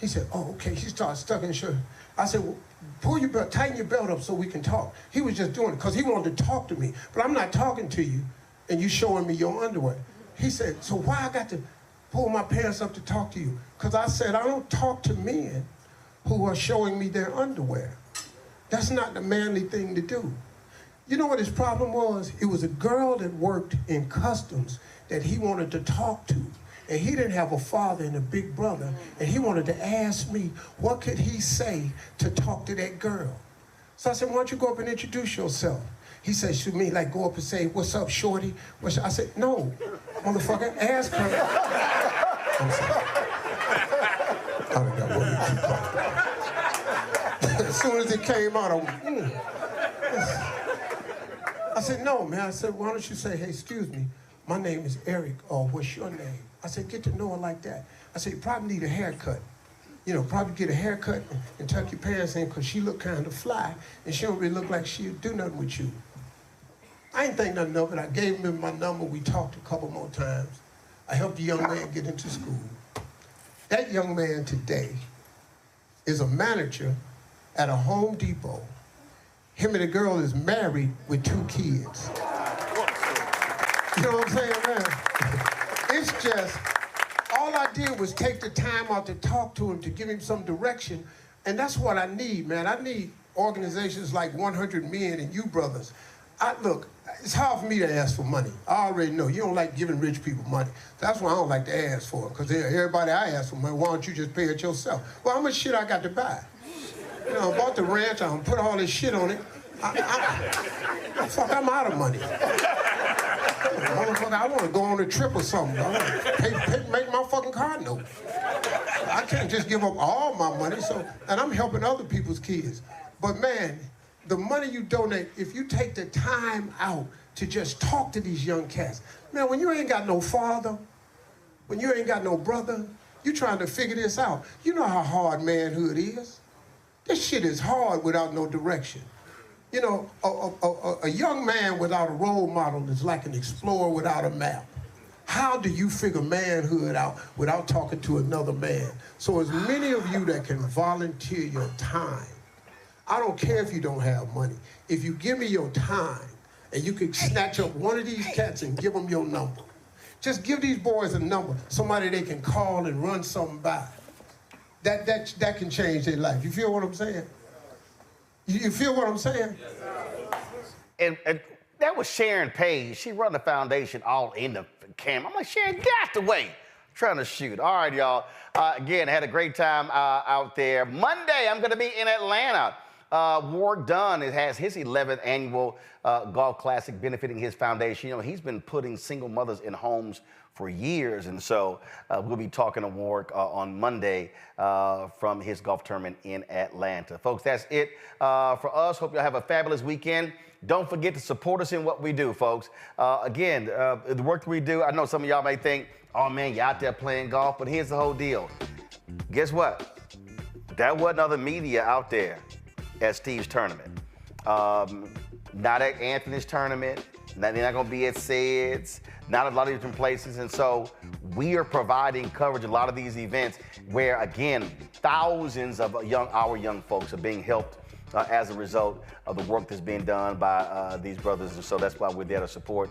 He said, oh, okay. He started stucking his shirt. I said, well, pull your belt, tighten your belt up so we can talk. He was just doing it because he wanted to talk to me. But I'm not talking to you and you showing me your underwear. He said, so why I got to pull my pants up to talk to you? Because I said, I don't talk to men who are showing me their underwear. That's not the manly thing to do. You know what his problem was? It was a girl that worked in customs that he wanted to talk to. And he didn't have a father and a big brother. And he wanted to ask me, what could he say to talk to that girl? So I said, why don't you go up and introduce yourself? He said, should me like go up and say, what's up, shorty? I said, no, motherfucker, ask her. I'm sorry. I done got one of you. As soon as it came out, I went, I said, no, man. I said, why don't you say, hey, excuse me, my name is Eric, or what's your name? I said, get to know her like that. I said, you probably need a haircut. You know, probably get a haircut and tuck your pants in because she look kind of fly and she don't really look like she'd do nothing with you. I ain't think nothing of it. I gave him my number. We talked a couple more times. I helped the young man get into school. That young man today is a manager at a Home Depot. Him and the girl is married with 2 kids. You know what I'm saying, man? It's just, all I did was take the time out to talk to him, to give him some direction, and that's what I need, man. I need organizations like 100 Men and you brothers. Look, it's hard for me to ask for money. I already know. You don't like giving rich people money. That's why I don't like to ask for it, because everybody I ask for money, why don't you just pay it yourself? Well, how much shit I got to buy? You know, I bought the ranch, I put all this shit on it. I'm out of money. Motherfucker, I want to go on a trip or something. I want to make my fucking car note. I can't just give up all my money, and I'm helping other people's kids. But man, the money you donate, if you take the time out to just talk to these young cats, man, when you ain't got no father, when you ain't got no brother, you trying to figure this out. You know how hard manhood is. This shit is hard without no direction. You know, a young man without a role model is like an explorer without a map. How do you figure manhood out without talking to another man? So as many of you that can volunteer your time, I don't care if you don't have money. If you give me your time and you can snatch up one of these cats and give them your number. Just give these boys a number, somebody they can call and run something by. That can change their life. You feel what I'm saying? You feel what I'm saying? And that was Sharon Page. She run the foundation all in the camera. I'm like, Sharon, get out the way. Trying to shoot. All right, y'all. Again, had a great time out there. Monday, I'm going to be in Atlanta. Warwick Dunn has his 11th annual golf classic benefiting his foundation. You know, he's been putting single mothers in homes for years, and so we'll be talking to Warwick on Monday from his golf tournament in Atlanta. Folks, that's it for us. Hope y'all have a fabulous weekend. Don't forget to support us in what we do, folks. Again, the work we do, I know some of y'all may think, oh man, you're out there playing golf, but here's the whole deal. Guess what? There wasn't other media out there at Steve's tournament. Not at Anthony's tournament. They're not going to be at Sid's. Not at a lot of different places. And so we are providing coverage at a lot of these events where, again, thousands of our young folks are being helped as a result of the work that's being done by these brothers. And so that's why we're there to support.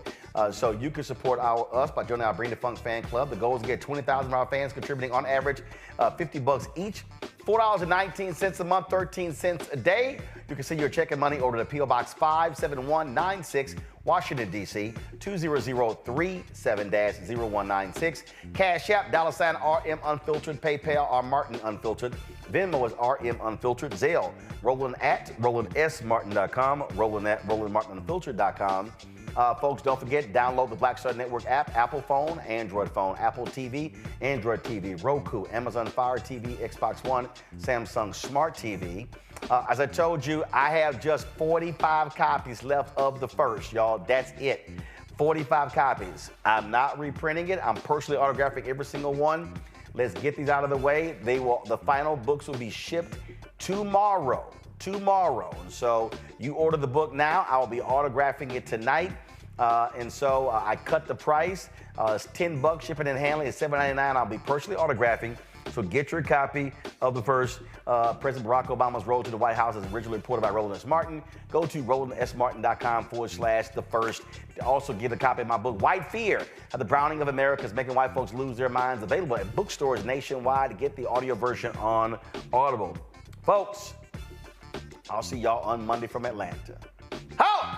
So you can support us by joining our Bring the Funks fan club. The goal is to get 20,000 of our fans contributing on average $50 each. $4.19 a month, 13 cents a day. You can send your check and money over to P.O. Box 57196, Washington, D.C., 20037-0196. Cash App, $RM Unfiltered. PayPal, R Martin Unfiltered. Venmo is RM Unfiltered. Zelle, Roland at RolandSMartin.com, Roland at RolandMartinUnfiltered.com. Folks, don't forget, download the Black Star Network app, Apple phone, Android phone, Apple TV, Android TV, Roku, Amazon Fire TV, Xbox One, Samsung Smart TV. As I told you, I have just 45 copies left of the first, y'all. That's it. 45 copies. I'm not reprinting it. I'm personally autographing every single one. Let's get these out of the way. The final books will be shipped tomorrow. And so you order the book now. I will be autographing it tonight. And so I cut the price. It's $10. Shipping and handling is $7.99. I'll be personally autographing. So get your copy of the first. President Barack Obama's road to the White House, as originally reported by Roland S. Martin. Go to RolandSMartin.com/the first. Also get a copy of my book, White Fear, How the Browning of America is Making White Folks Lose Their Minds. Available at bookstores nationwide. Get the audio version on Audible. Folks, I'll see y'all on Monday from Atlanta. Ho!